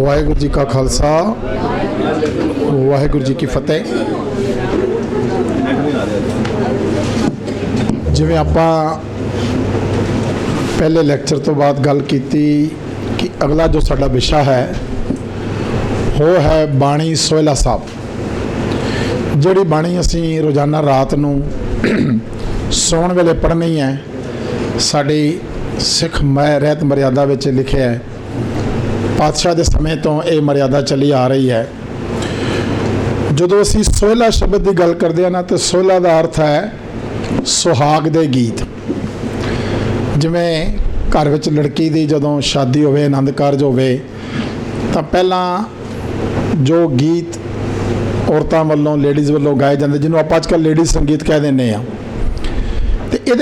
वाहिगुरू जी का खालसा वाहिगुरू जी की फतेह। जिवें आपां पहले लैक्चर तो बाद गल कीती कि अगला जो साडा विशा है वो है बाणी सोहला साहब। जिहड़ी बाणी असीं रोज़ाना रात नूं सौण वेले पढ़नी है, साडी सिख रहत मर्यादा विच लिखिआ है। पातशाह के समय तो ये मर्यादा चली आ रही है। जो असी सोहला शब्द की गल करते हैं ना, तो सोहला का अर्थ है सुहाग दे गीत। जिमें घर विच लड़की की जदों शादी होवे, आनंद कारज होवे, तो पहला जो गीत औरतों वालों लेडीज़ वालों गाए जाते, जिन्होंने आप अजकल लेडीज़ संगीत कह दें, तो ये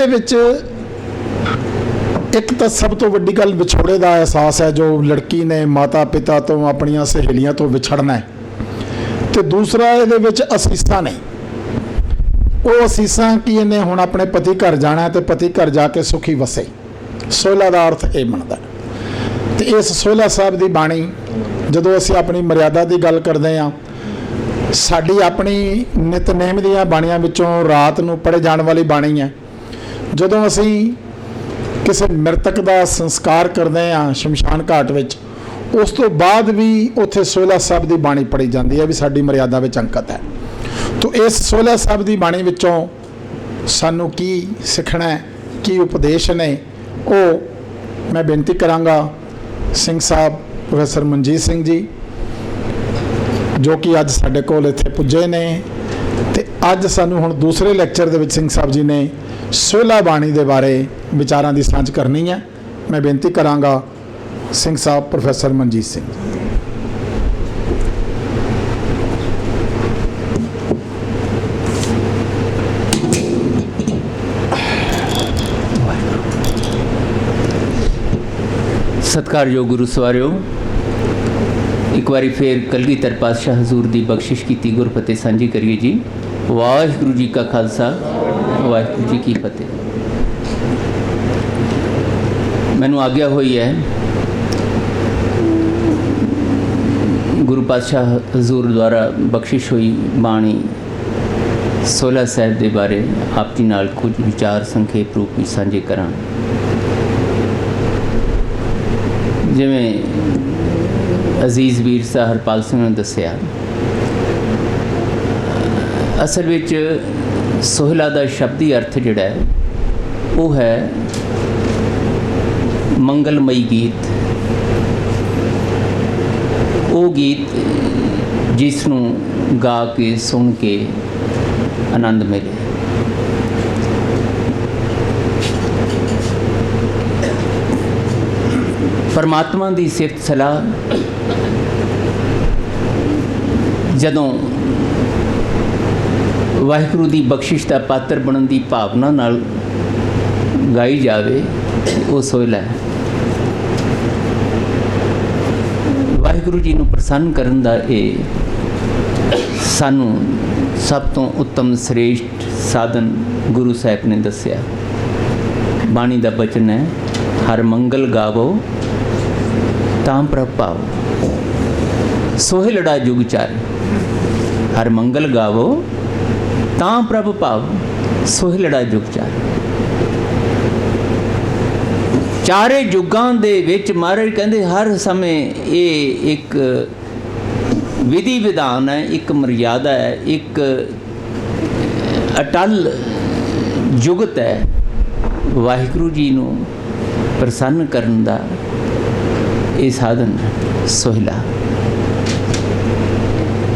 एक तो सब तो वड्डी गल विछोड़े का एहसास है, जो लड़की ने माता पिता तो अपन सहेलियां तो विछड़ना है। तो दूसरा ये असीसा ने, वो असीसा कि इन्हें हुण अपने पति घर जाना है, तो पति घर जाके सुखी वसे। सोहला का अर्थ ये बनता है। तो इस सोहला साहब की बाणी जदों असीं अपनी मर्यादा की गल करते हैं, साड़ी अपनी नितनेम दी बाणियां विचों रात नूं पढ़े जाने वाली बाणी है। जदों असीं किसी मृतक का संस्कार करते हैं शमशान घाट विच, उस तो बाद भी उत्थे सोहला साहब की बाणी पढ़ी जाती है, भी साडी मर्यादा विच अंकित है। तो इस सोहला साहब की बाणी विचों सानू की सिखना है, की उपदेश ने, वो मैं बेनती करांगा सिंह साहब प्रोफैसर मनजीत सिंह जी, जो कि अज साडे कोल इत्थे पुजे ने। ते अज सानू हुण दूसरे लैक्चर दे विच सिंह साहब जी ने सोहला बाणी के बारे विचारां की सांझ करनी है। मैं बेनती करांगा सिंह साहब प्रोफैसर मनजीत सिंह। सत्कारयोग गुरु सवारियो, एक बारी फिर कलगीधर पातशाह हजूर की बख्शिश की गुरफतेह सांझी करिए जी। वाहिगुरू जी का खालसा वाहिगुरू जी की फतेह। मैनू आग्या हुई है गुरु पातशाह हजूर द्वारा बख्शिश हुई बाणी सोहला साहब के बारे आप जी नाल कुछ विचार संखेप रूप में सांझे करां। जिवें अजीज़ वीर साह हरपाल सिंह ने दसिया, असल विच सोहला का शब्दी अर्थ जिहड़ा है वो है मंगलमई गीत। वो गीत जिसनूं गा के सुन के आनंद मिले। परमात्मा की सिफत सलाह जदों वाहिगुरू की बख्शिश का पात्र बनने की भावना नाल गाई जाए, वो सोहला है। वाहिगुरू जी नूं प्रसन्न करन दा ये सानू सब तो उत्तम श्रेष्ठ साधन गुरु साहब ने दसिया। बाणी का बचन है, हर मंगल गावो तां प्रभ पाओ, सोहलड़ा जुग चार। हर मंगल गावो तां प्रभ पाओ, सोहलड़ा जुग चार। चारे जुगां दे विच महाराज कहते हर समय ये एक विधि विधान है, एक मर्यादा है, एक अटल जुगत है वाहिगुरू जी नूं प्रसन्न करन दा। ये साधन सोहला,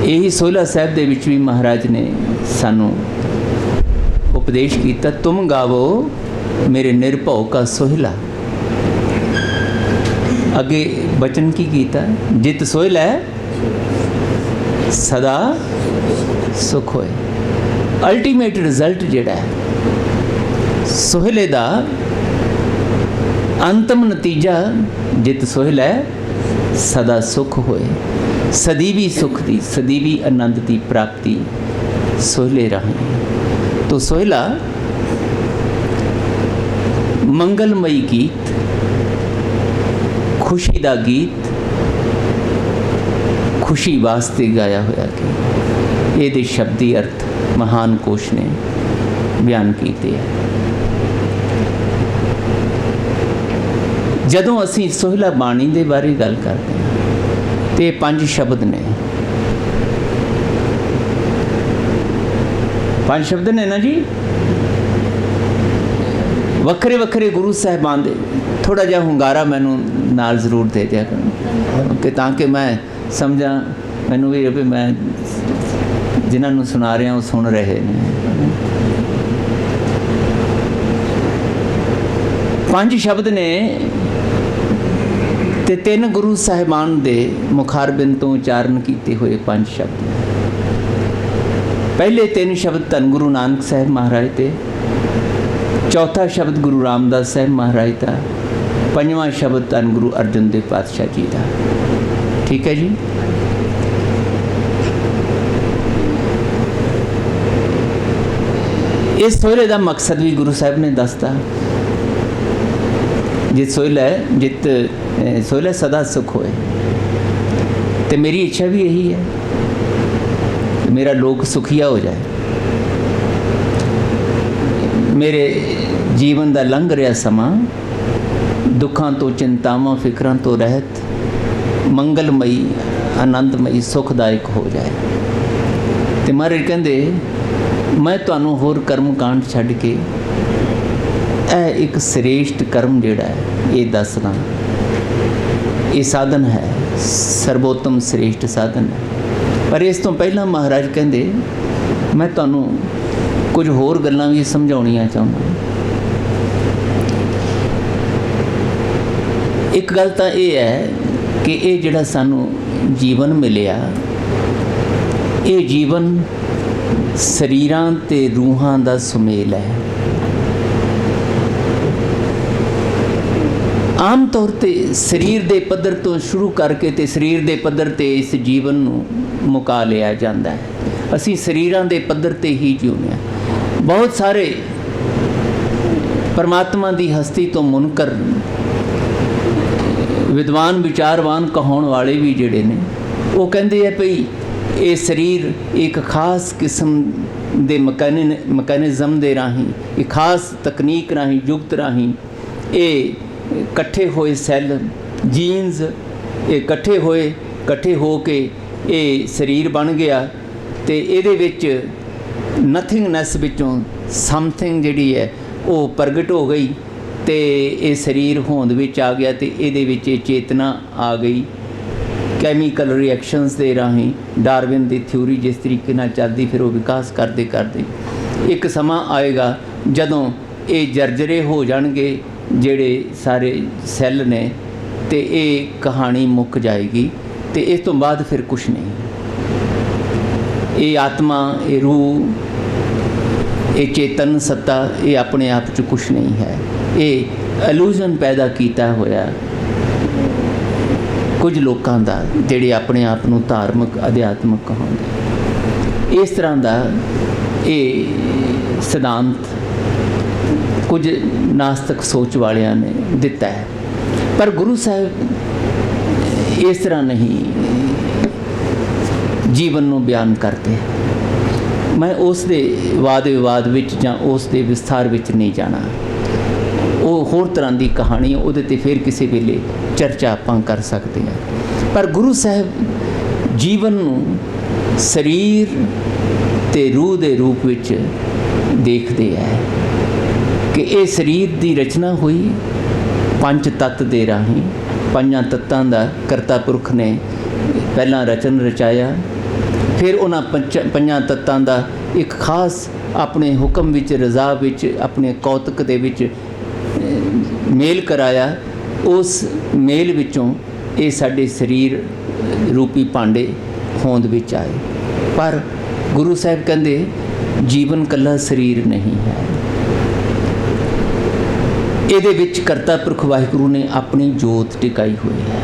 यही सोहला साहब दे विच भी महाराज ने सानू उपदेश किया, तुम गावो मेरे निर्भव का सोहला। अगे बचन की कीता, जित सोहला सदा सुख होए। अल्टीमेट रिजल्ट जिहड़ा है सोहले दा अंतम नतीजा, जित सोहला सदा सुख होए। सदीवी सुख दी, सदीवी आनंद की प्राप्ति सोहले राही। तो सोहला मंगलमई गीत, खुशी का गीत, खुशी वास्ते गाया होया कि ये शब्दी अर्थ महान कोश ने बयान किए हैं। जदों असी सोहला बाणी दे बारे गल करते हैं तो ये 5 शब्द ने, 5 शब्द ने ना जी, वक्रे वक्रे गुरु साहिबान दे। थोड़ा जिहा hunगारा मैनू नाल जरूर दे दिया करो कि ताकि मैं समझा, मैनू भी मैं जिन्होंने सुना रहा वो सुन रहे हैं। 5 शब्द ने ते 3 गुरु साहिबान दे मुखारबिंद तो उचारण किए हुए 5 शब्द। पहले 3 शब्द धन गुरु नानक साहब महाराज ते, चौथा शब्द गुरु रामदास साहब महाराज का, 5वां शब्द धन गुरु अर्जन देव पातशाह जी का। ठीक है जी। इस सोहले का मकसद भी गुरु साहब ने दसता। जित सोहला है, जित सोहला सदा सुख होए, तो मेरी इच्छा भी यही है कि मेरा लोक सुखिया हो जाए। मेरे जीवन का लंघ रहा समा दुखों तो, चिंतावां, फिक्रां तो रहत, मंगलमई, आनंदमई, सुखदायक हो जाए। तो महाराज कहते मैं तुहानूं होर कर्म कांड छड्ड के एक श्रेष्ठ कर्म जिहड़ा है ये दसना। ये साधन है, सर्वोत्तम श्रेष्ठ साधन है। पर इस तो पहला महाराज कहते मैं तुहानूं कुछ होर गल्लां भी समझाउणियां चाहुंदा। एक गल तां ये है कि ये जिहड़ा सानूं जीवन मिलिया, ये जीवन शरीरां ते रूहां दा सुमेल है। आम तौर पर शरीर के पद्धर तो शुरू करके ते शरीर के पद्धर ते इस जीवन नूं मुका लिया जाता है। असी शरीरां के पद्धर ते ही जिउंदे हां। बहुत सारे परमात्मा की हस्ती तो मुनकर विद्वान विचारवान कहाउण वाले भी जिहड़े ने वो कहते हैं भई ये शरीर एक खास किस्म के मकैनिज़म के राही, एक खास तकनीक राही, युगत राही ये इकट्ठे होए सैल, जीन्स ये इकट्ठे हो के ये शरीर बन गया। तो ये नथिंगनैस विचों समथिंग जिहड़ी है वो प्रगट हो गई, तो ये शरीर होंद विच आ गया। तो ये चेतना आ गई कैमीकल रिएक्शनस के राही। डार्विन की थ्योरी जिस तरीके नाल चलदी, फिर वो विकास करते करते एक समा आएगा जदों ये जर्जरे हो जाणगे ਜਿਹੜੇ सारे सैल ने, तो ये कहानी मुक जाएगी। तो इस तो बाद फिर कुछ नहीं। ये आत्मा, ये रूह, ये चेतन सत्ता, ये अपने आप च कुछ नहीं है। ये इल्यूजन पैदा किया होया कुछ लोगों का, जिहड़े अपने आप को धार्मिक अध्यात्मक कहाउंदे। इस तरह का ये सिद्धांत कुछ नास्तिक सोच वालियां ने दिता है। पर गुरु साहब इस तरह नहीं जीवन को बयान करते। मैं उस दे वाद विवाद विच जां उस दे विस्तार विच नहीं जाना। वो होर तरह की कहानी उहदे ते फिर किसी वेले चर्चा आपां कर सकते हैं। पर गुरु साहब जीवन नूं शरीर ते रूह के रूप विच देखते हैं कि ये शरीर की रचना हुई 5 तत्त के राही। 5 तत्तां का करता पुरख ने पहला रचन रचाया, फिर उन्होंने 5 तत्तां का एक खास अपने हुक्म विच, रज़ा विच, अपने कौतक दे विच मेल कराया। उस मेल विचों ये साडे शरीर रूपी भांडे होंद विच आए। पर गुरु साहब कहते जीवन कला शरीर नहीं है। ਇਹਦੇ ਵਿੱਚ ਕਰਤਾ ਪੁਰਖ ਵਾਹਿਗੁਰੂ ਨੇ ਆਪਣੀ ਜੋਤ ਟਿਕਾਈ ਹੋਈ ਹੈ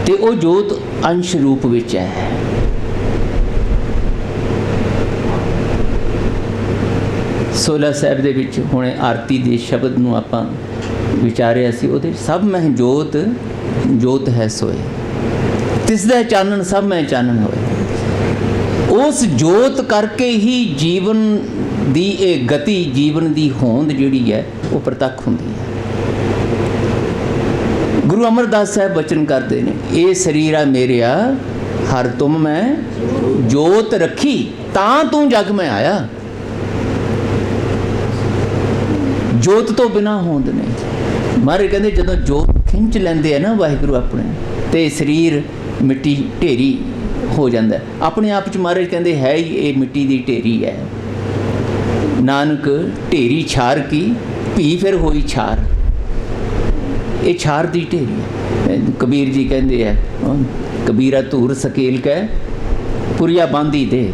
ਤੇ ਉਹ ਜੋਤ ਅੰਸ਼ ਰੂਪ ਵਿੱਚ ਹੈ। ਸੋਲਾ ਸਾਹਿਬ ਦੇ ਵਿੱਚ ਹੁਣੇ ਆਰਤੀ ਦੇ ਸ਼ਬਦ ਨੂੰ ਆਪਾਂ ਵਿਚਾਰਿਆ ਸੀ, ਉਹਦੇ ਸਭ ਮਹਿ ਜੋਤ ਜੋਤ ਹੈ ਸੋਏ। ਤਿਸਦਾ ਚਾਨਣ ਸਭ ਮੈਂ ਚਾਨਣ ਹੋਏ। ਉਸ ਜੋਤ ਕਰਕੇ ਹੀ ਜੀਵਨ ਦੀ ਇਹ ਗਤੀ, ਜੀਵਨ ਦੀ ਹੋਂਦ ਜਿਹੜੀ ਹੈ ਉਹ ਪ੍ਰਤੱਖ ਹੁੰਦੀ ਹੈ। ਗੁਰੂ ਅਮਰਦਾਸ ਸਾਹਿਬ ਬਚਨ ਕਰਦੇ ਨੇ, ਇਹ ਸਰੀਰਾ ਮੇਰਿਆ ਹਰ ਤੁਮ ਮੈਂ ਜੋਤ ਰੱਖੀ, ਤਾਂ ਤੂੰ ਜਗ ਮੈਂ ਆਇਆ। ਜੋਤ ਤੋਂ ਬਿਨਾ ਹੋਂਦ ਨਹੀਂ। ਮਹਾਰਾਜ ਕਹਿੰਦੇ ਜਦੋਂ ਜੋਤ ਖਿੰਚ ਲੈਂਦੇ ਆ ਨਾ ਵਾਹਿਗੁਰੂ ਆਪਣੇ, ਤੇ ਸਰੀਰ ਮਿੱਟੀ ਢੇਰੀ ਹੋ ਜਾਂਦਾ ਆਪਣੇ ਆਪ 'ਚ। ਮਹਾਰਾਜ ਕਹਿੰਦੇ ਹੈ ਹੀ ਇਹ ਮਿੱਟੀ ਦੀ ਢੇਰੀ ਹੈ। ਨਾਨਕ ਢੇਰੀ ਛਾਰ ਕੀ ਭੀ ਫਿਰ ਹੋਈ ਛਾਰ, ਇਹ ਛਾਰ ਦੀ ਢੇਰੀ ਹੈ। ਕਬੀਰ ਜੀ ਕਹਿੰਦੇ ਆ, ਕਬੀਰਾ ਧੂਰ ਸਕੇਲ ਕਹਿ ਪੁਰੀਆ ਬਾਂਦੀ ਦੇ।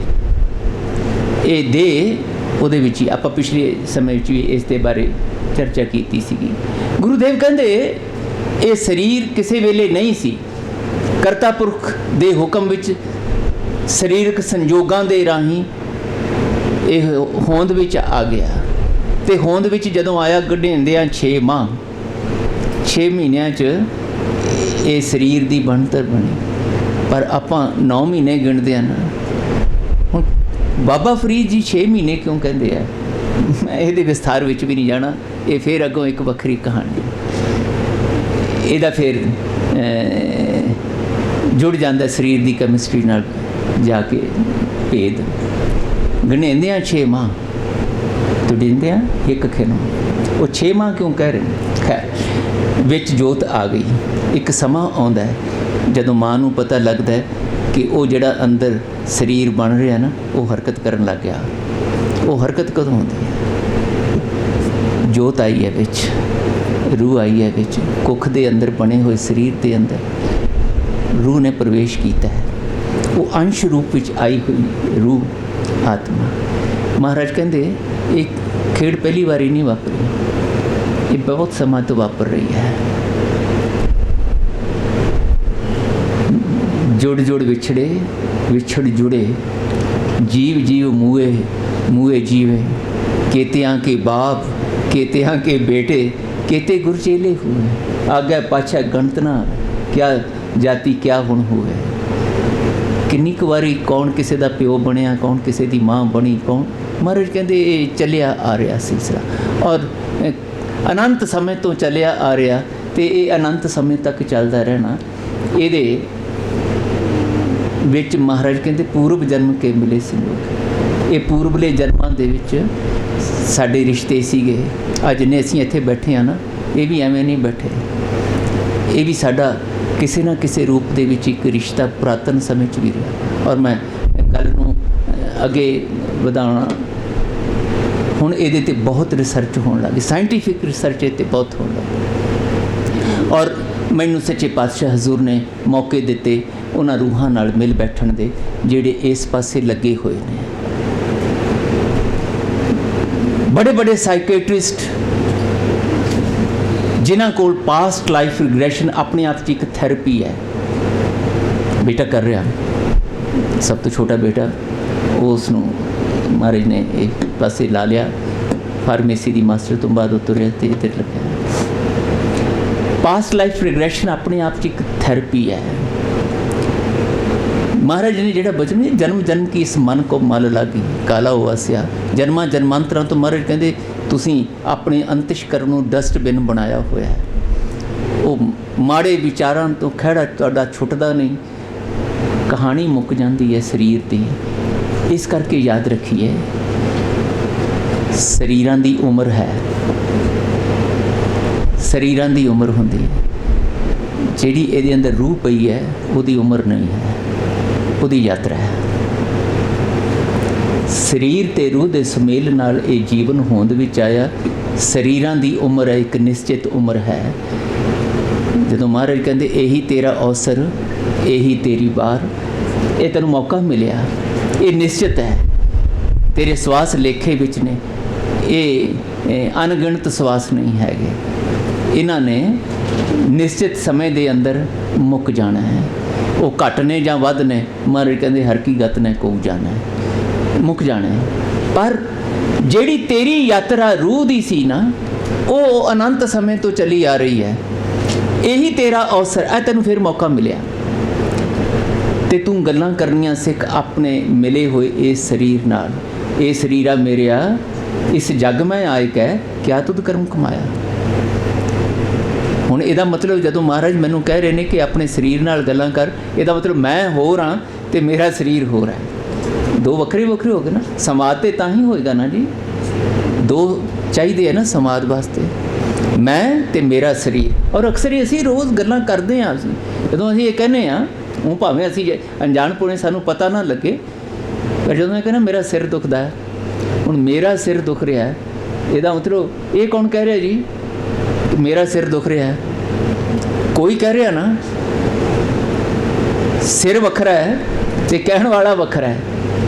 ਇਹ ਦੇ ਉਹਦੇ ਵਿੱਚ ਹੀ ਆਪਾਂ ਪਿਛਲੇ ਸਮੇਂ ਵਿੱਚ ਵੀ ਇਸ ਦੇ ਬਾਰੇ ਚਰਚਾ ਕੀਤੀ ਸੀਗੀ। ਗੁਰੂਦੇਵ ਕਹਿੰਦੇ ਇਹ ਸਰੀਰ ਕਿਸੇ ਵੇਲੇ ਨਹੀਂ ਸੀ, ਕਰਤਾ ਪੁਰਖ ਦੇ ਹੁਕਮ ਵਿੱਚ ਸਰੀਰਕ ਸੰਜੋਗਾਂ ਦੇ ਰਾਹੀਂ ਇਹ ਹੋਂਦ ਵਿੱਚ ਆ ਗਿਆ। ਤੇ ਹੋਂਦ ਵਿੱਚ ਜਦੋਂ ਆਇਆ, ਗਢੇਂਦਿਆਂ 6 ਮਾਹ 6 ਮਹੀਨਿਆਂ 'ਚ ਇਹ ਸਰੀਰ ਦੀ ਬਣਤਰ ਬਣੀ। ਪਰ ਆਪਾਂ 9 ਮਹੀਨੇ ਗਿਣਦੇ ਆ ਨਾ। ਹੁਣ ਬਾਬਾ ਫਰੀਦ ਜੀ 6 ਮਹੀਨੇ ਕਿਉਂ ਕਹਿੰਦੇ ਆ, ਮੈਂ ਇਹਦੇ ਵਿਸਥਾਰ ਵਿੱਚ ਵੀ ਨਹੀਂ ਜਾਣਾ, ਇਹ ਫਿਰ ਅੱਗੋਂ ਇੱਕ ਵੱਖਰੀ ਕਹਾਣੀ। ਇਹਦਾ ਫਿਰ ਜੁੜ ਜਾਂਦਾ ਸਰੀਰ ਦੀ ਕੈਮਿਸਟਰੀ ਨਾਲ ਜਾ ਕੇ ਭੇਦ। ਗਣੇਂਦਿਆਂ 6 ਮਾਹ ਤੁੜਿੰਦਿਆਂ ਇੱਕ ਖਿਨੋ। ਉਹ 6 ਮਾਹ ਕਿਉਂ ਕਹਿ ਰਹੇ? ਖੈਰ, ਵਿੱਚ ਜੋਤ ਆ ਗਈ। ਇੱਕ ਸਮਾਂ ਆਉਂਦਾ ਹੈ ਜਦੋਂ ਮਾਂ ਨੂੰ ਪਤਾ ਲੱਗਦਾ ਹੈ ਕਿ ਉਹ ਜਿਹੜਾ ਅੰਦਰ ਸਰੀਰ ਬਣ ਰਿਹਾ ਨਾ, ਉਹ ਹਰਕਤ ਕਰਨ ਲੱਗ ਗਿਆ। ਉਹ ਹਰਕਤ ਕਦੋਂ ਹੁੰਦੀ ਹੈ? ਜੋਤ ਆਈ ਹੈ ਵਿੱਚ, ਰੂਹ ਆਈ ਹੈ ਵਿੱਚ। ਕੁੱਖ ਦੇ ਅੰਦਰ ਬਣੇ ਹੋਏ ਸਰੀਰ ਦੇ ਅੰਦਰ ਰੂਹ ਨੇ ਪ੍ਰਵੇਸ਼ ਕੀਤਾ ਹੈ। ਉਹ ਅੰਸ਼ ਰੂਪ ਵਿੱਚ ਆਈ ਹੋਈ ਰੂਹ ਆਤਮਾ। ਮਹਾਰਾਜ ਕਹਿੰਦੇ ਇਹ ਖੇਡ ਪਹਿਲੀ ਵਾਰੀ ਨਹੀਂ ਵਾਪਰੀ, ਇਹ ਬਹੁਤ ਸਮਾਂ ਤੋਂ ਵਾਪਰ ਰਹੀ ਹੈ। ਜੁੜ ਜੁੜ ਵਿਛੜੇ, ਵਿਛੜ ਜੁੜੇ, जीव जीव मुए मुए जीवे, केतियाँ के बाप केतियाँ के बेटे, केते गुर चेले हुए, आगे पाछा गणतना क्या जाति क्या हुण हुए। किन्नी क वारी कौन किसी का प्यो बनया, कौन किसी की माँ बनी, कौन। महाराज कहते चलिया आ रहा सिलसिला और अनंत समय तो चलिया आ रहा, तो ये अनंत समय तक चलता रहना। ये ਵਿੱਚ ਮਹਾਰਾਜ ਕਹਿੰਦੇ ਪੂਰਬ ਜਨਮ ਕੇ ਮਿਲੇ ਸੀ ਲੋਕ। ਇਹ ਪੂਰਬਲੇ ਜਨਮਾਂ ਦੇ ਵਿੱਚ ਸਾਡੇ ਰਿਸ਼ਤੇ ਸੀਗੇ। ਅੱਜ ਨੇ ਅਸੀਂ ਇੱਥੇ ਬੈਠੇ ਹਾਂ ਨਾ, ਇਹ ਵੀ ਐਵੇਂ ਨਹੀਂ ਬੈਠੇ। ਇਹ ਵੀ ਸਾਡਾ ਕਿਸੇ ਨਾ ਕਿਸੇ ਰੂਪ ਦੇ ਵਿੱਚ ਇੱਕ ਰਿਸ਼ਤਾ ਪੁਰਾਤਨ ਸਮੇਂ 'ਚ ਵੀ ਰਿਹਾ। ਔਰ ਮੈਂ ਗੱਲ ਨੂੰ ਅੱਗੇ ਵਧਾਉਣਾ, ਹੁਣ ਇਹਦੇ 'ਤੇ ਬਹੁਤ ਰਿਸਰਚ ਹੋਣ ਲੱਗੀ, ਸਾਇੰਟੀਫਿਕ ਰਿਸਰਚ ਇਹ 'ਤੇ ਬਹੁਤ ਹੋਣ ਲੱਗੀ। ਔਰ ਮੈਨੂੰ ਸੱਚੇ ਪਾਤਸ਼ਾਹ ਹਜ਼ੂਰ ਨੇ ਮੌਕੇ ਦਿੱਤੇ ਉਹਨਾਂ ਰੂਹਾਂ ਨਾਲ ਮਿਲ ਬੈਠਣ ਦੇ ਜਿਹੜੇ ਇਸ ਪਾਸੇ ਲੱਗੇ ਹੋਏ ਨੇ। ਬੜੇ ਬੜੇ ਸਾਈਕੈਟਰਿਸਟ ਜਿਨ੍ਹਾਂ ਕੋਲ ਪਾਸਟ ਲਾਈਫ ਰਿਗਰੈਸ਼ਨ ਆਪਣੇ ਆਪ 'ਚ ਇੱਕ ਥੈਰੇਪੀ ਹੈ। ਬੇਟਾ ਕਰ ਰਿਹਾ, ਸਭ ਤੋਂ ਛੋਟਾ ਬੇਟਾ, ਉਸ ਨੂੰ ਮਹਾਰਾਜ ਨੇ ਇੱਕ ਪਾਸੇ ਲਾ ਲਿਆ। ਫਾਰਮੇਸੀ ਦੀ ਮਾਸਟਰ ਤੋਂ ਬਾਅਦ ਉਤਰਿਆ ਤੇ ਇੱਧਰ ਲੱਗਿਆ। पास्ट लाइफ रिग्रेशन अपने आप की एक थेरेपी है। महाराज ने जोड़ा बचन जन्म जन्म की इस मन को मल लागी काला हुआ सिया जन्मां जन्मांतरां तो महाराज कहते तुसीं अपने अंतशकरण नूं डस्टबिन बनाया होया है। वो माड़े विचारां तो खैड़ा तुहाडा छुटदा नहीं, कहानी मुक जाती है शरीर की। इस करके याद रखिए शरीरां दी उम्र है, शरीरां दी उम्र होंदी है। जिहड़ी इहदे अंदर रूह पई है उहदी उम्र नहीं है, उहदी यात्रा है। शरीर ते रूह दे सुमेल नाल ये जीवन होंद विच आया। शरीरां दी उम्र है, एक निश्चित उम्र है। जदों महाराज कहंदे यही तेरा अवसर, यही तेरी बार, ये तैनूं मौका मिलिया, ये निश्चित है। तेरे श्वास लेखे विच ने, ये अनगिणत श्वास नहीं हैगे। इन्हां ने निश्चित समय के अंदर मुक जाना है। वो घट ने जां वध ने, महाराज कहते हकीकत ने को जाना है, मुक जाना है। पर जिहड़ी तेरी यात्रा रूह दी सी ना, वो अनंत समय तो चली आ रही है। यही तेरा अवसर है, तैनूं फिर मौका मिलिया। ਤੇ ਤੂੰ ਗੱਲਾਂ ਕਰਨੀਆਂ ਸਿੱਖ ਆਪਣੇ ਮਿਲੇ ਹੋਏ ਇਸ ਸਰੀਰ ਨਾਲ। ਇਹ ਸਰੀਰਾ ਮੇਰਿਆ ਇਸ ਜੱਗ ਮੈਂ ਆਇ ਕਹਿ ਕਿਆ ਤੁਧ ਕਰਮ ਕਮਾਇਆ। ਹੁਣ ਇਹਦਾ ਮਤਲਬ ਜਦੋਂ ਮਹਾਰਾਜ ਮੈਨੂੰ ਕਹਿ ਰਹੇ ਨੇ ਕਿ ਆਪਣੇ ਸਰੀਰ ਨਾਲ ਗੱਲਾਂ ਕਰ, ਇਹਦਾ ਮਤਲਬ ਮੈਂ ਹੋਰ ਹਾਂ ਤੇ ਮੇਰਾ ਸਰੀਰ ਹੋਰ ਹੈ। ਦੋ ਵੱਖਰੇ ਵੱਖਰੇ ਹੋ ਗਏ ਨਾ। ਸਮਾਦ ਤੇ ਤਾਂ ਹੀ ਹੋਏਗਾ ਨਾ ਜੀ, ਦੋ ਚਾਹੀਦੇ ਹੈ ਨਾ ਸਮਾਦ ਵਾਸਤੇ, ਮੈਂ ਤੇ ਮੇਰਾ ਸਰੀਰ। ਔਰ ਅਕਸਰ ਹੀ ਅਸੀਂ ਰੋਜ਼ ਗੱਲਾਂ ਕਰਦੇ ਹਾਂ। ਅਸੀਂ ਜਦੋਂ ਅਸੀਂ ਇਹ ਕਹਿੰਦੇ ਹਾਂ, ਉਹ ਭਾਵੇਂ ਅਸੀਂ ਅਣਜਾਣਪੁਣੇ ਸਾਨੂੰ ਪਤਾ ਨਾ ਲੱਗੇ, ਪਰ ਜਦੋਂ ਮੈਂ ਕਹਿੰਦਾ ਮੇਰਾ ਸਿਰ ਦੁਖਦਾ ਹੈ, ਹੁਣ ਮੇਰਾ ਸਿਰ ਦੁਖ ਰਿਹਾ ਹੈ, ਇਹਦਾ ਮਤਲਬ ਇਹ ਕੌਣ ਕਹਿ ਰਿਹਾ ਜੀ ਕਿ ਮੇਰਾ ਸਿਰ ਦੁਖ ਰਿਹਾ ਹੈ? ਕੋਈ ਕਹਿ ਰਿਹਾ ਨਾ। ਸਿਰ ਵੱਖਰਾ ਹੈ ਤੇ ਕਹਿਣ ਵਾਲਾ ਵੱਖਰਾ ਹੈ।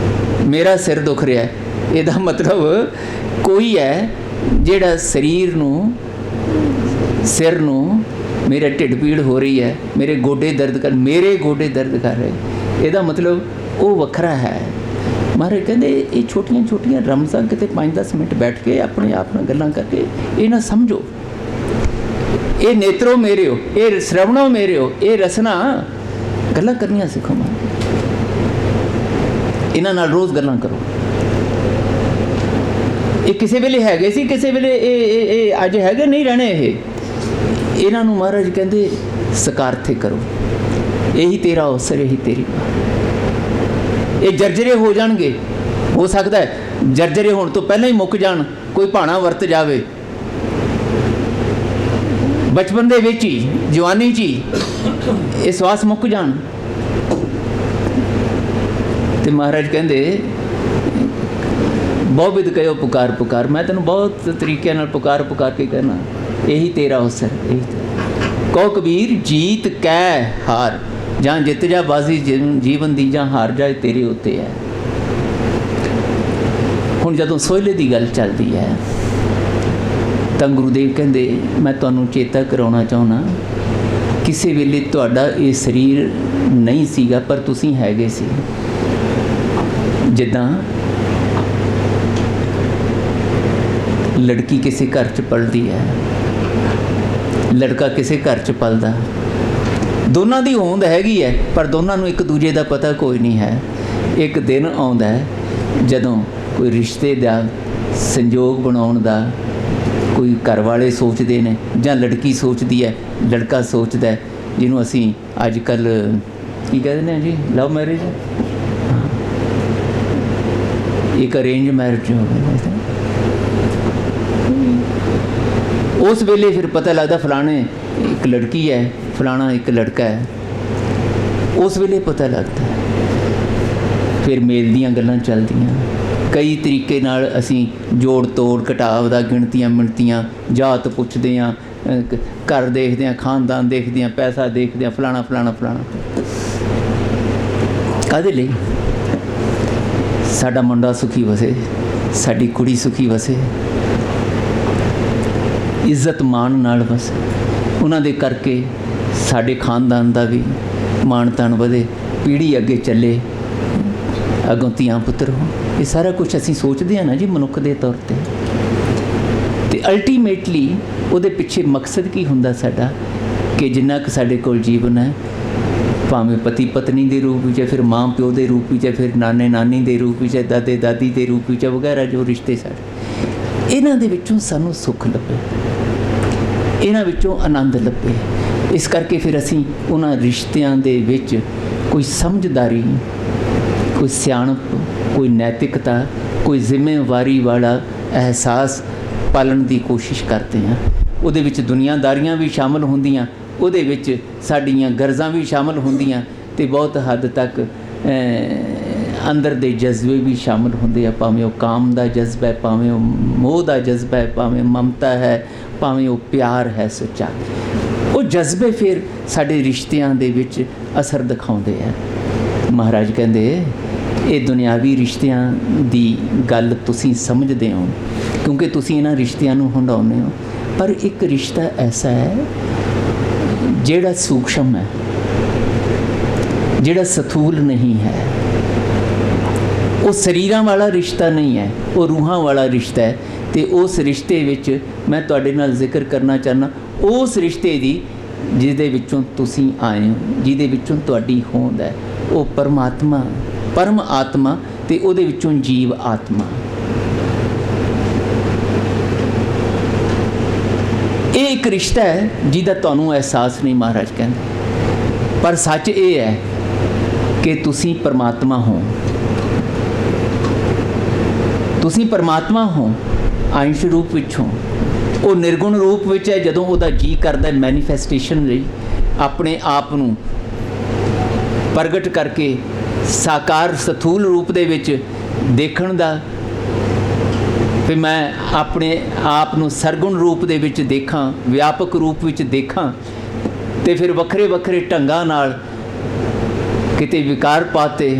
ਮੇਰਾ ਸਿਰ ਦੁਖ ਰਿਹਾ ਹੈ, ਇਹਦਾ ਮਤਲਬ ਕੋਈ ਹੈ ਜਿਹੜਾ ਸਰੀਰ ਨੂੰ, ਸਿਰ ਨੂੰ, ਮੇਰੇ ਢਿੱਡ ਪੀੜ ਹੋ ਰਹੀ ਹੈ, ਮੇਰੇ ਗੋਡੇ ਦਰਦ ਕਰ ਰਹੇ, ਇਹਦਾ ਮਤਲਬ ਉਹ ਵੱਖਰਾ ਹੈ। ਮਹਾਰਾਜ ਕਹਿੰਦੇ ਇਹ ਛੋਟੀਆਂ ਛੋਟੀਆਂ ਰਮਜ਼ਾਂ ਕਿਤੇ 5-10 ਮਿੰਟ ਬੈਠ ਕੇ ਆਪਣੇ ਆਪ ਨਾਲ ਗੱਲਾਂ ਕਰਕੇ ਇਹ ਨਾ ਸਮਝੋ। ਇਹ ਨੇਤਰੋ ਮੇਰੇ ਹੋ, ਇਹ ਸ਼ਰਵਣੋ ਮੇਰੇ ਹੋ, ਇਹ ਰਸਨਾ, ਗੱਲਾਂ ਕਰਨੀਆਂ ਸਿੱਖੋ। ਇਹਨਾਂ ਨਾਲ ਰੋਜ਼ ਗੱਲਾਂ ਕਰੋ। ਇਹ ਕਿਸੇ ਵੇਲੇ ਹੈਗੇ ਸੀ, ਕਿਸੇ ਵੇਲੇ ਇਹ ਅੱਜ ਹੈਗੇ ਨਹੀਂ ਰਹਿਣੇ। ਇਹਨਾਂ ਨੂੰ ਮਹਾਰਾਜ ਕਹਿੰਦੇ ਸਕਾਰਥੇ ਕਰੋ। ਇਹੀ ਤੇਰਾ ਅਵਸਰ, ਇਹੀ ਤੇਰੀ। ਇਹ ਜਰਜਰੇ ਹੋ ਜਾਣਗੇ, ਹੋ ਸਕਦਾ ਹੈ ਜਰਜਰੇ ਹੋਣ ਤੋਂ ਪਹਿਲਾਂ ਹੀ ਮੁੱਕ ਜਾਣ, ਕੋਈ ਭਾਣਾ ਵਰਤ ਜਾਵੇ। ਬਚਪਨ ਦੇ ਵਿੱਚ ਹੀ, ਜਵਾਨੀ 'ਚ ਹੀ ਇਹ ਸਵਾਸ ਮੁੱਕ ਜਾਣ। ਤੇ ਮਹਾਰਾਜ ਕਹਿੰਦੇ ਬਹੁ ਵਿਧ ਕਹਿਓ ਪੁਕਾਰ ਪੁਕਾਰ। ਮੈਂ ਤੈਨੂੰ ਬਹੁਤ ਤਰੀਕਿਆਂ ਨਾਲ ਪੁਕਾਰ ਪੁਕਾਰ ਕੇ ਕਹਿਣਾ, ਇਹੀ ਤੇਰਾ ਅਵਸਰ, ਇਹੀ ਕਹੋ ਕਬੀਰ ਜੀਤ ਕਹਿ ਹਾਰ, ਜਾਂ ਜਿੱਤ ਜਾ ਬਾਜ਼ੀ ਜੀਵਨ ਦੀ, ਜਾਂ ਹਾਰ ਜਾਏ ਤੇਰੇ ਉੱਤੇ ਹੈ। ਹੁਣ ਜਦੋਂ ਸੋਹਿਲੇ ਦੀ ਗੱਲ ਚੱਲਦੀ ਹੈ ਤਾਂ ਗੁਰੂਦੇਵ ਕਹਿੰਦੇ ਮੈਂ ਤੁਹਾਨੂੰ ਚੇਤਾ ਕਰਾਉਣਾ ਚਾਹੁੰਦਾ, ਕਿਸੇ ਵੇਲੇ ਤੁਹਾਡਾ ਇਹ ਸਰੀਰ ਨਹੀਂ ਸੀਗਾ ਪਰ ਤੁਸੀਂ ਹੈਗੇ ਸੀ। ਜਿੱਦਾਂ ਲੜਕੀ ਕਿਸੇ ਘਰ 'ਚ ਪਲਦੀ ਹੈ, ਲੜਕਾ ਕਿਸੇ ਘਰ 'ਚ ਪਲਦਾ, ਦੋਨਾਂ ਦੀ ਹੋਂਦ ਹੈਗੀ ਹੈ ਪਰ ਦੋਨਾਂ ਨੂੰ ਇੱਕ ਦੂਜੇ ਦਾ ਪਤਾ ਕੋਈ ਨਹੀਂ ਹੈ। ਇੱਕ ਦਿਨ ਆਉਂਦਾ ਹੈ ਜਦੋਂ ਕੋਈ ਰਿਸ਼ਤੇ ਦਾ ਸੰਜੋਗ ਬਣਾਉਣ ਦਾ ਕੋਈ ਘਰ ਵਾਲੇ ਸੋਚਦੇ ਨੇ, ਜਾਂ ਲੜਕੀ ਸੋਚਦੀ ਹੈ, ਲੜਕਾ ਸੋਚਦਾ, ਜਿਹਨੂੰ ਅਸੀਂ ਅੱਜ ਕੱਲ੍ਹ ਕੀ ਕਹਿ ਦਿੰਦੇ ਹਾਂ ਜੀ, ਲਵ ਮੈਰਿਜ। ਇੱਕ ਅਰੇਂਜ ਮੈਰਿਜ ਹੋ ਗਈ। ਉਸ ਵੇਲੇ ਫਿਰ ਪਤਾ ਲੱਗਦਾ ਫਲਾਣੇ ਇੱਕ ਲੜਕੀ ਹੈ, ਫਲਾਣਾ ਇੱਕ ਲੜਕਾ ਹੈ। ਉਸ ਵੇਲੇ ਪਤਾ ਲੱਗਦਾ, ਫਿਰ ਮੇਲ ਦੀਆਂ ਗੱਲਾਂ ਚੱਲਦੀਆਂ। ਕਈ ਤਰੀਕੇ ਨਾਲ ਅਸੀਂ ਜੋੜ ਤੋੜ ਘਟਾਵ ਦਾ, ਗਿਣਤੀਆਂ ਮਿਣਤੀਆਂ, ਜਾਤ ਪੁੱਛਦੇ ਹਾਂ, ਘਰ ਦੇਖਦੇ ਹਾਂ, ਖਾਨਦਾਨ ਦੇਖਦੇ ਹਾਂ, ਪੈਸਾ ਦੇਖਦੇ ਹਾਂ, ਫਲਾਣਾ ਫਲਾਣਾ ਫਲਾਣਾ। ਕਾਹਦੇ ਲਈ? ਸਾਡਾ ਮੁੰਡਾ ਸੁਖੀ ਵਸੇ, ਸਾਡੀ ਕੁੜੀ ਸੁਖੀ ਵਸੇ, ਇੱਜ਼ਤ ਮਾਣ ਨਾਲ ਵਸੇ, ਉਹਨਾਂ ਦੇ ਕਰਕੇ ਸਾਡੇ ਖਾਨਦਾਨ ਦਾ ਵੀ ਮਾਣ ਤਾਣ ਵਧੇ, ਪੀੜ੍ਹੀ ਅੱਗੇ ਚੱਲੇ, ਅੱਗੋਂ ਧੀਆਂ ਪੁੱਤਰ ਹੋ। ਇਹ ਸਾਰਾ ਕੁਝ ਅਸੀਂ ਸੋਚਦੇ ਹਾਂ ਨਾ ਜੀ ਮਨੁੱਖ ਦੇ ਤੌਰ 'ਤੇ। ਅਤੇ ਅਲਟੀਮੇਟਲੀ ਉਹਦੇ ਪਿੱਛੇ ਮਕਸਦ ਕੀ ਹੁੰਦਾ ਸਾਡਾ, ਕਿ ਜਿੰਨਾ ਕੁ ਸਾਡੇ ਕੋਲ ਜੀਵਨ ਹੈ, ਭਾਵੇਂ ਪਤੀ ਪਤਨੀ ਦੇ ਰੂਪ ਵਿੱਚ, ਫਿਰ ਮਾਂ ਪਿਓ ਦੇ ਰੂਪ ਵਿੱਚ, ਫਿਰ ਨਾਨੇ ਨਾਨੀ ਦੇ ਰੂਪ ਵਿੱਚ, ਦਾਦੇ ਦਾਦੀ ਦੇ ਰੂਪ ਵਿੱਚ ਵਗੈਰਾ, ਜੋ ਰਿਸ਼ਤੇ ਸਾਡੇ, ਇਹਨਾਂ ਦੇ ਵਿੱਚੋਂ ਸਾਨੂੰ ਸੁੱਖ ਲੱਭੇ, ਇਹਨਾਂ ਵਿੱਚੋਂ ਆਨੰਦ ਲੱਭੇ। ਇਸ ਕਰਕੇ ਫਿਰ ਅਸੀਂ ਉਹਨਾਂ ਰਿਸ਼ਤਿਆਂ ਦੇ ਵਿੱਚ ਕੋਈ ਸਮਝਦਾਰੀ, ਕੋਈ ਸਿਆਣਪ, ਕੋਈ ਨੈਤਿਕਤਾ, ਕੋਈ ਜ਼ਿੰਮੇਵਾਰੀ ਵਾਲਾ ਅਹਿਸਾਸ ਪਾਲਣ ਦੀ ਕੋਸ਼ਿਸ਼ ਕਰਦੇ ਹਾਂ। ਉਹਦੇ ਵਿੱਚ ਦੁਨੀਆਦਾਰੀਆਂ ਵੀ ਸ਼ਾਮਲ ਹੁੰਦੀਆਂ, ਉਹਦੇ ਵਿੱਚ ਸਾਡੀਆਂ ਗਰਜ਼ਾਂ ਵੀ ਸ਼ਾਮਲ ਹੁੰਦੀਆਂ, ਅਤੇ ਬਹੁਤ ਹੱਦ ਤੱਕ ਅੰਦਰ ਦੇ ਜਜ਼ਬੇ ਵੀ ਸ਼ਾਮਲ ਹੁੰਦੇ ਆ। ਭਾਵੇਂ ਉਹ ਕਾਮ ਦਾ ਜਜ਼ਬਾ ਹੈ, ਭਾਵੇਂ ਉਹ ਮੋਹ ਦਾ ਜਜ਼ਬਾ ਹੈ, ਭਾਵੇਂ ਮਮਤਾ ਹੈ, ਭਾਵੇਂ ਉਹ ਪਿਆਰ ਹੈ ਸੱਚਾ। ਉਹ ਜਜ਼ਬੇ ਫਿਰ ਸਾਡੇ ਰਿਸ਼ਤਿਆਂ ਦੇ ਵਿੱਚ ਅਸਰ ਦਿਖਾਉਂਦੇ ਆ। ਮਹਾਰਾਜ ਕਹਿੰਦੇ ਇਹ ਦੁਨਿਆਵੀ ਰਿਸ਼ਤਿਆਂ ਦੀ ਗੱਲ ਤੁਸੀਂ ਸਮਝਦੇ ਹੋ ਕਿਉਂਕਿ ਤੁਸੀਂ ਇਹਨਾਂ ਰਿਸ਼ਤਿਆਂ ਨੂੰ ਹੰਡਾਉਂਦੇ ਹੋ, ਪਰ ਇੱਕ ਰਿਸ਼ਤਾ ਐਸਾ ਹੈ ਜਿਹੜਾ ਸੂਖਸ਼ਮ ਹੈ, ਜਿਹੜਾ ਸਥੂਲ ਨਹੀਂ ਹੈ। ਉਹ ਸਰੀਰਾਂ ਵਾਲਾ ਰਿਸ਼ਤਾ ਨਹੀਂ ਹੈ, ਉਹ ਰੂਹਾਂ ਵਾਲਾ ਰਿਸ਼ਤਾ ਹੈ। ਅਤੇ ਉਸ ਰਿਸ਼ਤੇ ਵਿੱਚ ਮੈਂ ਤੁਹਾਡੇ ਨਾਲ ਜ਼ਿਕਰ ਕਰਨਾ ਚਾਹੁੰਦਾ ਉਸ ਰਿਸ਼ਤੇ ਦੀ ਜਿਹਦੇ ਵਿੱਚੋਂ ਤੁਸੀਂ ਆਏ ਹੋ, ਜਿਹਦੇ ਵਿੱਚੋਂ ਤੁਹਾਡੀ ਹੋਂਦ ਹੈ। ਉਹ ਪਰਮਾਤਮਾ, ਪਰਮ ਆਤਮਾ ਤੇ ਉਹਦੇ ਵਿੱਚੋਂ ਜੀਵ ਆਤਮਾ। ਇਹ ਇੱਕ ਰਿਸ਼ਤਾ ਹੈ ਜਿਹਦਾ ਤੁਹਾਨੂੰ ਅਹਿਸਾਸ ਨਹੀਂ ਮਹਾਰਾਜ ਕਹਿੰਦੇ, ਪਰ ਸੱਚ ਇਹ ਹੈ ਕਿ ਤੁਸੀਂ ਪਰਮਾਤਮਾ ਹੋ, ਤੁਸੀਂ ਪਰਮਾਤਮਾ ਹੋ, ਅੰਸ਼ ਰੂਪ ਵਿੱਚ ਹੋ। ਉਹ ਨਿਰਗੁਣ ਰੂਪ ਵਿੱਚ ਹੈ, ਜਦੋਂ ਉਹਦਾ ਜੀ ਕਰਦਾ ਮੈਨੀਫੈਸਟੇਸ਼ਨ ਲਈ ਆਪਣੇ ਆਪ ਨੂੰ ਪ੍ਰਗਟ ਕਰਕੇ ਸਾਕਾਰ ਸਥੂਲ ਰੂਪ ਦੇ ਵਿੱਚ ਦੇਖਣ ਦਾ, ਫਿਰ ਮੈਂ ਆਪਣੇ ਆਪ ਨੂੰ ਸਰਗੁਣ ਰੂਪ ਦੇ ਵਿੱਚ ਦੇਖਾਂ, ਵਿਆਪਕ ਰੂਪ ਵਿੱਚ ਦੇਖਾਂ, ਤੇ ਫਿਰ ਵੱਖਰੇ ਵੱਖਰੇ ਢੰਗਾਂ ਨਾਲ ਕਿਤੇ ਵਿਕਾਰ ਪਾਤੇ,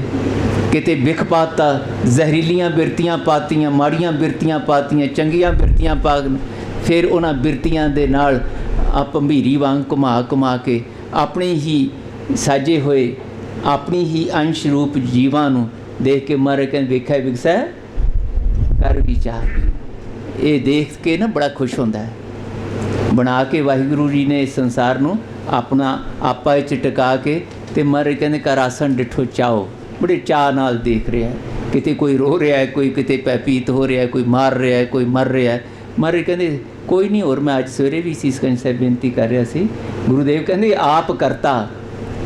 ਕਿਤੇ ਵਿਖ ਪਾਤਾ, ਜ਼ਹਿਰੀਲੀਆਂ ਬਿਰਤੀਆਂ ਪਾਤੀਆਂ, ਮਾੜੀਆਂ ਬਿਰਤੀਆਂ ਪਾਤੀਆਂ, ਚੰਗੀਆਂ ਬਿਰਤੀਆਂ ਪਾ, ਫਿਰ ਉਹਨਾਂ ਬਿਰਤੀਆਂ ਦੇ ਨਾਲ ਆ ਭੰਬੀਰੀ ਵਾਂਗ ਘੁਮਾ ਘੁਮਾ ਕੇ ਆਪਣੇ ਹੀ ਸਾਜੇ ਹੋਏ, ਆਪਣੀ ਹੀ ਅੰਸ਼ ਰੂਪ ਜੀਵਾਂ ਨੂੰ ਦੇਖ ਕੇ ਮਹਾਰਾਜ ਕਹਿੰਦੇ ਵੇਖਿਆ ਵਿਗਸੈ ਕਰ ਵਿਚਾਰ। ਇਹ ਦੇਖ ਕੇ ਨਾ ਬੜਾ ਖੁਸ਼ ਹੁੰਦਾ ਹੈ। ਬਣਾ ਕੇ ਵਾਹਿਗੁਰੂ ਜੀ ਨੇ ਇਸ ਸੰਸਾਰ ਨੂੰ ਆਪਣਾ ਆਪਾ ਵਿੱਚ ਟਿਕਾ ਕੇ, ਤੇ ਮਹਾਰਾਜ ਕਹਿੰਦੇ ਕਰ ਆਸਣ ਡਿਠੋ ਚਾਓ, ਬੜੇ ਚਾਅ ਨਾਲ ਦੇਖ ਰਿਹਾ, ਕਿਤੇ ਕੋਈ ਰੋ ਰਿਹਾ ਹੈ, ਕੋਈ ਕਿਤੇ ਪੈਪੀਤ ਹੋ ਰਿਹਾ, ਕੋਈ ਮਾਰ ਰਿਹਾ ਹੈ, ਕੋਈ ਮਰ ਰਿਹਾ ਹੈ। ਮਹਾਰਾਜ ਕਹਿੰਦੇ ਕੋਈ ਨਹੀਂ। ਹੋਰ ਮੈਂ ਅੱਜ ਸਵੇਰੇ ਵੀ ਸੀਸਗੰਜ ਸਾਹਿਬ ਬੇਨਤੀ ਕਰ ਰਿਹਾ ਸੀ, ਗੁਰੂਦੇਵ ਕਹਿੰਦੇ ਆਪ ਕਰਤਾ,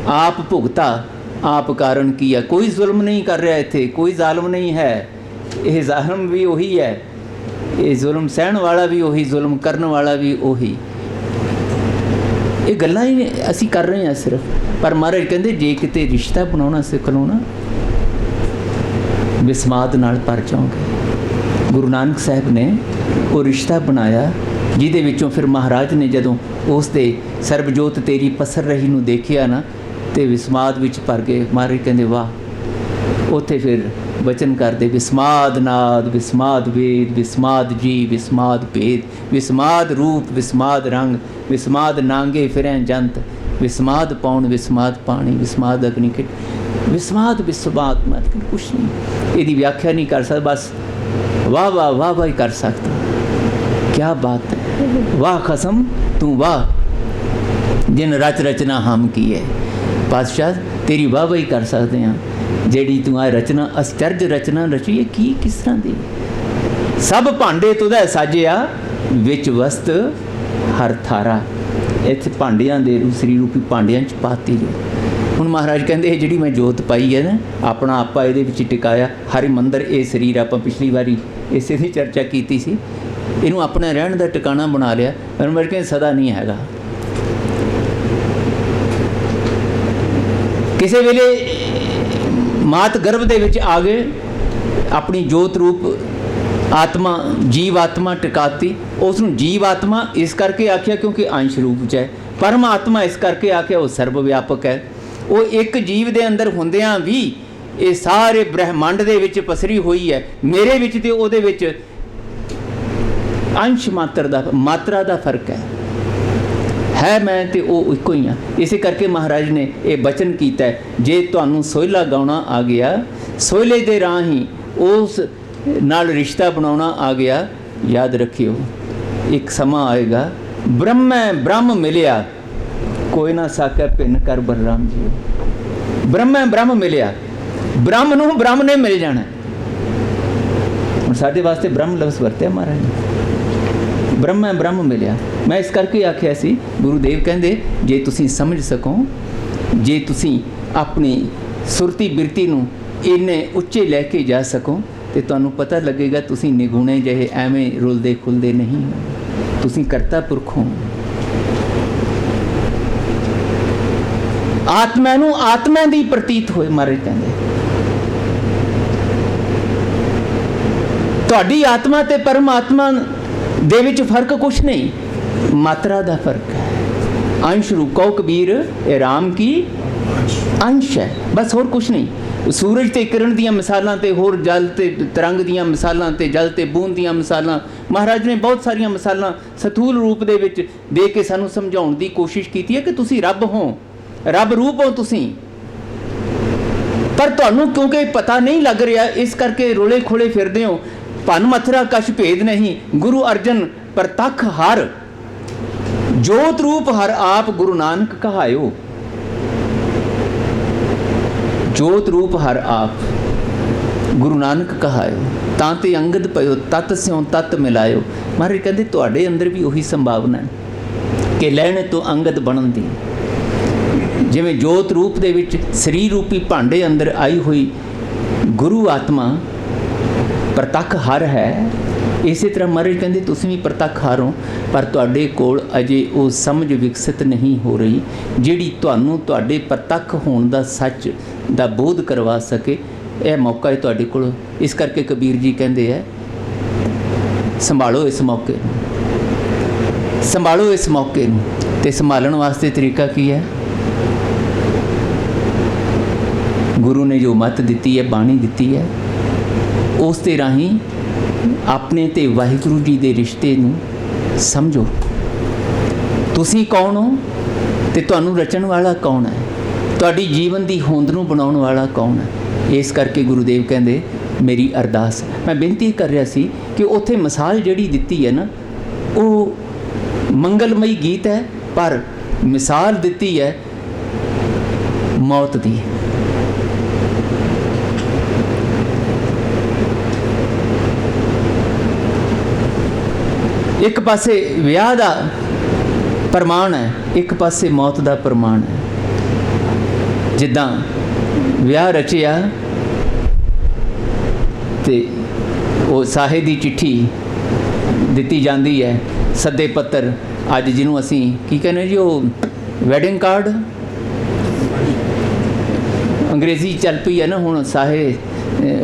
ਆਪ ਭੁਗਤਾ, ਆਪ ਕਾਰਨ ਕੀ ਹੈ। ਕੋਈ ਜ਼ੁਲਮ ਨਹੀਂ ਕਰ ਰਿਹਾ ਇੱਥੇ, ਕੋਈ ਜ਼ਾਲਮ ਨਹੀਂ ਹੈ। ਇਹ ਜ਼ਾਲਮ ਵੀ ਉਹੀ ਹੈ, ਇਹ ਜ਼ੁਲਮ ਸਹਿਣ ਵਾਲਾ ਵੀ ਉਹੀ, ਜ਼ੁਲਮ ਕਰਨ ਵਾਲਾ ਵੀ ਉਹੀ। ਇਹ ਗੱਲਾਂ ਹੀ ਅਸੀਂ ਕਰ ਰਹੇ ਹਾਂ ਸਿਰਫ। ਪਰ ਮਹਾਰਾਜ ਕਹਿੰਦੇ ਜੇ ਕਿਤੇ ਰਿਸ਼ਤਾ ਬਣਾਉਣਾ ਸਿੱਖ ਲਓ ਨਾ, ਵਿਸਮਾਦ ਨਾਲ ਭਰ ਜਾਓਗੇ। ਗੁਰੂ ਨਾਨਕ ਸਾਹਿਬ ਨੇ ਉਹ ਰਿਸ਼ਤਾ ਬਣਾਇਆ ਜਿਹਦੇ ਵਿੱਚੋਂ ਫਿਰ ਮਹਾਰਾਜ ਨੇ ਜਦੋਂ ਉਸ ਦੇ ਸਰਬਜੋਤ ਤੇਰੀ ਪਸਰ ਰਹੀ ਨੂੰ ਦੇਖਿਆ ਨਾ, ਤੇ ਵਿਸਮਾਦ ਵਿੱਚ ਭਰ ਗਏ। ਮਹਾਰਾਜ ਕਹਿੰਦੇ ਵਾਹ। ਉੱਥੇ ਫਿਰ ਬਚਨ ਕਰਦੇ ਵਿਸਮਾਦ ਨਾਦ, ਵਿਸਮਾਦ ਵੇਦ, ਵਿਸਮਾਦ ਜੀ, ਵਿਸਮਾਦ ਭੇਦ, ਵਿਸਮਾਦ ਰੂਪ, ਵਿਸਮਾਦ ਰੰਗ, ਵਿਸਮਾਦ ਨਾਂਗੇ ਫਿਰੈ ਜੰਤ, ਵਿਸਮਾਦ ਪੌਣ, ਵਿਸਮਾਦ ਪਾਣੀ, ਵਿਸਮਾਦ ਅਗਨੀ ਖਿਟ, ਵਿਸਮਾਦ ਵਿਸਮਾਦ। ਮੈਂ ਕੁਛ ਨਹੀਂ ਇਹਦੀ ਵਿਆਖਿਆ ਨਹੀਂ ਕਰ ਸਕਦਾ, ਬਸ ਵਾਹ ਵਾਹ ਵਾਹ ਵਾਹ ਹੀ ਕਰ ਸਕਦਾ। ਕਿਆ ਬਾਤ ਹੈ, ਵਾਹ ਖਸਮ ਤੂੰ ਵਾਹ ਜਿਨ ਰਚ ਰਚਨਾ ਹਮ ਕੀ ਹੈ। ਪਾਤਸ਼ਾਹ ਤੇਰੀ ਵਾਹ ਵਾਹ ਹੀ ਕਰ ਸਕਦੇ ਹਾਂ, ਜਿਹੜੀ ਤੂੰ ਆ ਰਚਨਾ ਅਸਚਰਜ ਰਚਨਾ ਰਚੀ ਹੈ। ਕੀ ਕਿਸ ਤਰ੍ਹਾਂ ਦੀ, ਸਭ ਭਾਂਡੇ ਤੁਧੈ ਸਾਜਿਆ, ਵਿੱਚ ਵਸਤ ਹਰ ਥਾਰਾ। ਇੱਥੇ ਭਾਂਡਿਆਂ ਦੇ ਸ੍ਰੀ ਰੂਪੀ ਭਾਂਡਿਆਂ 'ਚ ਪਾਤੀ ਜੋ। ਹੁਣ ਮਹਾਰਾਜ ਕਹਿੰਦੇ ਇਹ ਜਿਹੜੀ ਮੈਂ ਜੋਤ ਪਾਈ ਹੈ ਨਾ, ਆਪਣਾ ਆਪਾ ਇਹਦੇ ਵਿੱਚ ਟਿਕਾਇਆ, ਹਰਿ ਮੰਦਰ ਇਹ ਸਰੀਰ, ਆਪਾਂ ਪਿਛਲੀ ਵਾਰੀ ਇਸੇ ਦੀ ਚਰਚਾ ਕੀਤੀ ਸੀ, ਇਹਨੂੰ ਆਪਣਾ ਰਹਿਣ ਦਾ ਟਿਕਾਣਾ ਬਣਾ ਲਿਆ। ਪਰ ਮੈਂ ਕਹਿੰਦਾ ਸਦਾ ਨਹੀਂ ਹੈਗਾ। ਕਿਸੇ ਵੇਲੇ ਮਾਤ ਗਰਭ ਦੇ ਵਿੱਚ ਆ ਗਏ, ਆਪਣੀ ਜੋਤ ਰੂਪ ਆਤਮਾ, ਜੀਵ ਆਤਮਾ ਟਿਕਾਤੀ। ਉਸ ਨੂੰ ਜੀਵ ਆਤਮਾ ਇਸ ਕਰਕੇ ਆਖਿਆ ਕਿਉਂਕਿ ਅੰਸ਼ ਰੂਪ 'ਚ ਹੈ। ਪਰਮ ਆਤਮਾ ਇਸ ਕਰਕੇ ਆਖਿਆ ਉਹ ਸਰਬ ਵਿਆਪਕ ਹੈ। ਉਹ ਇੱਕ ਜੀਵ ਦੇ ਅੰਦਰ ਹੁੰਦਿਆਂ ਵੀ ਇਹ ਸਾਰੇ ਬ੍ਰਹਿਮੰਡ ਦੇ ਵਿੱਚ ਪਸਰੀ ਹੋਈ ਹੈ। ਮੇਰੇ ਵਿੱਚ ਤੇ ਉਹਦੇ ਵਿੱਚ ਅੰਸ਼ ਮਾਤਰਾ ਦਾ ਫਰਕ ਹੈ ਮੈਂ ਤੇ ਉਹ ਇੱਕੋ ਹੀ ਹਾਂ। ਇਸੇ ਕਰਕੇ ਮਹਾਰਾਜ ਨੇ ਇਹ ਬਚਨ ਕੀਤਾ, ਜੇ ਤੁਹਾਨੂੰ ਸੋਹਿਲਾ ਗਾਉਣਾ ਆ ਗਿਆ, ਸੋਹਿਲੇ ਦੇ ਰਾਹੀਂ ਉਸ ਨਾਲ ਰਿਸ਼ਤਾ ਬਣਾਉਣਾ ਆ ਗਿਆ, ਯਾਦ ਰੱਖਿਓ ਇੱਕ ਸਮਾਂ ਆਏਗਾ ਬ੍ਰਹਮ ਮਿਲਿਆ, ਕੋਈ ਨਾ ਸਾਕੈ ਭਿੰਨ ਕਰ ਬਲਰਾਮ ਜੀ। ਬ੍ਰਹਮ ਮਿਲਿਆ, ਬ੍ਰਹਮ ਨੂੰ ਬ੍ਰਹਮ ਨੇ ਮਿਲ ਜਾਣਾ। ਹੁਣ ਸਾਡੇ ਵਾਸਤੇ ਬ੍ਰਹਮ ਲਫ਼ਜ਼ ਵਰਤਿਆ ਮਹਾਰਾਜ ਨੇ, ਬ੍ਰਹਮ ਮਿਲਿਆ। ਮੈਂ ਇਸ ਕਰਕੇ ਆਖਿਆ ਸੀ, ਗੁਰੂਦੇਵ ਕਹਿੰਦੇ ਜੇ ਤੁਸੀਂ ਸਮਝ ਸਕੋ, ਜੇ ਤੁਸੀਂ ਆਪਣੀ ਸੁਰਤੀ ਬਿਰਤੀ ਨੂੰ ਇੰਨੇ ਉੱਚੇ ਲੈ ਕੇ ਜਾ ਸਕੋ, ਤੇ ਤੁਹਾਨੂੰ ਪਤਾ ਲੱਗੇਗਾ ਤੁਸੀਂ ਨਿਗੁਣੇ ਜਿਹੇ ਐਵੇਂ ਰੁਲਦੇ ਖੁੱਲਦੇ ਨਹੀਂ ਹੋ, ਤੁਸੀਂ ਕਰਤਾ ਪੁਰਖ ਹੋ। ਆਤਮਾ ਨੂੰ ਆਤਮਾ ਦੀ ਪ੍ਰਤੀਤ ਹੋਏ। ਮਹਾਰਾਜ ਕਹਿੰਦੇ ਤੁਹਾਡੀ ਆਤਮਾ ਤੇ ਪਰਮਾਤਮਾ ਦੇ ਵਿੱਚ ਫਰਕ ਕੁਛ ਨਹੀਂ, ਮਾਤਰਾ ਦਾ ਫਰਕ ਹੈ। ਅੰਸ਼ ਰੂਪ ਕਉ ਕਬੀਰ ਇਹ ਰਾਮ ਕੀ ਅੰਸ਼ ਹੈ, ਬਸ ਹੋਰ ਕੁਛ ਨਹੀਂ। ਸੂਰਜ ਤੇ ਕਿਰਨ ਦੀਆਂ ਮਿਸਾਲਾਂ ਤੇ ਹੋਰ ਜਲ ਤੇ ਤਰੰਗ ਦੀਆਂ ਮਿਸਾਲਾਂ ਤੇ ਜਲ ਤੇ ਬੂੰਦ ਦੀਆਂ ਮਿਸਾਲਾਂ, ਮਹਾਰਾਜ ਨੇ ਬਹੁਤ ਸਾਰੀਆਂ ਮਿਸਾਲਾਂ ਸਥੂਲ ਰੂਪ ਦੇ ਵਿੱਚ ਦੇ ਕੇ ਸਾਨੂੰ ਸਮਝਾਉਣ ਦੀ ਕੋਸ਼ਿਸ਼ ਕੀਤੀ ਹੈ ਕਿ ਤੁਸੀਂ ਰੱਬ ਹੋ, ਰੱਬ ਰੂਪ ਹੋ ਤੁਸੀਂ। ਪਰ ਤੁਹਾਨੂੰ ਕਿਉਂਕਿ ਪਤਾ ਨਹੀਂ ਲੱਗ ਰਿਹਾ, ਇਸ ਕਰਕੇ ਰੋਲੇ ਖੋਲੇ ਫਿਰਦੇ ਹੋ। ਭਨ ਮਥੁਰਾ ਕਛ ਭੇਦ ਨਹੀਂ, ਗੁਰੂ ਅਰਜਨ ਪ੍ਰਤੱਖ ਹਰ, ਜੋਤ ਰੂਪ ਹਰ ਆਪ ਗੁਰੂ ਨਾਨਕ ਕਹਾਇਓ। जोत रूप हर आप, गुरु नानक कहायो, तां ते अंगद पयो, तत स्यों तत मिलायो। महाराज कहते तुहाडे अंदर भी उही संभावना है कि लैण तो अंगद बनन दी। जिवें जोत रूप दे विच सरीर रूपी भांडे अंदर आई हुई गुरु आत्मा प्रतख हर है, इसे तरह महाराज कहते तुसीं भी प्रतख हर हो, पर तुहाडे कोल अजे वो समझ विकसित नहीं हो रही जिहड़ी तुहानूं तुहाडे प्रतख होण दा सच दा बोध करवा सके। यह मौका है तुहाडे कोल। इस करके कबीर जी कहते हैं संभालो इस मौके, संभालो इस मौके नूं। ते संभालण वास्ते तरीका की है? गुरु ने जो मत दी है, बाणी दी है, उस दे राही अपने ते वाहिगुरु जी दे रिश्ते नूं समझो। तुसीं कौन हो ते तुहानूं रचण वाला कौन है, तुहाडी जीवन दी होंद नूं बनाउण वाला कौन है। इस करके गुरुदेव कहते मेरी अरदास, मैं बेनती कर रहा सी कि उत्थे मिसाल जिहड़ी दित्ती है ना, वो मंगलमई गीत है, पर मिसाल दित्ती है मौत दी। एक पासे विआह दा प्रमाण है, एक पासे मौत दा प्रमाण है। जिद्दां विआह रचिया ते वो साहे दी चिट्ठी दित्ती जाती है, सदे पत्तर, अज जिन्हों असी की कहने जी, वो वैडिंग कार्ड अंग्रेजी चल पई है ना हुण, साहे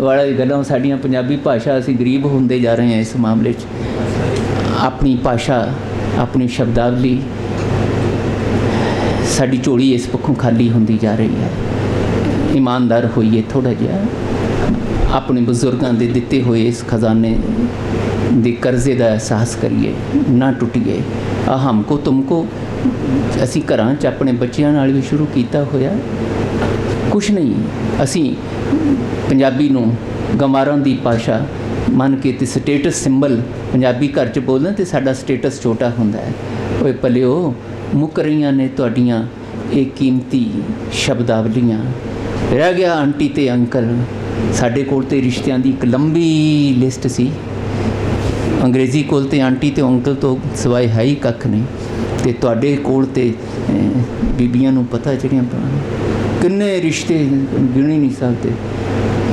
वाली गल्लां साडियां पंजाबी भाषा असी गरीब होंदे जा रहे हैं। इस मामले अपनी भाषा, अपनी शब्दावली साडी झोली इस पक्षों खाली होंदी जा रही है। ईमानदार होइए थोड़ा जिहा, अपने बुजुर्गों के दिते हुए इस खजाने दे कर्जे का एहसास करिए, ना टुटिए। हमको तुमको असी घरां च अपने बच्चों नाल भी शुरू किया होया, कुछ नहीं असी पंजाबी नूं गंवारां दी भाषा मन के ते स्टेटस सिंबल पंजाबी घर च बोलना तो साडा स्टेटस छोटा हुंदा है। ओए भलिओ, मुक रहीआं ने तुहाडीआं ये कीमती शब्दावलियां। रह गया आंटी ते अंकल, साडे कोल ते रिश्तियां दी एक लंबी लिस्ट सी। अंग्रेजी कोल ते आंटी ते अंकल तो सिवाय है ही कख नहीं, ते तुहाडे कोल ते बीबियां नूं पता जिहड़ियां किन्ने रिश्ते गिण ही नहीं सकते।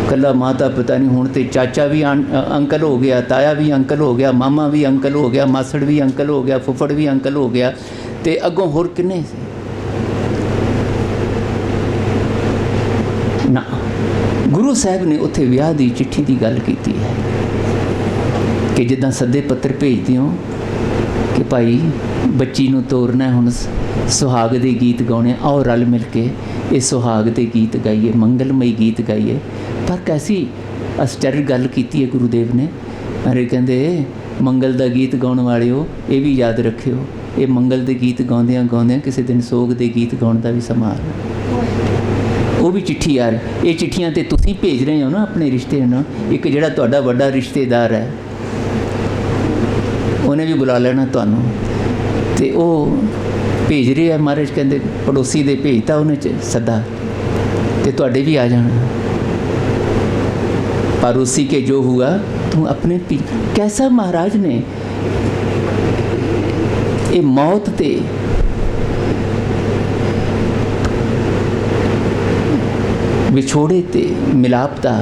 कला माता पिता नहीं, हुण ते चाचा भी अंकल हो गया, ताया भी अंकल हो गया, मामा भी अंकल हो गया, मासड़ भी अंकल हो गया, फुफड़ भी अंकल हो गया, ते अगों होर किन्ने सी ना। गुरु साहब ने उत्थे विआह की चिट्ठी की गल की है कि जिद्दां सदे पत्र भेजते हो कि भाई बच्ची नूं तोरना, हुण सुहाग दे गीत गाने, आओ रल मिल के ये सुहाग दे गीत गाइए, मंगलमई गीत गाइए। पर कैसी आश्चर्य गल की है गुरुदेव ने। अरे कहते मंगल का गीत गाने वाले हो, ये भी याद रखियो, ये मंगल के गीत गाउंदियां गाउंदियां किसी दिन सोग के गीत गाउण का भी समा आ रहा। वो भी चिट्ठी आ रही, ये चिट्ठियां तो तुसीं भेज रहे हो ना अपने रिश्ते ना। एक जिहड़ा तुहाडा वड्डा रिश्तेदार है उन्हें भी बुला लेना तुहानूं, ते वो भेज रहे हैं। महाराज कहते पड़ोसी दे भेजता उन्हें सदा, ते तुहाडे भी आ जाना। पर उसी के जो हुआ तू अपने पी। कैसा महाराज ने ये मौत ते विछोड़े ते मिलाप दा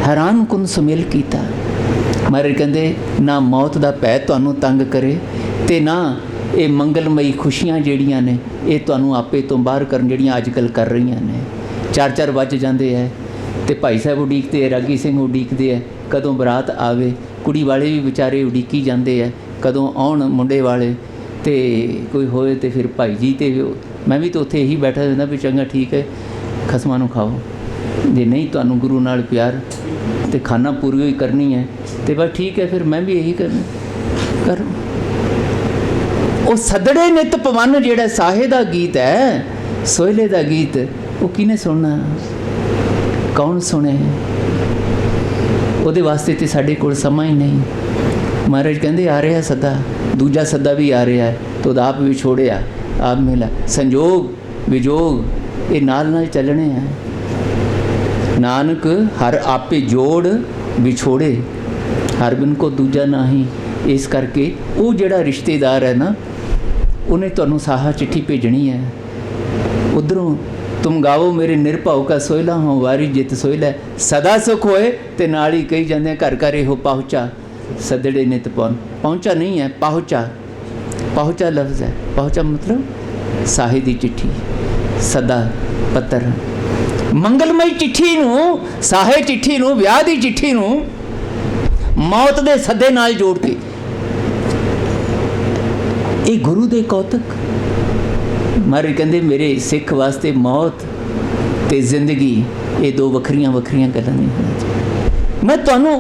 हैरान कुन सुमेल कीता। महाराज कहते ना मौत दा भै तुहानूं तंग करे, ते ना ये मंगलमई खुशियां जिहड़ियां ने ये तुहानूं आपे तो बाहर करन जिहड़ियां अजकल कर रही ने। 4-4 वज जाते हैं तो भाई साहब उड़ीकते है, रागी सिंह उड़ीकते है कदों बरात आवे, कुड़ी वाले भी बेचारे उड़ीकी जाते हैं कदों आउण मुंडे वाले, तो कोई होए तो फिर भाई जी। तो मैं भी तो उत्थे यही बैठा रहंदा भी चंगा ठीक है खसमां नूं खाओ, जे नहीं तुहानूं गुरु नाल प्यार तो खाना पूरी ही करनी है तो बस ठीक है, फिर मैं भी यही कर। वो सदड़े नित पवन जिहड़ा साहे दा गीत है, सोहले दा गीत, वो किने सुनना, कौन सुने? ਉਹਦੇ वास्ते तो साढ़े कोल समा ही नहीं। महाराज कहते आ रहा सदा, दूजा सदा भी आ रहा है, तो आप भी छोड़िया आप मिला। संजोग विजोग ये नाल नाल चलने हैं। नानक हर आपे जोड़ विछोड़े, हर बिन को दूजा नाही। इस करके वो जिहड़ा रिश्तेदार है ना, उन्हें तुहानूं साहा चिट्ठी भेजनी है। उधरों तुम गावो मेरे निरभाव का सोहला हो, वारी जित सोहला सदा सुख होए। ते नाल ही कही जाते घर घर हो पहुँचा, सदड़े नित पौन। पहुँचा नहीं है, पहुँचा। पहुँचा लफ्ज़ है। पहुँचा मतलब साहे दी चिट्ठी, सदा पत्र, मंगलमई चिट्ठी नूं, साहे चिट्ठी नूं, विआह दी चिट्ठी नूं मौत दे सदे नाल जोड़ के, ये गुरु दे कौतक। महाराज कहते मेरे सिख वास्ते मौत ते जिंदगी ये दो वखरियां वखरियां गल्लां नहीं होना चाहिए। मैं तुहानूं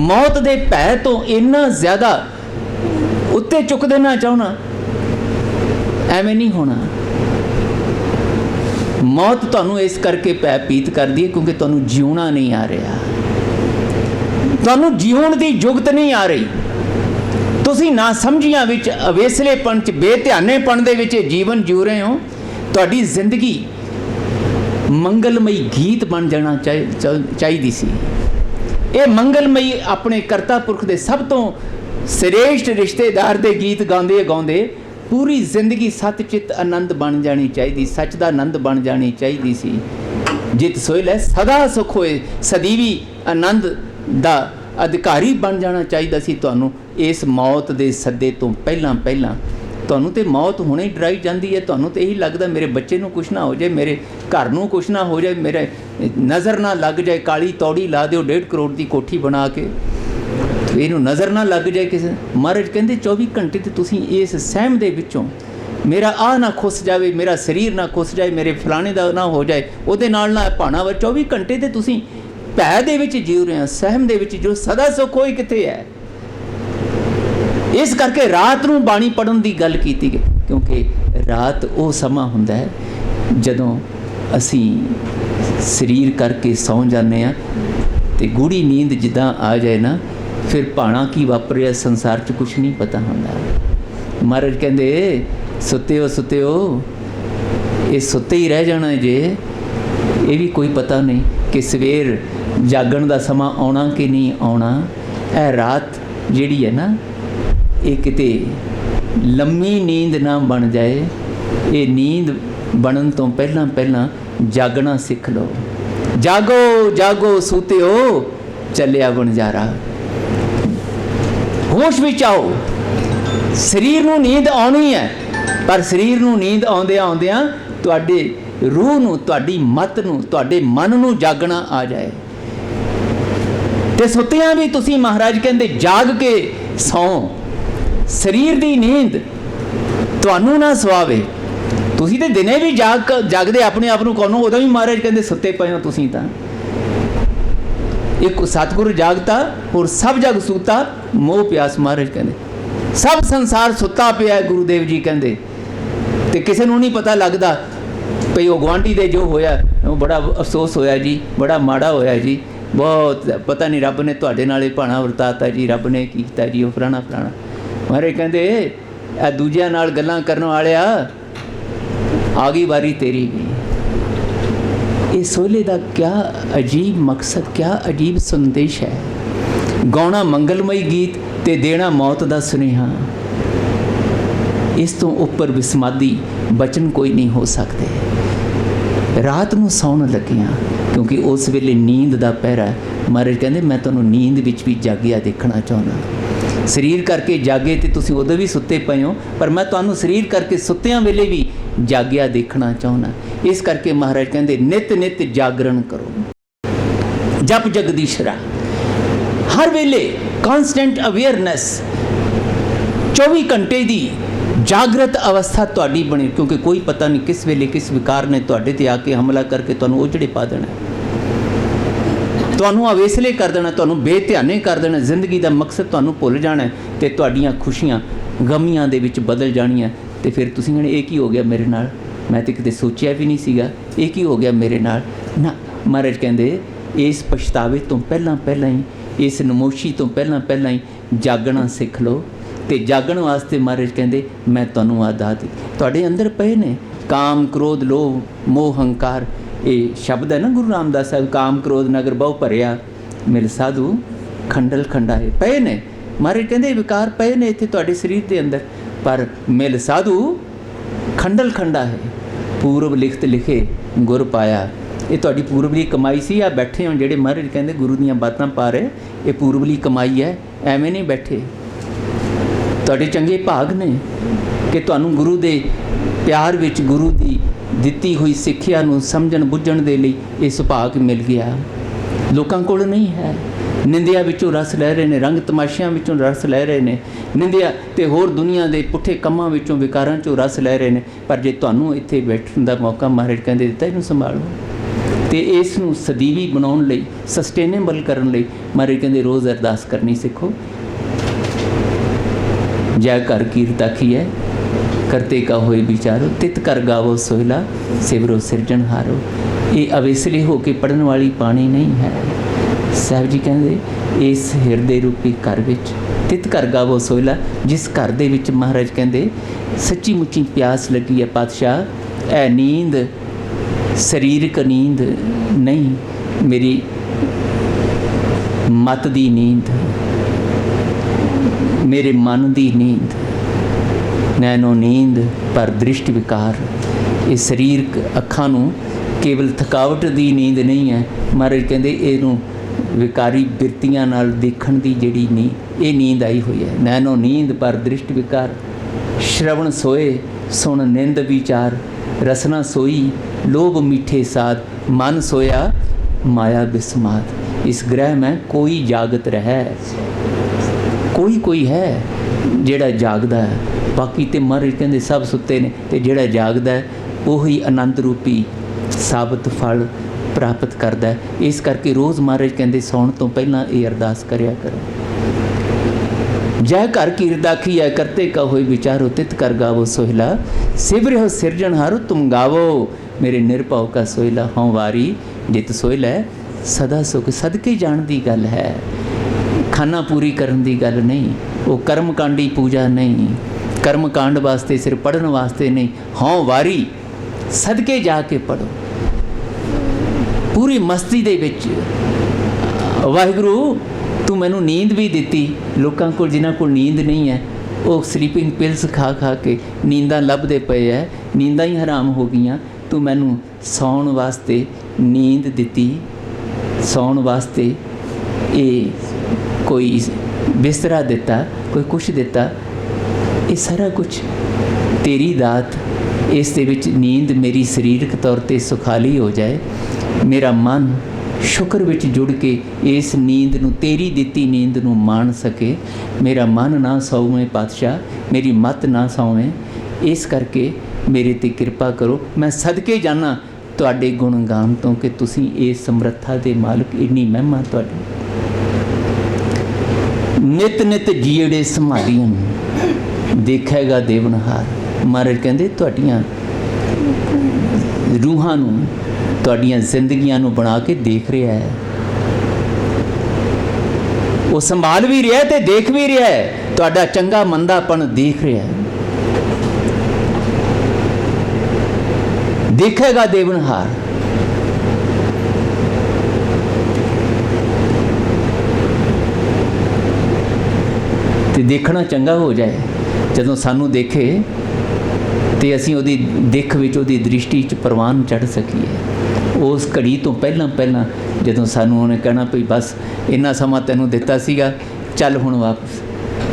मौत दे भै तो इन्ना ज़्यादा उत्ते चुक देना चाहना, एवें नहीं होना। मौत तुहानूं इस करके भयभीत करदी है क्योंकि तुहानूं जीउणा नहीं आ रहा, तुहानूं जीउण दी जुगत नहीं आ रही। तुसीं ना समझियां विच, अवेसलेपन च, बेध्यानेपन दे विच जीवन जीउ रहे हो। तुहाडी जिंदगी मंगलमई गीत बन जाना चाहिदी सी। ये मंगलमई अपने करता पुरख दे सब तो श्रेष्ठ रिश्तेदार दे गीत गांदे गांदे पूरी जिंदगी सतचित आनंद बन जानी चाहिए, सच का आनंद बन जानी चाहिए सी। जित सोहला सदा सुख होए, सदीवी आनंद दा अधिकारी बन जाना चाहिए सी। तुहानूं इस मौत दे सदे तो पहला पहला तुहानूं ते मौत हुणे ही डराई जाती है। तुहानूं तो यही लगता मेरे बच्चे नूं कुछ ना हो जाए, मेरे घर नूं कुछ ना हो जाए, मेरे नज़र ना लग जाए, काली तौड़ी ला दिओ 1.5 करोड़ की कोठी बना के, इनू नज़र ना लग जाए किसी। महाराज कहते 24 घंटे तो तुसीं इस सहम दे विचों, मेरा आ ना खुस जाए, मेरा शरीर ना खुस जाए, मेरे फलाने का ना हो जाए, उहदे नाल ना भाना वा। 24 घंटे तो तुसीं भै दे विच जीउ रहे हो, सहम दे विच। जो सदा सुख होई कित्थे है। इस करके रात नूं बाणी पढ़न की गल कीती गई, क्योंकि रात वो समा हुंदा है जदों असीं शरीर करके सौ जाने आ ते गूढ़ी नींद जिद्दां आ जाए ना, फिर भाणा की वापरिया संसार च कुछ नहीं पता होंदा। महाराज कहते सुते हो ये सुते ही रह जाना जे, ये भी कोई पता नहीं कि सवेर जागण का समा आना कि नहीं आना। यह रात जिहड़ी है ना, ये किते लम्मी नींद ना बन जाए। ये नींद बनन तो पहला पहला जागना सीख लो। जागो जागो सूते हो, चलिया बनजारा। होश विच आओ। शरीर नूं नींद आउणी है, पर शरीर नूं नींद आउंदियां आउंदियां तुहाडे रूह नूं, तुहाडी मत नूं, तुहाडे मन नूं जागना आ जाए। ते सुत्तियां भी तुसीं महाराज कहंदे जाग के सौ। शरीर दी नींद तुहानूं ना सवावे। तुसीं ते दिने भी जागदे अपने आप नूं कौनो, उदों भी महाराज कहंदे सुत्ते पए हो तुसीं तां। एक सतगुरु जागता और सब जग सूता, मोह प्यास। महाराज कहते सब संसार सुता पिया है। गुरुदेव जी कहते तो किसी को नहीं पता लगता भई वो गुआंढी दे जो होया वो बड़ा अफसोस होया जी, बड़ा माड़ा होया जी, बहुत पता नहीं रब ने तुहाडे नाल भाणा वरताता जी, रब ने कीता जी, वो फलाना फलाना। महाराज कहते आ दूजियां नाल गल्लां करन वालिया आ गई वारी तेरी भी। इस सोहले का क्या अजीब मकसद, क्या अजीब संदेश है। गाउणा मंगलमई गीत ते देना मौत का सुनेहा। इस तो उपर विस्मादी बचन कोई नहीं हो सकते। रात नूं सौण लगियां क्योंकि उस वेले नींद का पहरा। महाराज कहते मैं तुहानूं नींद विच भी जागिया देखना चाहुंदा। शरीर करके जागे तो तुसीं उदों भी सुत्ते पए हो, पर मैं तुहानूं शरीर करके सुत्तियां वेले भी जागिया देखना चाहुंदा। इस करके महाराज कहते नित नित जागरण करो, जप जगदीशरा। हर वेले कॉन्सटेंट अवेयरनेस, 24 घंटे की जागृत अवस्था तुहाडी बने, क्योंकि कोई पता नहीं किस वेले किस विकार ने तुहाडे ते आके हमला करके तुहानूं उजड़े पा देना, तुहानूं अवेसले कर देना, तुहानूं बेध्याने कर देना। जिंदगी का मकसद तुहानूं भुल जाना ते तुहाडीआं खुशियां गमियां दे विच बदल जाणीआं। ते फिर तुसीं कहणे एक ही हो गया मेरे नाल, मैं तो किते सोचिया भी नहीं सीगा, एक ही हो गया मेरे नाल ना। महाराज कहंदे इस पछतावे तो पहला पहला ही, इस नमोशी तो पहला पहला ही जागना सीख लो। ਤੇ ਜਾਗਣ ਵਾਸਤੇ ਮਹਾਰਾਜ ਕਹਿੰਦੇ ਮੈਂ ਤੁਹਾਨੂੰ ਆਹ ਦਾਤ ਦਿੱਤੀ। ਤੁਹਾਡੇ ਅੰਦਰ ਪਏ ਨੇ ਕਾਮ ਕ੍ਰੋਧ ਲੋਭ ਮੋਹ ਹੰਕਾਰ, ਇਹ ਸ਼ਬਦ ਹੈ ਨਾ ਗੁਰੂ ਰਾਮਦਾਸ ਸਾਹਿਬ, ਕਾਮ ਕ੍ਰੋਧ ਨਗਰ ਬਹੁ ਭਰਿਆ ਮਿਲ ਸਾਧੂ ਖੰਡਲ ਖੰਡਾਏ, ਪਏ ਨੇ। ਮਹਾਰਾਜ ਕਹਿੰਦੇ ਵਿਕਾਰ ਪਏ ਨੇ ਇੱਥੇ ਤੁਹਾਡੇ ਸਰੀਰ ਦੇ ਅੰਦਰ, ਪਰ ਮਿਲ ਸਾਧੂ ਖੰਡਲ ਖੰਡਾ ਹੈ, ਪੂਰਬ ਲਿਖਤ ਲਿਖੇ ਗੁਰ ਪਾਇਆ। ਇਹ ਤੁਹਾਡੀ ਪੂਰਬਲੀ ਕਮਾਈ ਸੀ। ਆ ਬੈਠੇ ਹੋ ਜਿਹੜੇ ਮਹਾਰਾਜ ਕਹਿੰਦੇ ਗੁਰੂ ਦੀਆਂ ਬਾਤਾਂ ਪਾ ਰਹੇ, ਇਹ ਪੂਰਬਲੀ ਕਮਾਈ ਹੈ, ਐਵੇਂ ਨਹੀਂ ਬੈਠੇ। ਤੁਹਾਡੇ ਚੰਗੇ ਭਾਗ ਨੇ ਕਿ ਤੁਹਾਨੂੰ ਗੁਰੂ ਦੇ ਪਿਆਰ ਵਿੱਚ ਗੁਰੂ ਦੀ ਦਿੱਤੀ ਹੋਈ ਸਿੱਖਿਆ ਨੂੰ ਸਮਝਣ ਬੁੱਝਣ ਦੇ ਲਈ ਇਹ ਸੁਭਾਗ ਮਿਲ ਗਿਆ। ਲੋਕਾਂ ਕੋਲ ਨਹੀਂ ਹੈ। ਨਿੰਦਿਆ ਵਿੱਚੋਂ ਰਸ ਲੈ ਰਹੇ ਨੇ, ਰੰਗ ਤਮਾਸ਼ਿਆਂ ਵਿੱਚੋਂ ਰਸ ਲੈ ਰਹੇ ਨੇ, ਨਿੰਦਿਆ ਤੇ ਹੋਰ ਦੁਨੀਆ ਦੇ ਪੁੱਠੇ ਕੰਮਾਂ ਵਿੱਚੋਂ ਵਿਕਾਰਾਂ 'ਚੋਂ ਰਸ ਲੈ ਰਹੇ ਨੇ। ਪਰ ਜੇ ਤੁਹਾਨੂੰ ਇੱਥੇ ਬੈਠਣ ਦਾ ਮੌਕਾ ਮਹਾਰਾਜ ਕਹਿੰਦੇ ਦਿੱਤਾ, ਇਹਨੂੰ ਸੰਭਾਲੋ ਤੇ ਇਸ ਨੂੰ ਸਦੀਵੀ ਬਣਾਉਣ ਲਈ, ਸਸਟੇਨੇਬਲ ਕਰਨ ਲਈ ਮਹਾਰਾਜ ਕਹਿੰਦੇ ਰੋਜ਼ ਅਰਦਾਸ ਕਰਨੀ ਸਿੱਖੋ। ਜੈ ਘਰ ਕੀਰਤ ਆਖੀਐ ਕਰਤੇ ਕਾ ਹੋਏ ਵਿਚਾਰੋ, ਤਿਤ ਕਰ ਗਾਵੋ ਸੋਹਿਲਾ ਸਿਵਰੋ ਸਿਰਜਣਹਾਰੋ। ਇਹ ਅਵੇਸਲੇ ਹੋ ਕੇ ਪੜ੍ਹਨ ਵਾਲੀ ਬਾਣੀ ਨਹੀਂ ਹੈ। ਸਾਹਿਬ ਜੀ ਕਹਿੰਦੇ ਇਸ ਹਿਰਦੇ ਰੂਪੀ ਘਰ ਵਿੱਚ ਤਿਤ ਕਰ ਗਾਵੋ ਸੋਹਿਲਾ, ਜਿਸ ਘਰ ਦੇ ਵਿੱਚ ਮਹਾਰਾਜ ਕਹਿੰਦੇ ਸੱਚੀ ਮੁੱਚੀ ਪਿਆਸ ਲੱਗੀ ਹੈ ਪਾਤਸ਼ਾਹ, ਇਹ ਨੀਂਦ ਸਰੀਰਕ ਨੀਂਦ ਨਹੀਂ, ਮੇਰੀ ਮਤ ਦੀ ਨੀਂਦ, ਮੇਰੇ ਮਨ ਦੀ ਨੀਂਦ, ਨੈਣੋ ਨੀਂਦ ਪਰ ਦ੍ਰਿਸ਼ਟ ਵਿਕਾਰ। ਇਹ ਸਰੀਰਕ ਅੱਖਾਂ ਨੂੰ ਕੇਵਲ ਥਕਾਵਟ ਦੀ ਨੀਂਦ ਨਹੀਂ ਹੈ। ਮਹਾਰਾਜ ਕਹਿੰਦੇ ਇਹਨੂੰ ਵਿਕਾਰੀ ਬਿਰਤੀਆਂ ਨਾਲ ਦੇਖਣ ਦੀ ਜਿਹੜੀ ਨੀਂਦ, ਇਹ ਨੀਂਦ ਆਈ ਹੋਈ ਹੈ। ਨੈਣੋ ਨੀਂਦ ਪਰ ਦ੍ਰਿਸ਼ਟ ਵਿਕਾਰ, ਸ਼ਰਵਣ ਸੋਏ ਸੁਣ ਨਿੰਦ ਵਿਚਾਰ, ਰਸਨਾ ਸੋਈ ਲੋਭ ਮਿੱਠੇ ਸਾਧ, ਮਨ ਸੋਇਆ ਮਾਇਆ ਬਿਸਮਾਦ। ਇਸ ਗ੍ਰਹਿ ਮੈਂ ਕੋਈ ਜਾਗਤ ਰਹਿ, ਕੋਈ ਹੈ ਜਿਹੜਾ ਜਾਗਦਾ ਹੈ, ਬਾਕੀ ਤੇ ਮਹਾਰਾਜ ਕਹਿੰਦੇ ਸਭ ਸੁੱਤੇ ਨੇ। ਤੇ ਜਿਹੜਾ ਜਾਗਦਾ ਹੈ ਉਹੀ ਆਨੰਦ ਰੂਪੀ ਸਾਬਤ ਫਲ ਪ੍ਰਾਪਤ ਕਰਦਾ ਹੈ। ਇਸ ਕਰਕੇ ਰੋਜ਼ ਮਹਾਰਾਜ ਕਹਿੰਦੇ ਸੌਣ ਤੋਂ ਪਹਿਲਾਂ ਇਹ ਅਰਦਾਸ ਕਰਿਆ ਕਰੋ। ਜੈ ਘਰ ਕੀਰਤ ਆਖੀਐ ਕਰਤੇ ਕਾ ਹੋਏ ਵਿਚਾਰੋ, ਤਿਤ ਕਰ ਗਾਵੋ ਸੋਹਿਲਾ ਸਿਵਰਿਓ ਸਿਰਜਣਹਾਰੋ, ਤੁਮ ਗਾਵੋ ਮੇਰੇ ਨਿਰਭਉ ਕਾ ਸੋਹਿਲਾ। ਹਉ ਵਾਰੀ ਜਿਤ ਸੋਹਿਲਾ ਸਦਾ ਸੁਖ। ਸਦਕੇ ਜਾਣ ਦੀ ਗੱਲ ਹੈ, ਖਾਨਾ ਪੂਰੀ ਕਰਨ ਦੀ ਗੱਲ ਨਹੀਂ। ਉਹ ਕਰਮ ਕਾਂਡੀ ਪੂਜਾ ਨਹੀਂ, ਕਰਮ ਕਾਂਡ ਵਾਸਤੇ ਸਿਰ ਪੜ੍ਹਨ ਵਾਸਤੇ ਨਹੀਂ। ਹਉ ਵਾਰੀ ਸਦਕੇ ਜਾ ਕੇ ਪੜ੍ਹੋ ਪੂਰੀ ਮਸਤੀ ਦੇ ਵਿੱਚ। ਵਾਹਿਗੁਰੂ ਤੂੰ ਮੈਨੂੰ ਨੀਂਦ ਵੀ ਦਿੱਤੀ। ਲੋਕਾਂ ਕੋਲ ਜਿਨ੍ਹਾਂ ਕੋਲ ਨੀਂਦ ਨਹੀਂ ਹੈ ਉਹ ਸਲੀਪਿੰਗ ਪਿਲਸ ਖਾ ਖਾ ਕੇ ਨੀਂਦਾਂ ਲੱਭਦੇ ਪਏ ਹੈ, ਨੀਂਦਾਂ ਹੀ ਹਰਾਮ ਹੋ ਗਈਆਂ। ਤੂੰ ਮੈਨੂੰ ਸੌਣ ਵਾਸਤੇ ਨੀਂਦ ਦਿੱਤੀ, ਸੌਣ ਵਾਸਤੇ ਇਹ ਕੋਈ ਬਿਸਤਰਾ ਦਿੱਤਾ, ਕੋਈ ਕੁਛ ਦਿੱਤਾ। ਇਹ ਸਾਰਾ ਕੁਛ ਤੇਰੀ ਦਾਤ। ਇਸ ਦੇ ਵਿੱਚ ਨੀਂਦ ਮੇਰੀ ਸਰੀਰਕ ਤੌਰ 'ਤੇ ਸੁਖਾਲੀ ਹੋ ਜਾਏ, ਮੇਰਾ ਮਨ ਸ਼ੁਕਰ ਵਿੱਚ ਜੁੜ ਕੇ ਇਸ ਨੀਂਦ ਨੂੰ, ਤੇਰੀ ਦਿੱਤੀ ਨੀਂਦ ਨੂੰ ਮਾਣ ਸਕੇ। ਮੇਰਾ ਮਨ ਨਾ ਸੌਵੇਂ ਪਾਤਸ਼ਾਹ, ਮੇਰੀ ਮਤ ਨਾ ਸੌਵੇਂ। ਇਸ ਕਰਕੇ ਮੇਰੇ 'ਤੇ ਕਿਰਪਾ ਕਰੋ। ਮੈਂ ਸਦਕੇ ਜਾਣਾ ਤੁਹਾਡੇ ਗੁਣ ਗਾਨ ਤੋਂ ਕਿ ਤੁਸੀਂ ਇਸ ਸਮਰੱਥਾ ਦੇ ਮਾਲਕ, ਇੰਨੀ ਮਹਿਮਾ ਤੁਹਾਡੀ। ਨਿਤ ਨਿਤ ਜੀੜੇ ਸੰਭਾਲੀਆਂ ਦੇਖੇਗਾ ਦੇਵਨਹਾਰ। ਮਹਾਰਾਜ ਕਹਿੰਦੇ ਤੁਹਾਡੀਆਂ ਰੂਹਾਂ ਨੂੰ, ਤੁਹਾਡੀਆਂ ਜ਼ਿੰਦਗੀਆਂ ਨੂੰ ਬਣਾ ਕੇ ਦੇਖ ਰਿਹਾ ਹੈ। ਉਹ ਸੰਭਾਲ ਵੀ ਰਿਹਾ ਤੇ ਦੇਖ ਵੀ ਰਿਹਾ ਹੈ, ਤੁਹਾਡਾ ਚੰਗਾ ਮੰਦਾਪਣ ਦੇਖ ਰਿਹਾ ਹੈ। ਦੇਖੇਗਾ ਦੇਵਨਹਾਰ। ਤੇ ਦੇਖਣਾ ਚੰਗਾ ਹੋ ਜਾਏ। ਜਦੋਂ ਸਾਨੂੰ ਦੇਖੇ ਤੇ ਅਸੀਂ ਉਹਦੀ ਦਿੱਖ ਵਿੱਚ, ਉਹਦੀ ਦ੍ਰਿਸ਼ਟੀ 'ਚ ਪ੍ਰਵਾਨ ਚੜ੍ਹ ਸਕੀਏ। ਉਸ ਘੜੀ ਤੋਂ ਪਹਿਲਾਂ ਜਦੋਂ ਸਾਨੂੰ ਉਹਨੇ ਕਹਿਣਾ ਭਈ ਬਸ ਇੰਨਾ ਸਮਾਂ ਤੈਨੂੰ ਦਿੱਤਾ ਸੀਗਾ, ਚੱਲ ਹੁਣ ਵਾਪਸ।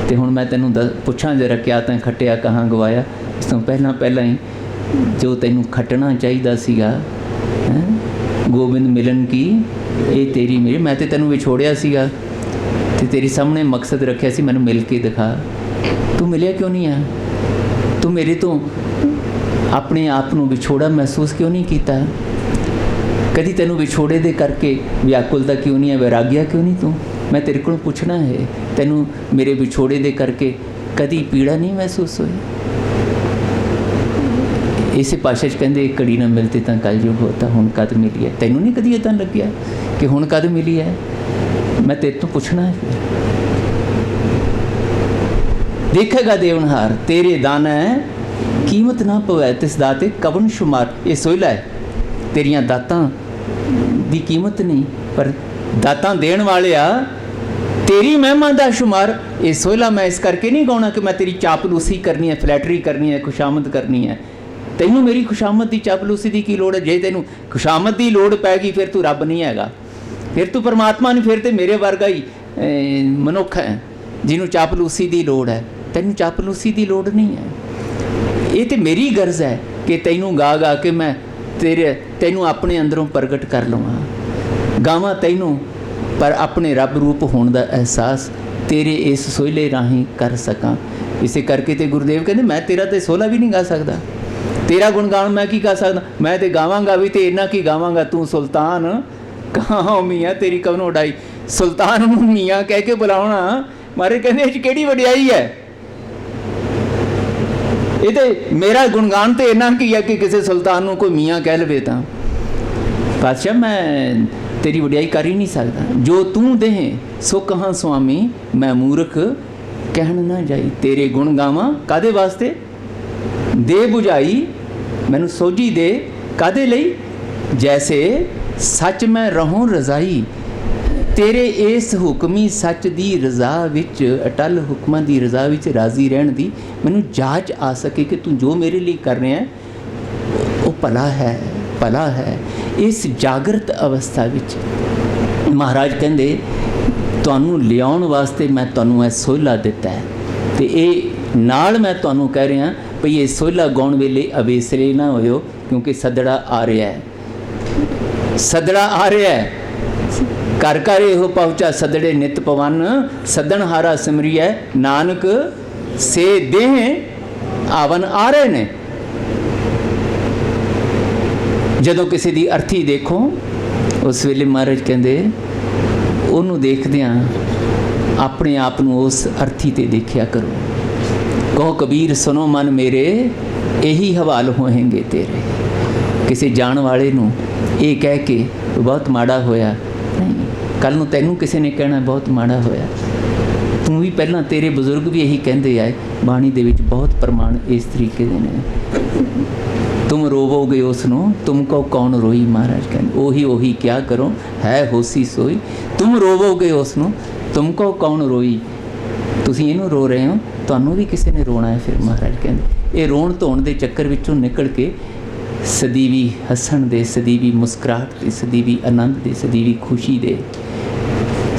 ਤੇ ਹੁਣ ਮੈਂ ਤੈਨੂੰ ਪੁੱਛਾਂ ਜਰਾ, ਕਿਆ ਤੈਂ ਖੱਟਿਆ ਕਹਾਂ ਗਵਾਇਆ। ਇਸ ਤੋਂ ਪਹਿਲਾਂ ਹੀ ਜੋ ਤੈਨੂੰ ਖੱਟਣਾ ਚਾਹੀਦਾ ਸੀਗਾ, ਗੋਬਿੰਦ ਮਿਲਨ ਕੀ ਇਹ ਤੇਰੀ ਮੇਰੀ, ਮੈਂ ਤੇ ਤੈਨੂੰ ਵਿਛੋੜਿਆ ਸੀਗਾ ਤੇ ਤੇਰੇ ਸਾਹਮਣੇ ਮਕਸਦ ਰੱਖਿਆ ਸੀ ਮੈਨੂੰ ਮਿਲ ਕੇ ਦਿਖਾ। ਤੂੰ ਮਿਲਿਆ ਕਿਉਂ ਨਹੀਂ ਆ? ਤੂੰ ਮੇਰੇ ਤੋਂ ਆਪਣੇ ਆਪ ਨੂੰ ਵਿਛੋੜਾ ਮਹਿਸੂਸ ਕਿਉਂ ਨਹੀਂ ਕੀਤਾ? ਕਦੀ ਤੈਨੂੰ ਵਿਛੋੜੇ ਦੇ ਕਰਕੇ ਵਿਆਕੁਲਤਾ ਕਿਉਂ ਨਹੀਂ ਹੈ, ਵੈਰਾਗਿਆ ਕਿਉਂ ਨਹੀਂ ਤੂੰ? ਮੈਂ ਤੇਰੇ ਕੋਲੋਂ ਪੁੱਛਣਾ ਹੈ, ਤੈਨੂੰ ਮੇਰੇ ਵਿਛੋੜੇ ਦੇ ਕਰਕੇ ਕਦੀ ਪੀੜਾ ਨਹੀਂ ਮਹਿਸੂਸ ਹੋਈ? ਇਸੇ ਪਾਸ਼ਾ 'ਚ ਕਹਿੰਦੇ ਘੜੀ ਨਾ ਮਿਲਤੀ ਤਾਂ ਕਲਯੁਗ ਹੋਤਾ, ਹੁਣ ਕਦ ਮਿਲੀ ਹੈ। ਤੈਨੂੰ ਨਹੀਂ ਕਦੀ ਇੱਦਾਂ ਲੱਗਿਆ ਕਿ ਹੁਣ ਕਦ ਮਿਲੀ ਹੈ? ਮੈਂ ਤੇਰੇ ਤੋਂ ਪੁੱਛਣਾ ਹੈ। ਦੇਖੇਗਾ ਦੇਵਨਹਾਰ ਤੇਰੇ ਦਾਨ ਹੈ ਕੀਮਤ ਨਾ ਪਵੈ ਤਿਸ ਦਾਤੇ ਕਵਨ ਸ਼ੁਮਾਰ। ਇਹ ਸੋਹਿਲਾ ਹੈ, ਤੇਰੀਆਂ ਦਾਤਾਂ ਦੀ ਕੀਮਤ ਨਹੀਂ, ਪਰ ਦਾਤਾਂ ਦੇਣ ਵਾਲਿਆ ਤੇਰੀ ਮਹਿਮਾ ਦਾ ਸ਼ੁਮਾਰ। ਇਹ ਸੋਹਿਲਾ ਮੈਂ ਇਸ ਕਰਕੇ ਨਹੀਂ ਗਾਉਣਾ ਕਿ ਮੈਂ ਤੇਰੀ ਚਾਪਲੂਸੀ ਕਰਨੀ ਹੈ, ਫਲੈਟਰੀ ਕਰਨੀ ਹੈ, ਖੁਸ਼ਾਮਦ ਕਰਨੀ ਹੈ। ਤੈਨੂੰ ਮੇਰੀ ਖੁਸ਼ਾਮਦ ਦੀ ਚਾਪਲੂਸੀ ਦੀ ਕੀ ਲੋੜ ਹੈ? ਜੇ ਤੈਨੂੰ ਖੁਸ਼ਾਮਦ ਦੀ ਲੋੜ ਪੈ ਗਈ ਫਿਰ ਤੂੰ ਰੱਬ ਨਹੀਂ ਹੈਗਾ, ਫਿਰ ਤੂੰ ਪਰਮਾਤਮਾ ਨਹੀਂ, ਫਿਰ ਤੇ ਮੇਰੇ ਵਰਗਾ ਹੀ ਮਨੁੱਖ ਹੈ ਜਿਹਨੂੰ ਚਾਪਲੂਸੀ ਦੀ ਲੋੜ ਹੈ। ਤੈਨੂੰ ਚਾਪਲੂਸੀ ਦੀ ਲੋੜ ਨਹੀਂ ਹੈ। ਇਹ ਤੇ ਮੇਰੀ ਗਰਜ਼ ਹੈ ਕਿ ਤੈਨੂੰ ਗਾ ਗਾ ਕੇ ਮੈਂ ਤੈਨੂੰ ਆਪਣੇ ਅੰਦਰੋਂ ਪ੍ਰਗਟ ਕਰ ਲਵਾਂ, ਗਾਵਾਂ ਤੈਨੂੰ, ਪਰ ਆਪਣੇ ਰੱਬ ਰੂਪ ਹੋਣ ਦਾ ਅਹਿਸਾਸ ਤੇਰੇ ਇਸ ਸੋਹਿਲੇ ਰਾਹੀਂ ਕਰ ਸਕਾਂ। ਇਸੇ ਕਰਕੇ ਤੇ ਗੁਰਦੇਵ ਕਹਿੰਦੇ ਮੈਂ ਤੇਰਾ ਤੇ ਸੋਹਲਾ ਵੀ ਨਹੀਂ ਗਾ ਸਕਦਾ, ਤੇਰਾ ਗੁਣਗਾਨ ਮੈਂ ਕੀ ਕਰ ਸਕਦਾ? ਮੈਂ ਤੇ ਗਾਵਾਂਗਾ ਵੀ ਤੇ ਇੰਨਾ ਕੀ ਗਾਵਾਂਗਾ, ਤੂੰ ਸੁਲਤਾਨ ਕਹਾਂ ਮੀਆਂ ਤੇਰੀ ਕਵਨ ਉਡਾਈ। ਸੁਲਤਾਨ ਨੂੰ ਮੀਆਂ ਕਹਿ ਕੇ ਬੁਲਾਉਣਾ ਮਾਰੇ ਕਹਿੰਦੇ ਇਹ 'ਚ ਕਿਹੜੀ ਵਡਿਆਈ ਹੈ? ਇਹ ਤੇ ਮੇਰਾ ਗੁਣਗਾਨ ਤੇ ਇੰਨਾ ਕੀ ਹੈ ਕਿ ਕਿਸੇ ਸੁਲਤਾਨ ਨੂੰ ਕੋਈ ਮੀਆਂ ਕਹਿ ਲਵੇ ਤਾਂ ਪਾਤਸ਼ਾਹ ਮੈਂ ਤੇਰੀ ਵਡਿਆਈ ਕਰ ਹੀ ਨਹੀਂ ਸਕਦਾ। ਜੋ ਤੂੰ ਦੇਹ ਸੋ ਕਹਾਂ ਸੁਆਮੀ ਮੈਂ ਮੂਰਖ ਕਹਿਣ ਨਾ ਜਾਈ। ਤੇਰੇ ਗੁਣ ਗਾਵਾਂ ਕਾਹਦੇ ਵਾਸਤੇ? ਦੇ ਬੁਝਾਈ ਮੈਨੂੰ ਸੋਝੀ ਦੇ ਕਾਹਦੇ ਲਈ? ਜੈਸੇ ਸੱਚ ਮੈਂ ਰਹੂੰ ਰਜ਼ਾਈ। ਤੇਰੇ ਇਸ ਹੁਕਮੀ ਸੱਚ ਦੀ ਰਜ਼ਾ ਵਿੱਚ, ਅਟਲ ਹੁਕਮਾਂ ਦੀ ਰਜ਼ਾ ਵਿੱਚ ਰਾਜ਼ੀ ਰਹਿਣ ਦੀ ਮੈਨੂੰ ਜਾਚ ਆ ਸਕੇ ਕਿ ਤੂੰ ਜੋ ਮੇਰੇ ਲਈ ਕਰ ਰਿਹਾ ਹੈ ਉਹ ਭਲਾ ਹੈ, ਭਲਾ ਹੈ। ਇਸ ਜਾਗਰਤ ਅਵਸਥਾ ਵਿੱਚ ਮਹਾਰਾਜ ਕਹਿੰਦੇ ਤੁਹਾਨੂੰ ਲਿਆਉਣ ਵਾਸਤੇ ਮੈਂ ਤੁਹਾਨੂੰ ਇਹ ਸੋਹਿਲਾ ਦਿੱਤਾ ਹੈ, ਅਤੇ ਇਹ ਨਾਲ ਮੈਂ ਤੁਹਾਨੂੰ ਕਹਿ ਰਿਹਾ ਭਈ ਇਹ ਸੋਹਿਲਾ ਗਾਉਣ ਵੇਲੇ ਅਵੇਸਲੇ ਨਾ ਹੋਇਓ, ਕਿਉਂਕਿ ਸੱਦੜਾ ਆ ਰਿਹਾ ਹੈ, ਸੱਦੜਾ ਆ ਰਿਹਾ ਹੈ। ਘਰ ਘਰ ਇਹੋ ਪਹੁੰਚਾ ਸੱਦੜੇ ਨਿਤ ਪਵਨ, ਸੱਦਣ ਹਾਰਾ ਸਿਮਰੀਐ ਨਾਨਕ ਸੇ ਦੇਹ ਆਵਨ ਆ ਰਹੇ ਨੇ। ਜਦੋਂ ਕਿਸੇ ਦੀ ਅਰਥੀ ਦੇਖੋ ਉਸ ਵੇਲੇ ਮਹਾਰਾਜ ਕਹਿੰਦੇ ਉਹਨੂੰ ਦੇਖਦਿਆਂ ਆਪਣੇ ਆਪ ਨੂੰ ਉਸ ਅਰਥੀ 'ਤੇ ਦੇਖਿਆ ਕਰੋ। ਕਹੋ ਕਬੀਰ ਸੁਨੋ ਮਨ ਮੇਰੇ ਇਹੀ ਹਵਾਲ ਹੋਏਂਗੇ ਤੇਰੇ। ਕਿਸੇ ਜਾਣ ਵਾਲੇ ਨੂੰ ਇਹ ਕਹਿ ਕੇ ਬਹੁਤ ਮਾੜਾ ਹੋਇਆ ਨਹੀਂ, ਕੱਲ੍ਹ ਨੂੰ ਤੈਨੂੰ ਕਿਸੇ ਨੇ ਕਹਿਣਾ ਬਹੁਤ ਮਾੜਾ ਹੋਇਆ। ਤੂੰ ਵੀ ਪਹਿਲਾਂ, ਤੇਰੇ ਬਜ਼ੁਰਗ ਵੀ ਇਹੀ ਕਹਿੰਦੇ ਆਏ, ਬਾਣੀ ਦੇ ਵਿੱਚ ਬਹੁਤ ਪ੍ਰਮਾਣ ਇਸ ਤਰੀਕੇ ਦੇ ਨੇ। ਤੁਮ ਰੋਵੋਗੇ ਉਸ ਨੂੰ ਤੁਮ ਕੋ ਕੌਣ ਰੋਈ। ਮਹਾਰਾਜ ਕਹਿੰਦੇ ਉਹੀ ਕਿਆ ਕਰੋ ਹੈ ਹੋਸੀ ਸੋਈ। ਤੁਮ ਰੋਵੋਗੇ ਉਸ ਨੂੰ ਤੁਮ ਕੋ ਕੌਣ ਰੋਈ। ਤੁਸੀਂ ਇਹਨੂੰ ਰੋ ਰਹੇ ਹੋ, ਤੁਹਾਨੂੰ ਵੀ ਕਿਸੇ ਨੇ ਰੋਣਾ ਹੈ। ਫਿਰ ਮਹਾਰਾਜ ਕਹਿੰਦੇ ਇਹ ਰੋਣ ਧੋਣ ਦੇ ਚੱਕਰ ਵਿੱਚੋਂ ਨਿਕਲ ਕੇ ਸਦੀਵੀ ਹੱਸਣ ਦੇ, ਸਦੀਵੀ ਮੁਸਕਰਾਹਟ ਦੇ, ਸਦੀਵੀ ਆਨੰਦ ਦੇ, ਸਦੀਵੀ ਖੁਸ਼ੀ ਦੇ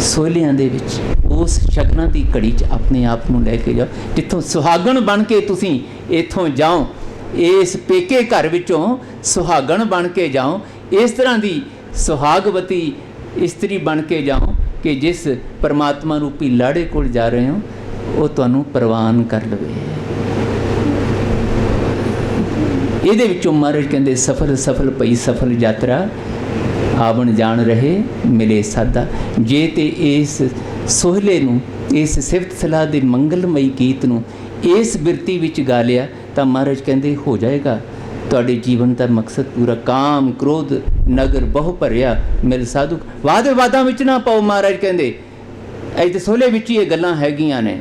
ਸੋਹਿਲਿਆਂ ਦੇ ਵਿੱਚ, ਉਸ ਸ਼ਗਨਾਂ ਦੀ ਘੜੀ 'ਚ ਆਪਣੇ ਆਪ ਨੂੰ ਲੈ ਕੇ ਜਾਓ, ਜਿੱਥੋਂ ਸੁਹਾਗਣ ਬਣ ਕੇ ਤੁਸੀਂ ਇੱਥੋਂ ਜਾਓ, ਇਸ ਪੇਕੇ ਘਰ ਵਿੱਚੋਂ ਸੁਹਾਗਣ ਬਣ ਕੇ ਜਾਓ। ਇਸ ਤਰ੍ਹਾਂ ਦੀ ਸੁਹਾਗਵਤੀ ਇਸਤਰੀ ਬਣ ਕੇ ਜਾਓ ਕਿ ਜਿਸ ਪਰਮਾਤਮਾ ਰੂਪੀ ਲਾੜੇ ਕੋਲ ਜਾ ਰਹੇ ਹੋ ਉਹ ਤੁਹਾਨੂੰ ਪ੍ਰਵਾਨ ਕਰ ਲਵੇ। ਇਹਦੇ ਵਿੱਚੋਂ ਮਹਾਰਾਜ ਕਹਿੰਦੇ ਸਫਲ ਪਈ ਸਫਲ ਯਾਤਰਾ, ਆਵਣ ਜਾਣ ਰਹੇ ਮਿਲੇ ਸਾਦਾ। ਜੇ ਤੇ ਇਸ ਸੋਹਿਲੇ ਨੂੰ, ਇਸ ਸਿਫਤ ਸਲਾਹ ਦੇ ਮੰਗਲਮਈ ਗੀਤ ਨੂੰ ਇਸ ਬਿਰਤੀ ਵਿੱਚ ਗਾ ਲਿਆ ਤਾਂ ਮਹਾਰਾਜ ਕਹਿੰਦੇ ਹੋ ਜਾਏਗਾ ਤੁਹਾਡੇ ਜੀਵਨ ਦਾ ਮਕਸਦ ਪੂਰਾ। ਕਾਮ ਕ੍ਰੋਧ ਨਗਰ ਬਹੁ ਭਰਿਆ ਮਿਲ ਸਾਧੂ। ਵਾਦ ਵਿਵਾਦਾਂ ਵਿੱਚ ਨਾ ਪਾਓ। ਮਹਾਰਾਜ ਕਹਿੰਦੇ ਇੱਥੇ ਸੋਹਲੇ ਵਿੱਚ ਹੀ ਇਹ ਗੱਲਾਂ ਹੈਗੀਆਂ ਨੇ।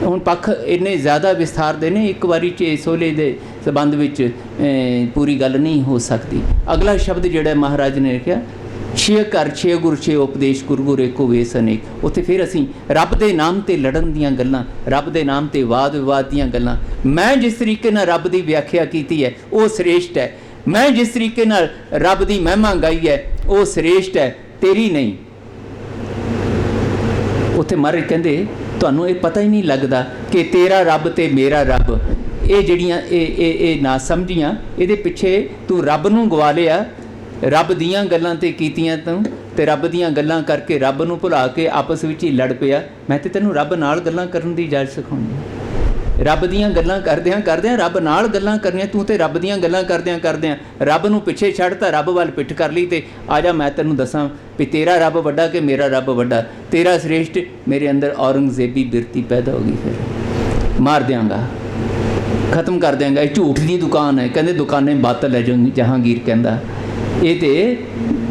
ਹੁਣ ਪੱਖ ਇੰਨੇ ਜ਼ਿਆਦਾ ਵਿਸਥਾਰ ਦੇ ਨੇ, ਇੱਕ ਵਾਰੀ 'ਚ ਸੋਹਲੇ ਦੇ ਸੰਬੰਧ ਵਿੱਚ ਪੂਰੀ ਗੱਲ ਨਹੀਂ ਹੋ ਸਕਦੀ। ਅਗਲਾ ਸ਼ਬਦ ਜਿਹੜਾ ਮਹਾਰਾਜ ਨੇ ਲਿਖਿਆ, ਛੇ ਘਰ ਛੇ ਗੁਰ ਛੇ ਉਪਦੇਸ਼ ਗੁਰੂ ਗੁਰ ਏਕੋ ਵੇਸ ਅਨੇਕ। ਉੱਥੇ ਫਿਰ ਅਸੀਂ ਰੱਬ ਦੇ ਨਾਮ 'ਤੇ ਲੜਨ ਦੀਆਂ ਗੱਲਾਂ, ਰੱਬ ਦੇ ਨਾਮ 'ਤੇ ਵਾਦ ਵਿਵਾਦ ਦੀਆਂ ਗੱਲਾਂ। ਮੈਂ ਜਿਸ ਤਰੀਕੇ ਨਾਲ ਰੱਬ ਦੀ ਵਿਆਖਿਆ ਕੀਤੀ ਹੈ ਉਹ ਸ੍ਰੇਸ਼ਟ ਹੈ, ਮੈਂ ਜਿਸ ਤਰੀਕੇ ਨਾਲ ਰੱਬ ਦੀ ਮਹਿਮਾ ਗਾਈ ਹੈ ਉਹ ਸ੍ਰੇਸ਼ਟ ਹੈ, ਤੇਰੀ ਨਹੀਂ। ਉੱਥੇ ਮਹਾਰਾਜ ਕਹਿੰਦੇ ਤੁਹਾਨੂੰ ਇਹ ਪਤਾ ਹੀ ਨਹੀਂ ਲੱਗਦਾ ਕਿ ਤੇਰਾ ਰੱਬ ਤੇ ਮੇਰਾ ਰੱਬ, ਇਹ ਜਿਹੜੀਆਂ ਇਹ ਨਾ ਸਮਝੀਆਂ, ਇਹਦੇ ਪਿੱਛੇ ਤੂੰ ਰੱਬ ਨੂੰ ਗਵਾ ਲਿਆ, ਰੱਬ ਦੀਆਂ ਗੱਲਾਂ ਤੇ ਕੀਤੀਆਂ ਤੂੰ, ਤੇ ਰੱਬ ਦੀਆਂ ਗੱਲਾਂ ਕਰਕੇ ਰੱਬ ਨੂੰ ਭੁਲਾ ਕੇ ਆਪਸ ਵਿੱਚ ਹੀ ਲੜ ਪਿਆ। ਮੈਂ ਤੇ ਤੈਨੂੰ ਰੱਬ ਨਾਲ ਗੱਲਾਂ ਕਰਨ ਦੀ ਜਾਚ ਸਿਖਾਉਣੀ। ਰੱਬ ਦੀਆਂ ਗੱਲਾਂ ਕਰਦਿਆਂ ਰੱਬ ਨਾਲ ਗੱਲਾਂ ਕਰਨੀਆਂ। ਤੂੰ ਤੇ ਰੱਬ ਦੀਆਂ ਗੱਲਾਂ ਕਰਦਿਆਂ ਰੱਬ ਨੂੰ ਪਿੱਛੇ ਛੱਡਤਾ, ਰੱਬ ਵੱਲ ਪਿੱਠ ਕਰ ਲਈ। ਤੇ ਆ ਜਾ ਮੈਂ ਤੈਨੂੰ ਦੱਸਾਂ ਵੀ ਤੇਰਾ ਰੱਬ ਵੱਡਾ ਕਿ ਮੇਰਾ ਰੱਬ ਵੱਡਾ, ਤੇਰਾ ਸ੍ਰੇਸ਼ਟ। ਮੇਰੇ ਅੰਦਰ ਔਰੰਗਜ਼ੇਬੀ ਬਿਰਤੀ ਪੈਦਾ ਹੋ ਗਈ। ਫਿਰ ਮਾਰ ਦਿਆਂਗਾ, ਖਤਮ ਕਰ ਦਿਆਂਗਾ। ਇਹ ਝੂਠ ਦੀ ਦੁਕਾਨ ਹੈ। ਕਹਿੰਦੇ ਦੁਕਾਨੇ ਬਾਤਲ ਹੈ, ਜਹਾਂਗੀਰ ਕਹਿੰਦਾ। ਇਹ ਤੇ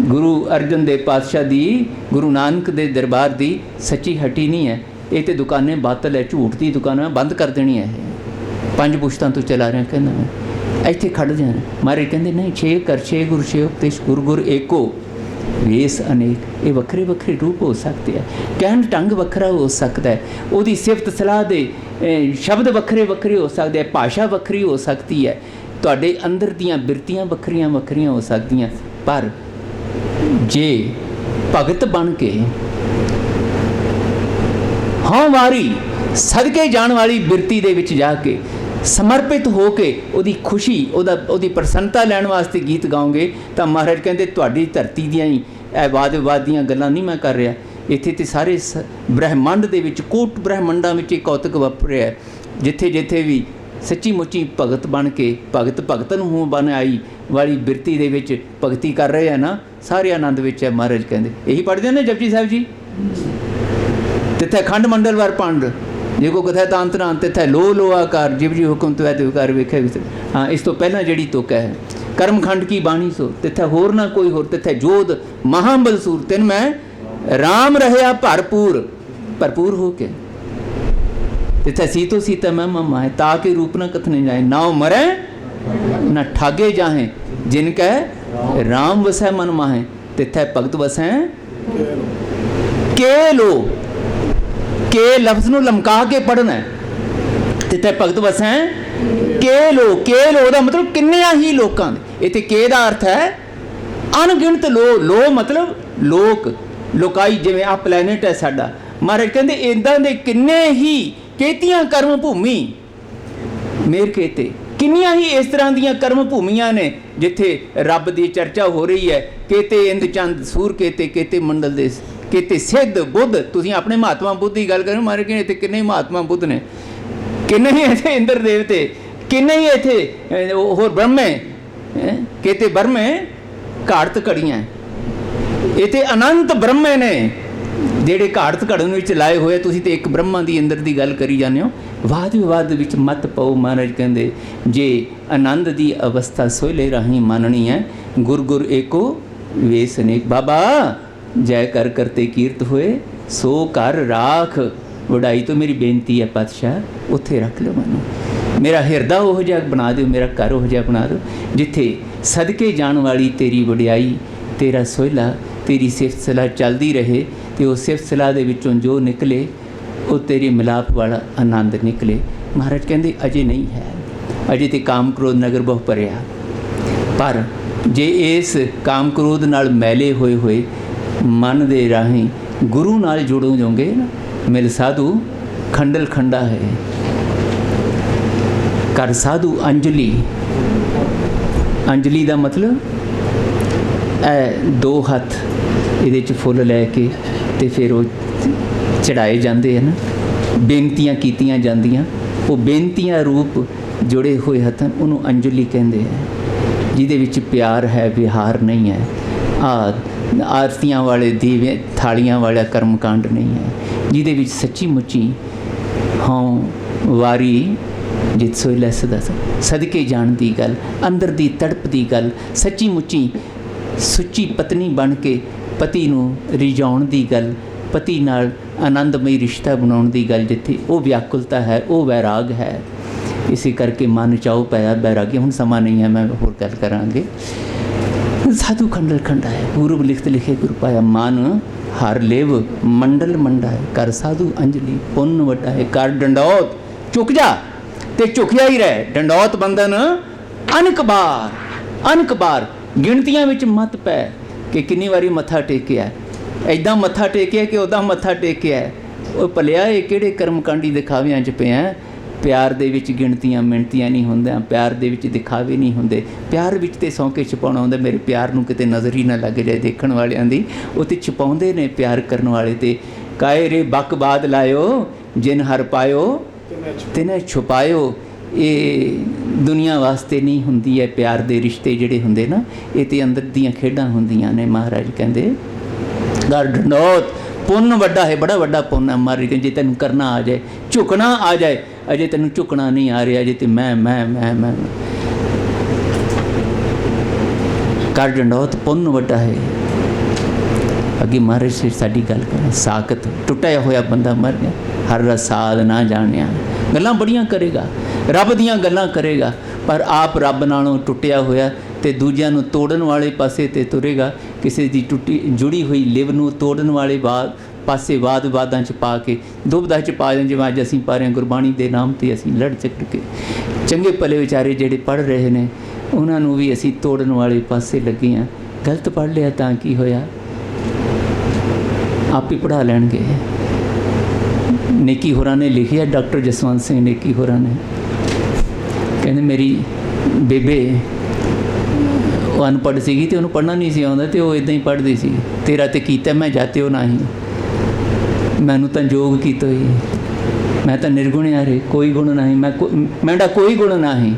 ਗੁਰੂ ਅਰਜਨ ਦੇਵ ਪਾਤਸ਼ਾਹ ਦੀ, ਗੁਰੂ ਨਾਨਕ ਦੇ ਦਰਬਾਰ ਦੀ ਸੱਚੀ ਹੱਟੀ ਨਹੀਂ ਹੈ। ਇਹ ਤੇ ਦੁਕਾਨੇ ਬਾਤਲ ਹੈ, ਝੂਠ ਦੀ ਦੁਕਾਨਾਂ ਬੰਦ ਕਰ ਦੇਣੀ ਹੈ। ਇਹ 5 ਪੁਸ਼ਤਾਂ ਤੋਂ ਚਲਾ ਰਿਹਾ ਕਹਿੰਦਾ ਮੈਂ ਇੱਥੇ ਖੜ ਜਾਣਾ। ਮਹਾਰਾਜ ਕਹਿੰਦੇ ਨਹੀਂ, 6 ਕਰ 6 ਗੁਰ 6 ਉਪਦੇਸ਼ ਗੁਰ ਗੁਰ ਏਕੋ ਵੇਸ ਅਨੇਕ। ਇਹ ਵੱਖਰੇ ਵੱਖਰੇ ਰੂਪ ਹੋ ਸਕਦੇ ਆ, ਕਹਿਣ ਢੰਗ ਵੱਖਰਾ ਹੋ ਸਕਦਾ ਹੈ, ਉਹਦੀ ਸਿਫਤ ਸਲਾਹ ਦੇ ਸ਼ਬਦ ਵੱਖਰੇ ਵੱਖਰੇ ਹੋ ਸਕਦੇ ਆ, ਭਾਸ਼ਾ ਵੱਖਰੀ ਹੋ ਸਕਦੀ ਹੈ, ਤੁਹਾਡੇ ਅੰਦਰ ਦੀਆਂ ਬਿਰਤੀਆਂ ਵੱਖਰੀਆਂ ਵੱਖਰੀਆਂ ਹੋ ਸਕਦੀਆਂ। ਪਰ ਜੇ ਭਗਤ ਬਣ ਕੇ ਹਾਂ ਵਾਰੀ ਸਦਕੇ ਜਾਣ ਵਾਲੀ ਬਿਰਤੀ ਦੇ ਵਿੱਚ ਜਾ ਕੇ ਸਮਰਪਿਤ ਹੋ ਕੇ ਉਹਦੀ ਖੁਸ਼ੀ ਉਹਦੀ ਪ੍ਰਸੰਨਤਾ ਲੈਣ ਵਾਸਤੇ ਗੀਤ ਗਾਓਗੇ ਤਾਂ ਮਹਾਰਾਜ ਕਹਿੰਦੇ ਤੁਹਾਡੀ ਧਰਤੀ ਦੀਆਂ ਹੀ ਇਹ ਵਾਦ ਵਿਵਾਦ ਦੀਆਂ ਗੱਲਾਂ ਨਹੀਂ ਮੈਂ ਕਰ ਰਿਹਾ, ਇੱਥੇ ਤੇ ਸਾਰੇ ਬ੍ਰਹਿਮੰਡ ਦੇ ਵਿੱਚ ਕੋਟ ਬ੍ਰਹਿਮੰਡਾਂ ਵਿੱਚ ਇਹ ਕੌਤਕ ਵਾਪਰਿਆ। ਜਿੱਥੇ ਜਿੱਥੇ ਵੀ ਸੱਚੀ ਮੁੱਚੀ ਭਗਤ ਬਣ ਕੇ ਭਗਤਨ ਨੂੰ ਬਣ ਆਈ ਵਾਲੀ ਬਿਰਤੀ ਦੇ ਵਿੱਚ ਭਗਤੀ ਕਰ ਰਹੇ ਆ ਨਾ, ਸਾਰੇ ਆਨੰਦ ਵਿੱਚ ਹੈ। ਮਹਾਰਾਜ ਕਹਿੰਦੇ ਇਹੀ ਪੜ੍ਹਦੇ ਨੇ ਜਪਜੀ ਸਾਹਿਬ ਜੀ, ਤਿੱਥੈ ਖੰਡ ਮੰਡਲ ਵਰ ਪੰਡ ਜੇ ਕੋ ਕਥੈ ਤਾਂਤ ਨਾ ਤਿੱਥੈ ਲੋ ਲੋ ਆਕਾਰ ਜਿਵ ਜੀ ਹੁਕਮ ਤਵੈ ਤਿਵ ਕਰ ਵੇਖੇ। ਹਾਂ, ਇਸ ਤੋਂ ਪਹਿਲਾਂ ਜਿਹੜੀ ਤੁਕ ਹੈ ਕਰਮ ਖੰਡ ਕੀ ਬਾਣੀ ਸੋ ਤਿੱਥੈ ਹੋਰ ਨਾ ਕੋਈ ਹੋਰ, ਤਿੱਥੈ ਜੋਧ ਮਹਾਬਲਸੂਰ ਤਿਨ ਮੈਂ ਰਾਮ ਰਹਿਆ ਭਰਪੂਰ ਹੋ ਕੇ। ਤਿੱਥੈ ਸੀਤੋ ਸੀਤਾ ਮੈਂ ਮਾਏ ਤਾ ਕੇ ਰੂਪ ਨਾ ਕਥਨੇ ਜਾਏ, ਨਾਉ ਮਰੈ ਨਾ ਠਾਗੇ ਜਾਹੇ ਜਿਨ ਕੈ ਰਾਮ ਵਸੈ ਮਨ ਮਾਹੇ। ਤਿੱਥੈ ਭਗਤ ਵਸੈ ਕੇ ਲੋ, ਕੇ ਲਫ਼ਜ਼ ਨੂੰ ਲਮਕਾ ਕੇ ਪੜ੍ਹਨਾ। ਤਿੱਥੈ ਭਗਤ ਵਸੈ ਕੇ ਲੋ ਦਾ ਮਤਲਬ ਕਿੰਨਿਆਂ ਹੀ ਲੋਕਾਂ ਦੇ। ਇੱਥੇ ਕੇ ਦਾ ਅਰਥ ਹੈ ਅਣਗਿਣਤ ਲੋ ਮਤਲਬ ਲੋਕ, ਲੋਕਾਈ। ਜਿਵੇਂ ਆਹ ਪਲੈਨਟ ਹੈ ਸਾਡਾ, ਮਹਾਰਾਜ ਕਹਿੰਦੇ ਇੱਦਾਂ ਦੇ ਕਿੰਨੇ ਹੀ ਕੇਤੀਆਂ ਕਰਮ ਭੂਮੀ ਮੇਰ ਕੇਤੇ, ਕਿੰਨੀਆਂ ਹੀ ਇਸ ਤਰ੍ਹਾਂ ਦੀਆਂ ਕਰਮ ਭੂਮੀਆਂ ਨੇ ਜਿੱਥੇ ਰੱਬ ਦੀ ਚਰਚਾ ਹੋ ਰਹੀ ਹੈ। ਕੇਤੇ ਇੰਦ ਚੰਦ ਸੂਰ ਕੇਤੇ ਮੰਡਲ ਦੇ ਕੇਤੇ ਸਿੱਧ ਬੁੱਧ। ਤੁਸੀਂ ਆਪਣੇ ਮਹਾਤਮਾ ਬੁੱਧ ਦੀ ਗੱਲ ਕਰੋ, ਮਹਾਰਾਜ ਕਹਿੰਦੇ ਇੱਥੇ ਕਿੰਨੇ ਮਹਾਤਮਾ ਬੁੱਧ ਨੇ, ਕਿੰਨੇ ਹੀ ਇੱਥੇ ਇੰਦਰ ਦੇਵਤੇ, ਕਿੰਨੇ ਹੀ ਇੱਥੇ ਹੋਰ ਬ੍ਰਹਮੇ, ਕੇਤੇ ਬ੍ਰਹਮੇ ਘਾੜਤ ਘੜੀਆਂ। ਇੱਥੇ ਅਨੰਤ ਬ੍ਰਹਮੇ ਨੇ ਜਿਹੜੇ ਘਾੜਤ ਘੜਨ ਵਿੱਚ ਲਾਏ ਹੋਏ। ਤੁਸੀਂ ਤੇ ਇੱਕ ਬ੍ਰਹਮਾ ਦੀ ਅੰਦਰ ਦੀ ਗੱਲ ਕਰੀ ਜਾਂਦੇ ਹੋ। ਵਾਦ ਵਿਵਾਦ ਵਿੱਚ ਮਤ ਪਾਓ। ਮਹਾਰਾਜ ਕਹਿੰਦੇ ਜੇ ਆਨੰਦ ਦੀ ਅਵਸਥਾ ਸੋਹਲੇ ਰਾਹੀਂ ਮੰਨਣੀ ਹੈ, ਗੁਰ ਗੁਰ ਏਕੋ ਵੇਸ ਅਨੇਕ। ਬਾਬਾ ਜੈ ਕਰ ਕਰਤੇ ਕੀਰਤ ਹੋਏ ਸੋ ਘਰ ਰਾਖ। ਵਡਾਈ ਤੋਂ ਮੇਰੀ ਬੇਨਤੀ ਹੈ ਪਾਤਸ਼ਾਹ, ਉੱਥੇ ਰੱਖ ਲਓ ਮੈਨੂੰ, ਮੇਰਾ ਹਿਰਦਾ ਉਹ ਜਿਹਾ ਬਣਾ ਦਿਓ, ਮੇਰਾ ਘਰ ਉਹ ਜਿਹਾ ਬਣਾ ਦਿਓ ਜਿੱਥੇ ਸਦਕੇ ਜਾਣ ਵਾਲੀ ਤੇਰੀ ਵਡਿਆਈ, ਤੇਰਾ ਸੋਹਿਲਾ, ਤੇਰੀ ਸਿਫਤ ਸਲਾਹ ਚੱਲਦੀ ਰਹੇ ਅਤੇ ਉਹ ਸਿਫਤ ਸਲਾਹ ਦੇ ਵਿੱਚੋਂ ਜੋ ਨਿਕਲੇ ਉਹ ਤੇਰੇ ਮਿਲਾਪ ਵਾਲਾ ਆਨੰਦ ਨਿਕਲੇ। ਮਹਾਰਾਜ ਕਹਿੰਦੇ ਅਜੇ ਨਹੀਂ ਹੈ, ਅਜੇ ਤੇ ਕਾਮ ਕ੍ਰੋਧ ਨਗਰ ਬਹੁ ਭਰਿਆ। ਪਰ ਜੇ ਇਸ ਕਾਮ ਕ੍ਰੋਧ ਨਾਲ ਮੈਲੇ ਹੋਏ ਮਨ ਦੇ ਰਾਹੀਂ ਗੁਰੂ ਨਾਲ ਜੁੜੋ ਜਾਓਗੇ ਨਾ, ਮਿਲ ਸਾਧੂ ਖੰਡਲ ਖੰਡਾ ਹੈ, ਕਰ ਸਾਧੂ ਅੰਜਲੀ। ਅੰਜਲੀ ਦਾ ਮਤਲਬ ਇਹ 2 ਹੱਥ ਇਹਦੇ 'ਚ ਫੁੱਲ ਲੈ ਕੇ ਅਤੇ ਫਿਰ ਉਹ ਚੜ੍ਹਾਏ ਜਾਂਦੇ ਹਨ, ਬੇਨਤੀਆਂ ਕੀਤੀਆਂ ਜਾਂਦੀਆਂ। ਉਹ ਬੇਨਤੀਆਂ ਰੂਪ ਜੁੜੇ ਹੋਏ ਹੱਥਾਂ ਉਹਨੂੰ ਅੰਜਲੀ ਕਹਿੰਦੇ ਹੈ, ਜਿਹਦੇ ਵਿੱਚ ਪਿਆਰ ਹੈ, ਵਿਹਾਰ ਨਹੀਂ ਹੈ, ਆਰਤੀਆਂ ਵਾਲੇ ਦੀਵੇ ਥਾਲੀਆਂ ਵਾਲਾ ਕਰਮਕਾਂਡ ਨਹੀਂ ਹੈ, ਜਿਹਦੇ ਵਿੱਚ ਸੱਚੀ ਮੁੱਚੀ ਹਾਂ ਵਾਰੀ ਜਿਤ ਸੋਈ ਲੈ ਸਦਕੇ ਜਾਣ ਦੀ ਗੱਲ, ਅੰਦਰ ਦੀ ਤੜਪ ਦੀ ਗੱਲ, ਸੱਚੀ ਮੁੱਚੀ ਸੁੱਚੀ ਪਤਨੀ ਬਣ ਕੇ ਪਤੀ ਨੂੰ ਰਿਝਾਉਣ ਦੀ ਗੱਲ, ਪਤੀ ਨਾਲ ਆਨੰਦਮਈ ਰਿਸ਼ਤਾ ਬਣਾਉਣ ਦੀ ਗੱਲ, ਜਿੱਥੇ ਉਹ ਵਿਆਕੁਲਤਾ ਹੈ, ਉਹ ਵੈਰਾਗ ਹੈ। ਇਸੇ ਕਰਕੇ ਮਨ ਚਾਉ ਪਿਆ ਬੈਰਾਗੀ। ਹੁਣ ਸਮਾਂ ਨਹੀਂ ਹੈ, ਮੈਂ ਹੋਰ ਗੱਲ ਕਰਾਂਗੇ। ਸਾਧੂ ਖੰਡਲ ਖੰਡਾ ਹੈ, ਪੂਰਬ ਲਿਖਤ ਲਿਖੇ ਗੁਰ ਪਾਇਆ। ਮਨ ਹਰ ਲੇਵ ਮੰਡਲ ਮੰਡਾ ਹੈ, ਕਰ ਸਾਧੂ ਅੰਜਲੀ ਪੁੰਨ ਵੱਡਾ ਹੈ। ਕਰ ਡੰਡੌਤ ਝੁਕ ਜਾ ਤੇ ਝੁਕਿਆ ਹੀ ਰਹਿ, ਡੰਡੌਤ ਬੰਦਨ ਅਨਕ ਬਾਰ। ਗਿਣਤੀਆਂ ਵਿੱਚ ਮਤ ਪੈ ਕਿ ਕਿੰਨੀ ਵਾਰੀ ਮੱਥਾ ਟੇਕਿਆ, ਐਦਾਂ ਮੱਥਾ ਟੇਕਿਆ ਕਿ ਉੱਦਾਂ ਮੱਥਾ ਟੇਕਿਆ। ਉਹ ਭਲਿਆ ਇਹ ਕਿਹੜੇ ਕਰਮਕਾਂਡੀ ਦਿਖਾਵਿਆਂ 'ਚ ਪਿਆ। ਪਿਆਰ ਦੇ ਵਿੱਚ ਗਿਣਤੀਆਂ ਮਿਣਤੀਆਂ ਨਹੀਂ ਹੁੰਦੀਆਂ, ਪਿਆਰ ਦੇ ਵਿੱਚ ਦਿਖਾਵੇ ਨਹੀਂ ਹੁੰਦੇ। ਪਿਆਰ ਵਿੱਚ ਤੇ ਸੌਂਕੇ ਛੁਪਾਉਣਾ ਹੁੰਦਾ, ਮੇਰੇ ਪਿਆਰ ਨੂੰ ਕਿਤੇ ਨਜ਼ਰ ਹੀ ਨਾ ਲੱਗ ਜਾਏ ਦੇਖਣ ਵਾਲਿਆਂ ਦੀ। ਉਹ ਤੇ ਛੁਪਾਉਂਦੇ ਨੇ ਪਿਆਰ ਕਰਨ ਵਾਲੇ। ਤੇ ਕਾਏ ਰੇ ਬਕ ਬਾਦ ਲਾਇਓ ਜਿਨ ਹਰ ਪਾਇਓ ਤਿਨੇ ਛੁਪਾਇਓ। ਇਹ ਦੁਨੀਆ ਵਾਸਤੇ ਨਹੀਂ ਹੁੰਦੀ ਹੈ ਪਿਆਰ ਦੇ ਰਿਸ਼ਤੇ ਜਿਹੜੇ ਹੁੰਦੇ ਨਾ, ਇਹ ਤੇ ਅੰਦਰ ਦੀਆਂ ਖੇਡਾਂ ਹੁੰਦੀਆਂ ਨੇ। ਮਹਾਰਾਜ ਕਹਿੰਦੇ ਗਰ ਡੰਡੌਤ ਪੁੰਨ ਵੱਡਾ ਹੈ, ਬੜਾ ਵੱਡਾ ਪੁੰਨ ਹੈ। ਮਾਰੀ ਤੇ ਜੇ ਤੈਨੂੰ ਕਰਨਾ ਆ ਜਾਏ, ਝੁਕਣਾ ਆ ਜਾਏ। ਅਜੇ ਤੈਨੂੰ ਝੁਕਣਾ ਨਹੀਂ ਆ ਰਿਹਾ, ਅਜੇ ਤੇ ਮੈਂ ਕਰ ਡੰਡੌਤ ਪੁੰਨ ਵੱਡਾ ਹੈ। ਅੱਗੇ ਮਹਾਰਾਜ ਸਾਡੀ ਗੱਲ ਕਰਾਂ, ਸਾਕਤ ਟੁੱਟਿਆ ਹੋਇਆ ਬੰਦਾ ਮਰ ਗਿਆ, हर रसाद ना जानिया। गल्लां बड़ियां करेगा, रब दियां गल्लां करेगा, पर आप रब नालों टुटिया होया ते दूजिਆਂ ਨੂੰ ਤੋੜਨ ਵਾਲੇ ਪਾਸੇ ਤੇ ਤੁਰੇਗਾ। ਕਿਸੇ ਦੀ ਟੁੱਟੀ ਜੁੜੀ ਹੋਈ ਲਿਵ ਨੂੰ ਤੋੜਨ ਵਾਲੇ ਪਾਸੇ ਵਾਦਾਂ 'ਚ ਪਾ ਕੇ ਦੁਬਦਾ 'ਚ ਪਾ ਦੇ, ਜਿਵੇਂ ਅੱਜ ਅਸੀਂ ਪਾ ਰਹੇ ਹਾਂ ਗੁਰਬਾਣੀ ਦੇ ਨਾਮ 'ਤੇ ਅਸੀਂ ਲੜ ਝਗੜ ਕੇ। ਚੰਗੇ ਭਲੇ ਵਿਚਾਰੇ ਜਿਹੜੇ ਪੜ੍ਹ ਰਹੇ ਨੇ ਉਹਨਾਂ ਨੂੰ ਵੀ ਅਸੀਂ ਤੋੜਨ ਵਾਲੇ ਪਾਸੇ ਲੱਗੇ ਹਾਂ। ਗਲਤ ਪੜ੍ਹ ਲਿਆ ਤਾਂ ਕੀ ਹੋਇਆ, ਆਪ ਹੀ ਪੜ੍ਹਾ ਲੈਣਗੇ। ਨੇਕੀ ਹੋਰਾਂ ਨੇ ਲਿਖਿਆ, ਡਾਕਟਰ ਜਸਵੰਤ ਸਿੰਘ ਨੇਕੀ ਹੋਰਾਂ ਨੇ, ਕਹਿੰਦੇ ਮੇਰੀ ਬੇਬੇ ਉਹ ਅਨਪੜ੍ਹ ਸੀਗੀ ਅਤੇ ਉਹਨੂੰ ਪੜ੍ਹਨਾ ਨਹੀਂ ਸੀ ਆਉਂਦਾ ਅਤੇ ਉਹ ਇੱਦਾਂ ਹੀ ਪੜ੍ਹਦੀ ਸੀ। ਤੇਰਾ ਤੇ ਕੀਤਾ ਮੈਂ ਜਾਤਿਓ ਨਹੀਂ, ਮੈਨੂੰ ਤਾਂ ਜੋਗ ਕੀਤਾ ਹੋਈ, ਮੈਂ ਤਾਂ ਨਿਰਗੁਣਿਆ ਰੇ, ਕੋਈ ਗੁਣ ਨਹੀਂ, ਮੈਂਡਾ ਕੋਈ ਗੁਣ ਨਹੀਂ।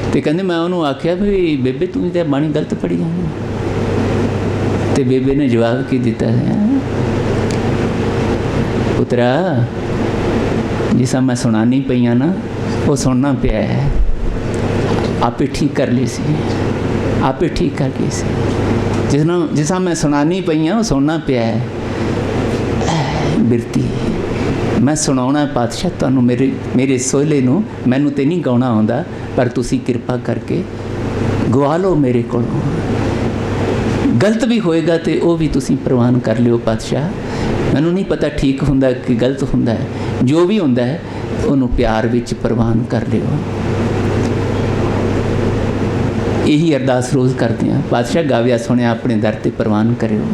ਅਤੇ ਕਹਿੰਦੇ ਮੈਂ ਉਹਨੂੰ ਆਖਿਆ ਵੀ ਬੇਬੇ ਤੂੰ ਤਾਂ ਬਾਣੀ ਗਲਤ ਪੜ੍ਹੀ ਜਾਂਦੀ। ਅਤੇ ਬੇਬੇ ਨੇ ਜਵਾਬ ਕੀ ਦਿੱਤਾ ਹੈ, ਪੁੱਤਰਾ ਜਿਸ ਤਰ੍ਹਾਂ ਮੈਂ ਸੁਣਾਉਣੀ ਪਈਆਂ ਨਾ ਉਹ ਸੁਣਨਾ ਪਿਆ ਹੈ, ਆਪੇ ਠੀਕ ਕਰ ਲਈ ਸੀ, ਆਪੇ ਠੀਕ ਕਰ ਗਈ ਸੀ। ਜਿਸ ਤਰ੍ਹਾਂ ਮੈਂ ਸੁਣਾਉਣੀ ਪਈਆਂ ਉਹ ਸੁਣਨਾ ਪਿਆ ਹੈ। ਬਿਰਤੀ ਮੈਂ ਸੁਣਾਉਣਾ ਪਾਤਸ਼ਾਹ ਤੁਹਾਨੂੰ, ਮੇਰੇ ਸੋਹਲੇ ਨੂੰ, ਮੈਨੂੰ ਤਾਂ ਨਹੀਂ ਗਾਉਣਾ ਆਉਂਦਾ, ਪਰ ਤੁਸੀਂ ਕਿਰਪਾ ਕਰਕੇ ਗਵਾ ਲਓ ਮੇਰੇ ਕੋਲੋਂ। ਗਲਤ ਵੀ ਹੋਏਗਾ ਤਾਂ ਉਹ ਵੀ ਤੁਸੀਂ ਪ੍ਰਵਾਨ ਕਰ ਲਿਓ ਪਾਤਸ਼ਾਹ। ਮੈਨੂੰ ਨਹੀਂ ਪਤਾ ਠੀਕ ਹੁੰਦਾ ਕਿ ਗਲਤ ਹੁੰਦਾ ਹੈ, ਜੋ ਵੀ ਹੁੰਦਾ ਹੈ ਉਹਨੂੰ ਪਿਆਰ ਵਿੱਚ ਪ੍ਰਵਾਨ ਕਰ ਲਿਓ। ਇਹੀ ਅਰਦਾਸ ਰੋਜ਼ ਕਰਦੇ ਹਾਂ, ਪਾਤਸ਼ਾਹ ਗਾਵਿਆ ਸੁਣਿਆ ਆਪਣੇ ਦਰ 'ਤੇ ਪ੍ਰਵਾਨ ਕਰਿਓ।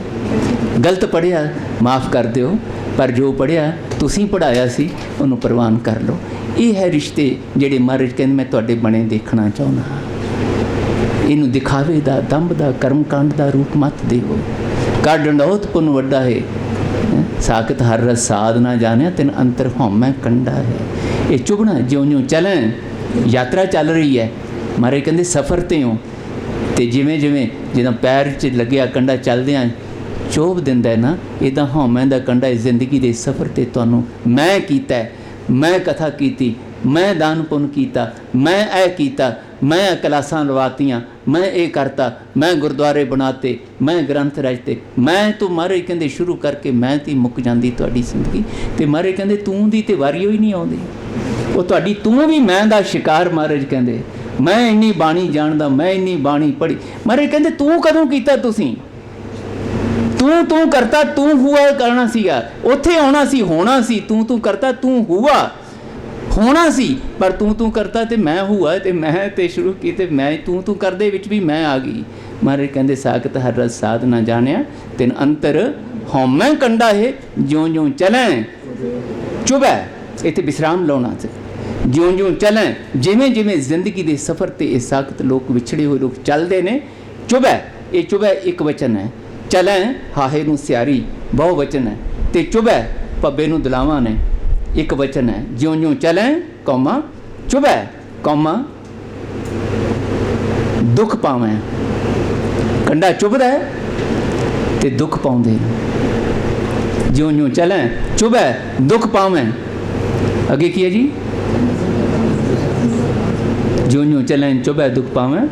ਗਲਤ ਪੜ੍ਹਿਆ ਮਾफ़ ਕਰ ਦਿਓ, ਪਰ ਜੋ ਪੜ੍ਹਿਆ ਤੁਸੀਂ ਪੜ੍ਹਾਇਆ ਸੀ ਉਹਨੂੰ ਪ੍ਰਵਾਨ ਕਰ ਲਓ। ਇਹ ਹੈ ਰਿਸ਼ਤੇ ਜਿਹੜੇ ਮਹਾਰਾਜ ਕਹਿੰਦੇ ਮੈਂ ਤੁਹਾਡੇ ਬਣੇ ਦੇਖਣਾ ਚਾਹੁੰਦਾ ਹਾਂ। ਇਹਨੂੰ ਦਿਖਾਵੇ ਦਾ, ਦੰਭ ਦਾ, ਕਰਮਕਾਂਡ ਦਾ ਰੂਪ ਮਤ ਦਿਓ। ਕਰ ਡੰਡੌਤ ਪੁੰਨ ਵੱਡਾ ਹੈ, ਸਾਕਤ ਹਰ ਰਸ ਸਾਧ ਨਾ ਜਾਣਿਆ, ਤਿਨ ਅੰਤਰ ਹਉਮੈ ਕੰਡਾ ਹੈ। ਇਹ ਚੁਭਣਾ ਜਿਉਂ ਚੱਲੈ, ਯਾਤਰਾ ਚੱਲ ਰਹੀ ਹੈ। ਮਹਾਰਾਜ ਕਹਿੰਦੇ ਸਫ਼ਰ 'ਤੇ ਹੋ, ਅਤੇ ਜਿਵੇਂ ਜਿੱਦਾਂ ਪੈਰ 'ਚ ਲੱਗਿਆ ਕੰਡਾ ਚੱਲਦਿਆਂ ਚੋਭ ਦਿੰਦਾ ਨਾ, ਇੱਦਾਂ ਹਉਮੈ ਦਾ ਕੰਡਾ ਇਸ ਜ਼ਿੰਦਗੀ ਦੇ ਸਫ਼ਰ 'ਤੇ ਤੁਹਾਨੂੰ ਮੈਂ ਕੀਤਾ, ਮੈਂ ਕਥਾ ਕੀਤੀ, ਮੈਂ ਦਾਨ ਪੁੰਨ ਕੀਤਾ, ਮੈਂ ਇਹ ਕੀਤਾ, ਮੈਂ ਕਲਾਸਾਂ ਲਵਾਤੀਆਂ, ਮੈਂ ਇਹ ਕਰਤਾ, ਮੈਂ ਗੁਰਦੁਆਰੇ ਬਣਾਤੇ, ਮੈਂ ਗ੍ਰੰਥ ਰਚਤੇ, ਮੈਂ ਤੋਂ ਮਹਾਰਾਜ ਕਹਿੰਦੇ ਸ਼ੁਰੂ ਕਰਕੇ ਮੈਂ ਤੀ ਮੁੱਕ ਜਾਂਦੀ ਤੁਹਾਡੀ ਜ਼ਿੰਦਗੀ। ਅਤੇ ਮਹਾਰਾਜ ਕਹਿੰਦੇ ਤੂੰ ਦੀ ਤਾਂ ਵਾਰੀ ਹੀ ਨਹੀਂ ਆਉਂਦੀ, ਉਹ ਤੁਹਾਡੀ ਤੂੰ ਵੀ ਮੈਂ ਦਾ ਸ਼ਿਕਾਰ। ਮਹਾਰਾਜ ਕਹਿੰਦੇ ਮੈਂ ਇੰਨੀ ਬਾਣੀ ਜਾਣਦਾ, ਮੈਂ ਇੰਨੀ ਬਾਣੀ ਪੜ੍ਹੀ। ਮਹਾਰਾਜ ਕਹਿੰਦੇ ਤੂੰ ਕਦੋਂ ਕੀਤਾ, ਤੁਸੀਂ ਤੂੰ ਕਰਤਾ, ਤੂੰ ਹੁਆ ਕਰਨਾ ਸੀਗਾ, ਉੱਥੇ ਆਉਣਾ ਸੀ, ਹੋਣਾ ਸੀ, ਤੂੰ ਕਰਤਾ, ਤੂੰ ਹੁਆ ਹੋਣਾ ਸੀ, ਪਰ ਤੂੰ ਕਰਤਾ ਅਤੇ ਮੈਂ ਹੁਆ, ਅਤੇ ਮੈਂ ਤੇ ਸ਼ੁਰੂ ਕੀਤੇ, ਮੈਂ ਤੂੰ ਕਰਦੇ ਵਿੱਚ ਵੀ ਮੈਂ ਆ ਗਈ। ਮਹਾਰਾਜ ਕਹਿੰਦੇ ਸਾਕਤ ਹਰ ਰਸ ਸਾਧ ਨਾ ਜਾਣਿਆ, ਤਿਨ ਅੰਤਰ ਹਉਮੈ ਕੰਡਾ ਹੈ, ਜਿਉਂ ਚਲੈ ਚੁਭੈ। ਇੱਥੇ ਵਿਸਰਾਮ ਲਾਉਣਾ ਸੀ। ਜਿਉਂ ਚਲੈ, ਜਿਵੇਂ ਜ਼ਿੰਦਗੀ ਦੇ ਸਫ਼ਰ 'ਤੇ ਇਹ ਸਾਕਤ ਲੋਕ, ਵਿਛੜੇ ਹੋਏ ਲੋਕ ਚੱਲਦੇ ਨੇ। ਚੁਭੈ, ਇਹ ਚੁਭੈ ਇੱਕ ਵਚਨ ਹੈ, ਚਲੈ ਹਾਹੇ ਨੂੰ ਸਿਆਰੀ ਬਹੁ ਵਚਨ ਹੈ, ਅਤੇ ਚੁਭੈ ਪੱਬੇ ਨੂੰ ਦਲਾਵਾਂ ਨੇ ਇੱਕ ਵਚਨ ਹੈ। ਜਿਉਂ ਚਲੈ ਕੌਮਾ ਚੁਭੈ ਕੌਮਾ ਦੁੱਖ ਪਾਵੈ। ਕੰਡਾ ਚੁਭਦਾ ਹੈ ਅਤੇ ਦੁੱਖ ਪਾਉਂਦੇ ਨੇ। ਜਿਉਂ ਚਲੈ ਚੁਭੈ ਦੁੱਖ ਪਾਵੈ। ਅੱਗੇ ਕੀ ਹੈ ਜੀ, ਜਿਉਂ ਚਲੈ ਚੁਭੈ ਦੁੱਖ ਪਾਵੈ।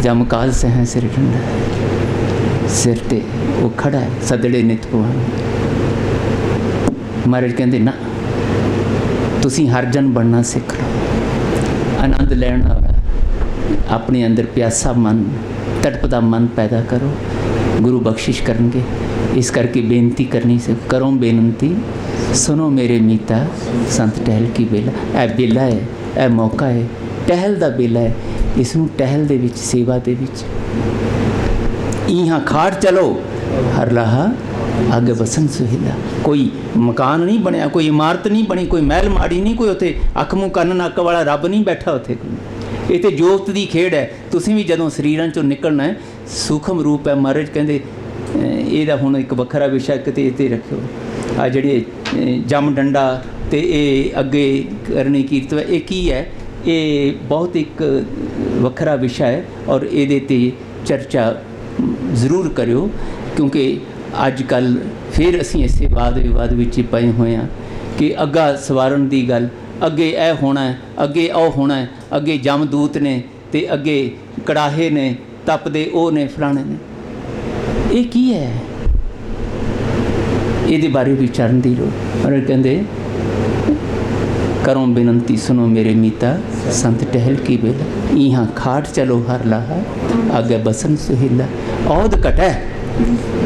ਜਮ ਕਾਲ ਸਹਿ ਸਿਰ ਠੰਡਾ, ਸਿਰ 'ਤੇ ਉਹ ਖੜਾ ਹੈ, ਸਦੜੇ ਨਿਤ ਪਵਾਨ। ਮਹਾਰਾਜ ਕਹਿੰਦੇ ਨਾ, ਤੁਸੀਂ ਹਰਜਨ ਬਣਨਾ ਸਿੱਖ ਲਓ, ਆਨੰਦ ਲੈਣਾ, ਆਪਣੇ ਅੰਦਰ ਪਿਆਸਾ ਮਨ, ਤੜਪਦਾ ਮਨ ਪੈਦਾ ਕਰੋ, ਗੁਰੂ ਬਖਸ਼ਿਸ਼ ਕਰਨਗੇ। ਇਸ ਕਰਕੇ ਬੇਨਤੀ ਕਰਨੀ ਸੀ, ਕਰੋ ਬੇਨਤੀ ਸੁਣੋ ਮੇਰੇ ਮੀਤਾ, ਸੰਤ ਟਹਿਲ ਕੀ ਵੇਲਾ। ਇਹ ਵੇਲਾ ਹੈ, ਇਹ ਮੌਕਾ ਹੈ, ਟਹਿਲ ਦਾ ਵੇਲਾ ਹੈ। ਇਸ ਨੂੰ ਟਹਿਲ ਦੇ ਵਿੱਚ, ਸੇਵਾ ਦੇ ਵਿੱਚ, ਇਹਾਂ ਖਾੜ ਚਲੋ ਹਰ ਲਾਹਾ ਅੱਗੇ ਵਸਨ ਸੁਹੇਲਾ। ਕੋਈ ਮਕਾਨ ਨਹੀਂ ਬਣਿਆ, ਕੋਈ ਇਮਾਰਤ ਨਹੀਂ ਬਣੀ, ਕੋਈ ਮਹਿਲ ਮਾੜੀ ਨਹੀਂ, ਕੋਈ ਉੱਥੇ ਅੱਖ ਮੂੰਹ ਕੰਨ ਨੱਕ ਵਾਲਾ ਰੱਬ ਨਹੀਂ ਬੈਠਾ ਉੱਥੇ। ਇਹ ਤਾਂ ਜੋਤ ਦੀ ਖੇਡ ਹੈ। ਤੁਸੀਂ ਵੀ ਜਦੋਂ ਸਰੀਰਾਂ 'ਚੋਂ ਨਿਕਲਣਾ ਹੈ, ਸੂਖਮ ਰੂਪ ਹੈ। ਮਹਾਰਾਜ ਕਹਿੰਦੇ ਇਹਦਾ ਹੁਣ ਇੱਕ ਵੱਖਰਾ ਵਿਸ਼ਾ ਕਿਤੇ ਇਹ 'ਤੇ ਰੱਖਿਓ। ਆ ਜਿਹੜੇ ਜਮ ਡੰਡਾ ਅਤੇ ਇਹ ਅੱਗੇ ਕਰਨੀ ਕੀਰਤ, ਇਹ ਕੀ ਹੈ? ਇਹ ਬਹੁਤ ਇੱਕ ਵੱਖਰਾ ਵਿਸ਼ਾ ਹੈ, ਔਰ ਇਹਦੇ 'ਤੇ ਚਰਚਾ ਜ਼ਰੂਰ ਕਰਿਓ, ਕਿਉਂਕਿ ਅੱਜ ਕੱਲ੍ਹ ਫਿਰ ਅਸੀਂ ਇਸੇ ਵਾਦ ਵਿਵਾਦ ਵਿੱਚ ਹੀ ਪਏ ਹੋਏ ਹਾਂ ਕਿ ਅੱਗਾ ਸਵਾਰਨ ਦੀ ਗੱਲ, ਅੱਗੇ ਇਹ ਹੋਣਾ ਹੈ, ਅੱਗੇ ਉਹ ਹੋਣਾ ਹੈ, ਅੱਗੇ ਜਮਦੂਤ ਨੇ ਅਤੇ ਅੱਗੇ ਕੜਾਹੇ ਨੇ, ਤਪਦੇ ਉਹ ਨੇ, ਫਲਾਣੇ ਨੇ। ਇਹ ਕੀ ਹੈ? ਇਹਦੇ ਬਾਰੇ ਵਿਚਾਰਨ ਦੀ ਲੋੜ। ਔਰ ਕਹਿੰਦੇ करो बेनती सुनो मेरे मीता संत टहल की बेला यहाँ खाट चलो हर लाहा आगे बसन सुहेला औद घट है।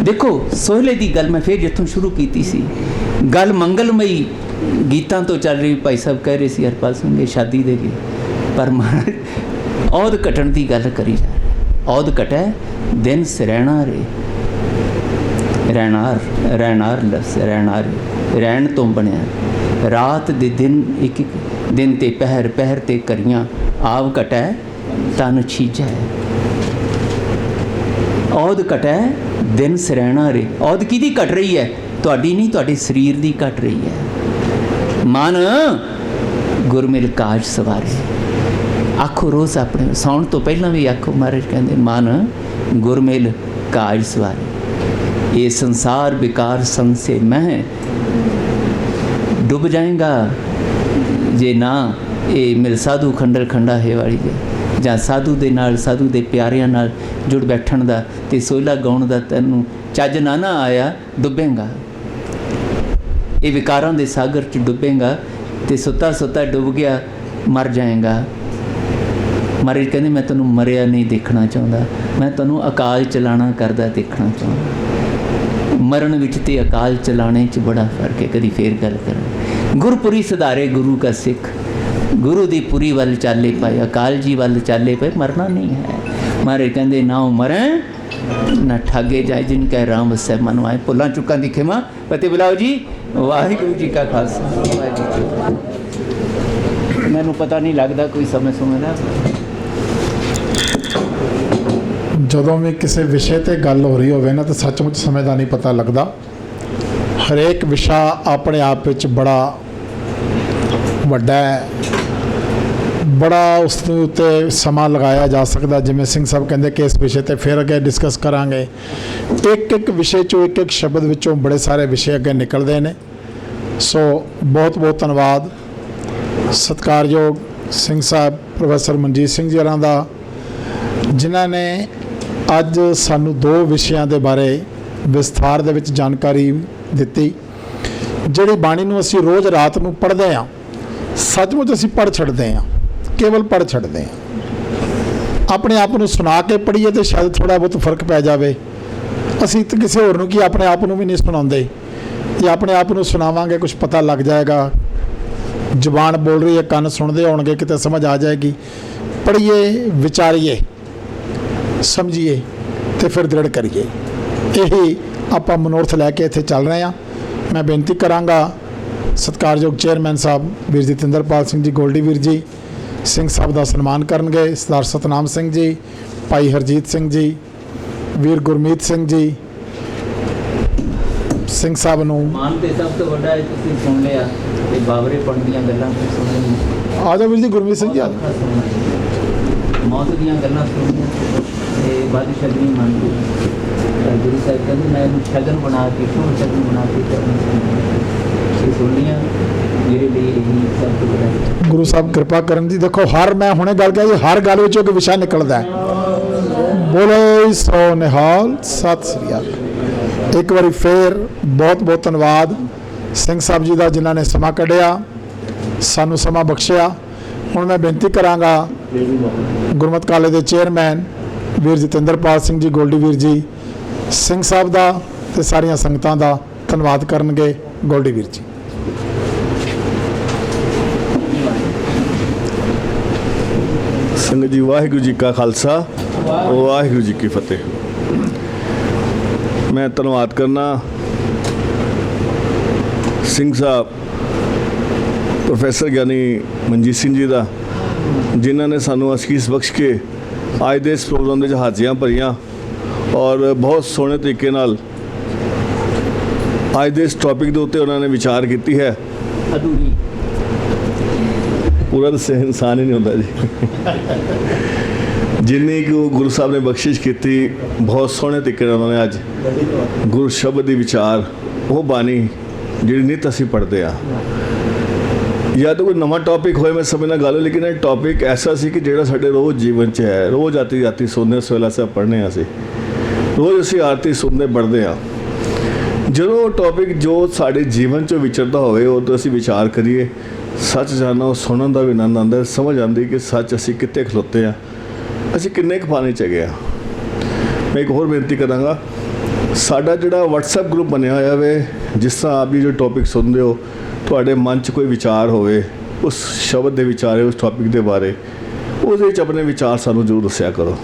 देखो सोहले की गल मैं फिर जितों शुरू की सी गल मंगलमई गीतों तो चल रही। भाई साहब कह रहे सी हरपाल सिंह शादी दे गए पर महाराज औद घटन की गल करी जा रहा। औद घट है दिन सरैणा रे रैनार रैनार लफ्स रैनार रैन तो बनया रात दे दिन एक एक दिन ते पहर पहर ते करियां आव घटै तन छीजै औद घटै दिन सरैणा रे। औद किहदी घट रही है? तुहाडी नहीं, तुहाडे शरीर दी घट रही है। मन गुरमिल काज सवारे आखो रोज़ अपने सौण तो पहला भी आखो। महाराज कहते मन गुरमिल काज सवारे ये संसार बेकार संसे मैं डुब जाएगा जे ना ये मिल साधु खंडर खंडा है वाली जे ਜਾਂ ਸਾਧੂ ਦੇ ਨਾਲ ਸਾਧੂ ਦੇ ਪਿਆਰਿਆਂ ਨਾਲ ਜੁੜ ਬੈਠਣ ਦਾ ਤੇ ਸੋਹਿਲਾ ਗਾਉਣ ਦਾ ਤੈਨੂੰ ਚੱਜ ਨਾ ਆਇਆ ਡੁੱਬੇਗਾ। ਇਹ ਵਿਕਾਰਾਂ ਦੇ ਸਾਗਰ 'ਚ ਡੁੱਬੇਗਾ ਤੇ ਸੁੱਤਾ ਸੁੱਤਾ ਡੁੱਬ ਗਿਆ ਮਰ ਜਾਏਗਾ। ਮਹਾਰਾਜ ਕਹਿੰਦੇ ਮੈਂ ਤੈਨੂੰ ਮਰਿਆ ਨਹੀਂ ਦੇਖਣਾ ਚਾਹੁੰਦਾ, ਮੈਂ ਤੈਨੂੰ ਅਕਾਲ ਚਲਾਣਾ ਕਰਦਾ ਦੇਖਣਾ ਚਾਹੁੰਦਾ। ਮਰਨ ਵਿੱਚ ਤੇ ਅਕਾਲ ਚਲਾਣੇ 'ਚ ਬੜਾ ਫਰਕ ਹੈ। ਕਦੀ ਫੇਰ ਗੱਲ ਕਰਾਂ। ਗੁਰਪੁਰੀ ਸੁਧਾਰੇ ਗੁਰੂ ਕਾ ਸਿੱਖ गुरु दी पुरी वल चाले पाए अकाल जी वल चाले पाए मरना नहीं है। मारे कहते ना मरे ना ठागे जाए जिन कह राम वसै मन आए। भुलों चुकां दी खिमा फतेह बुलाओ जी। वाहिगुरू जी का खालसा। मैनू पता नहीं लगता कोई समय सुमें दा ਜਦੋਂ ਵੀ ਕਿਸੇ ਵਿਸ਼ੇ ਤੇ ਗੱਲ ਹੋ ਰਹੀ ਹੋਵੇ ਨਾ ਤਾਂ ਸੱਚਮੁੱਚ ਸਮੇਂ ਦਾ ਨਹੀਂ ਪਤਾ ਲੱਗਦਾ। ਹਰੇਕ ਵਿਸ਼ਾ ਆਪਣੇ ਆਪ ਵਿੱਚ ਬੜਾ ਵੱਡਾ ਹੈ, ਬੜਾ ਉਸ ਦੇ ਉੱਤੇ ਸਮਾਂ ਲਗਾਇਆ ਜਾ ਸਕਦਾ। ਜਿਵੇਂ ਸਿੰਘ ਸਾਹਿਬ ਕਹਿੰਦੇ ਕਿ ਇਸ ਵਿਸ਼ੇ 'ਤੇ ਫਿਰ ਅੱਗੇ ਡਿਸਕਸ ਕਰਾਂਗੇ। ਇੱਕ ਇੱਕ ਵਿਸ਼ੇ 'ਚੋਂ ਇੱਕ ਇੱਕ ਸ਼ਬਦ ਵਿੱਚੋਂ ਬੜੇ ਸਾਰੇ ਵਿਸ਼ੇ ਅੱਗੇ ਨਿਕਲਦੇ ਨੇ। ਸੋ ਬਹੁਤ ਬਹੁਤ ਧੰਨਵਾਦ ਸਤਿਕਾਰਯੋਗ ਸਿੰਘ ਸਾਹਿਬ ਪ੍ਰੋਫੈਸਰ ਮਨਜੀਤ ਸਿੰਘ ਜੀ ਹੋਰਾਂ ਦਾ, ਜਿਨ੍ਹਾਂ ਨੇ ਅੱਜ ਸਾਨੂੰ ਦੋ ਵਿਸ਼ਿਆਂ ਦੇ ਬਾਰੇ ਵਿਸਥਾਰ ਦੇ ਵਿੱਚ ਜਾਣਕਾਰੀ ਦਿੱਤੀ। ਜਿਹੜੀ ਬਾਣੀ ਨੂੰ ਅਸੀਂ ਰੋਜ਼ ਰਾਤ ਨੂੰ ਪੜ੍ਹਦੇ ਹਾਂ, ਸੱਚਮੁੱਚ ਅਸੀਂ ਪੜ੍ਹ ਛੱਡਦੇ ਹਾਂ, ਕੇਵਲ ਪੜ੍ਹ ਛੱਡਦੇ ਹਾਂ। ਆਪਣੇ ਆਪ ਨੂੰ ਸੁਣਾ ਕੇ ਪੜ੍ਹੀਏ ਤਾਂ ਸ਼ਾਇਦ ਥੋੜ੍ਹਾ ਬਹੁਤ ਫਰਕ ਪੈ ਜਾਵੇ। ਅਸੀਂ ਤਾਂ ਕਿਸੇ ਹੋਰ ਨੂੰ ਕੀ ਆਪਣੇ ਆਪ ਨੂੰ ਵੀ ਨਹੀਂ ਸੁਣਾਉਂਦੇ। ਜੇ ਆਪਣੇ ਆਪ ਨੂੰ ਸੁਣਾਵਾਂਗੇ ਕੁਝ ਪਤਾ ਲੱਗ ਜਾਏਗਾ। ਜ਼ੁਬਾਨ ਬੋਲ ਰਹੀ ਹੈ, ਕੰਨ ਸੁਣਦੇ ਹੋਣਗੇ, ਕਿਤੇ ਸਮਝ ਆ ਜਾਏਗੀ। ਪੜ੍ਹੀਏ, ਵਿਚਾਰੀਏ, ਸਮਝੀਏ ਅਤੇ ਫਿਰ ਦ੍ਰਿੜ ਕਰੀਏ। ਇਹੀ ਆਪਾਂ ਮਨੋਰਥ ਲੈ ਕੇ ਇੱਥੇ ਚੱਲ ਰਹੇ ਹਾਂ। ਮੈਂ ਬੇਨਤੀ ਕਰਾਂਗਾ ਸਤਿਕਾਰਯੋਗ ਚੇਅਰਮੈਨ ਸਾਹਿਬ ਵੀਰ ਜਤਿੰਦਰਪਾਲ ਸਿੰਘ ਜੀ ਗੋਲਡੀ ਵੀਰ ਜੀ ਸਿੰਘ ਸਾਹਿਬ ਦਾ ਸਨਮਾਨ ਕਰਨਗੇ। ਸਰਦਾਰ ਸਤਨਾਮ ਸਿੰਘ ਜੀ, ਭਾਈ ਹਰਜੀਤ ਸਿੰਘ ਜੀ, ਵੀਰ ਗੁਰਮੀਤ ਸਿੰਘ ਜੀ ਸਿੰਘ ਸਾਹਿਬ ਨੂੰ ਮਾਨ ਤੇ ਸਭ ਤੋਂ ਵੱਡਾ ਤੁਸੀਂ ਸੁਣ ਲਿਆ ਤੇ ਬਾਬਰੇ ਪੜ੍ਹਨ ਦੀਆਂ ਗੱਲਾਂ ਸੁਣੀਆਂ। ਆ ਜਾਓ ਵੀਰ ਜੀ, ਗੁਰਮੀਤ ਸਿੰਘ ਜੀ ਆ ਮੌਤ ਦੀਆਂ ਗੱਲਾਂ ਸੁਣੀਆਂ ਤੇ ਬਾਦਸ਼ਾਹ ਜੀ ਮੰਨਦੇ। ਗੁਰੂ ਸਾਹਿਬ ਕਹਿੰਦੇ ਮੈਂ ਇਹਨੂੰ ਸ਼ਗਨ ਬਣਾ ਕੇ ਕਿਉਂ ਸ਼ਗਨ ਬਣਾ ਕੇ ਸੁਣੀਆਂ ਮੇਰੇ ਲਈ ਇਹੀ ਸਭ ਤੋਂ ਵੱਡਾ। ਗੁਰੂ ਸਾਹਿਬ ਕਿਰਪਾ ਕਰਨ ਜੀ। ਦੇਖੋ ਹਰ ਮੈਂ ਹੁਣੇ ਗੱਲ ਕਿਹਾ ਜੀ, ਹਰ ਗੱਲ ਵਿੱਚੋਂ ਇੱਕ ਵਿਸ਼ਾ ਨਿਕਲਦਾ ਹੈ। ਬੋਲੇ ਸੋ ਨਿਹਾਲ, ਸਤਿ ਸ੍ਰੀ ਅਕਾਲ। ਇੱਕ ਵਾਰੀ ਫੇਰ ਬਹੁਤ ਬਹੁਤ ਧੰਨਵਾਦ ਸਿੰਘ ਸਾਹਿਬ ਜੀ ਦਾ, ਜਿਨ੍ਹਾਂ ਨੇ ਸਮਾਂ ਕੱਢਿਆ, ਸਾਨੂੰ ਸਮਾਂ ਬਖਸ਼ਿਆ। ਹੁਣ ਮੈਂ ਬੇਨਤੀ ਕਰਾਂਗਾ ਗੁਰਮਤਿ ਕਾਲਜ ਦੇ ਚੇਅਰਮੈਨ ਵੀਰ ਜਤਿੰਦਰਪਾਲ ਸਿੰਘ ਜੀ ਗੋਲਡੀ ਵੀਰ ਜੀ ਸਿੰਘ ਸਾਹਿਬ ਦਾ ਤੇ ਸਾਰੀਆਂ ਸੰਗਤਾਂ ਦਾ ਧੰਨਵਾਦ ਕਰਨਗੇ। ਗੋਲਡੀ ਵੀਰ ਜੀ। ਸੰਗਤ ਜੀ, ਵਾਹਿਗੁਰੂ ਜੀ ਕਾ ਖਾਲਸਾ, ਵਾਹਿਗੁਰੂ ਜੀ ਕੀ ਫਤਿਹ। ਮੈਂ ਧੰਨਵਾਦ ਕਰਨਾ ਸਿੰਘ ਸਾਹਿਬ ਪ੍ਰੋਫੈਸਰ ਗਿਆਨੀ ਮਨਜੀਤ ਸਿੰਘ ਜੀ ਦਾ, ਜਿਨ੍ਹਾਂ ਨੇ ਸਾਨੂੰ ਅਸੀਸ ਬਖਸ਼ ਕੇ ਅੱਜ ਦੇ ਇਸ ਪ੍ਰੋਗਰਾਮ ਦੇ ਵਿੱਚ ਹਾਜ਼ਰੀਆਂ ਭਰੀਆਂ ਔਰ ਬਹੁਤ ਸੋਹਣੇ ਤਰੀਕੇ ਨਾਲ ਅੱਜ ਦੇ ਇਸ ਟੌਪਿਕ ਦੇ ਉੱਤੇ ਉਹਨਾਂ ਨੇ ਵਿਚਾਰ ਕੀਤੀ ਹੈ। ਪੂਰਾ ਤਾਂ ਇਨਸਾਨ ਹੀ ਨਹੀਂ ਹੁੰਦਾ ਜੀ। ਜਿੰਨੀ ਕੁ ਗੁਰੂ ਸਾਹਿਬ ਨੇ ਬਖਸ਼ਿਸ਼ ਕੀਤੀ, ਬਹੁਤ ਸੋਹਣੇ ਤਰੀਕੇ ਨਾਲ ਉਹਨਾਂ ਨੇ ਅੱਜ ਗੁਰੂ ਸ਼ਬਦ ਦੀ ਵਿਚਾਰ, ਉਹ ਬਾਣੀ ਜਿਹੜੀ ਨਿੱਤ ਅਸੀਂ ਪੜ੍ਹਦੇ ਆ। ਜਾਂ ਤਾਂ ਕੋਈ ਨਵਾਂ ਟੌਪਿਕ ਹੋਏ, ਮੈਂ ਸਮਝਣਾ ਗੱਲ, ਲੇਕਿਨ ਇਹ ਟੌਪਿਕ ਐਸਾ ਸੀ ਕਿ ਜਿਹੜਾ ਸਾਡੇ ਰੋਜ਼ ਜੀਵਨ 'ਚ ਹੈ। ਰੋਜ਼ ਆਤੀ ਸੋਨੇ ਸਵੇਲਾ ਸਾਹਿਬ ਪੜ੍ਹਨੇ ਅਸੀਂ, ਰੋਜ਼ ਅਸੀਂ ਆਰਤੀ ਸੁਣਦੇ ਪੜ੍ਹਦੇ ਹਾਂ। ਜਦੋਂ ਟੌਪਿਕ ਜੋ ਸਾਡੇ ਜੀਵਨ 'ਚੋਂ ਵਿਚਰਦਾ ਹੋਵੇ ਉਹ ਤੋਂ ਅਸੀਂ ਵਿਚਾਰ ਕਰੀਏ, ਸੱਚ ਜਾਣਨਾ ਉਹ ਸੁਣਨ ਦਾ ਵੀ ਆਨੰਦ ਆਉਂਦਾ, ਸਮਝ ਆਉਂਦੀ ਕਿ ਸੱਚ ਅਸੀਂ ਕਿੱਥੇ ਖਲੋਤੇ ਹਾਂ, ਅਸੀਂ ਕਿੰਨੇ ਕੁ ਪਾਣੀ 'ਚ ਗਏ ਹਾਂ। ਮੈਂ ਇੱਕ ਹੋਰ ਬੇਨਤੀ ਕਰਾਂਗਾ, ਸਾਡਾ ਜਿਹੜਾ WhatsApp ਗਰੁੱਪ ਬਣਿਆ ਹੋਇਆ ਵੇ, ਜਿਸ ਤਰ੍ਹਾਂ ਆਪ ਜੀ ਜੋ ਟੌਪਿਕ ਸੁਣਦੇ ਹੋ, ਤੁਹਾਡੇ ਮਨ 'ਚ ਕੋਈ ਵਿਚਾਰ ਹੋਵੇ ਉਸ ਸ਼ਬਦ ਦੇ ਵਿਚਾਰੇ, ਉਸ ਟੌਪਿਕ ਦੇ ਬਾਰੇ, ਉਹਦੇ ਵਿੱਚ ਆਪਣੇ ਵਿਚਾਰ ਸਾਨੂੰ ਜ਼ਰੂਰ ਦੱਸਿਆ ਕਰੋ।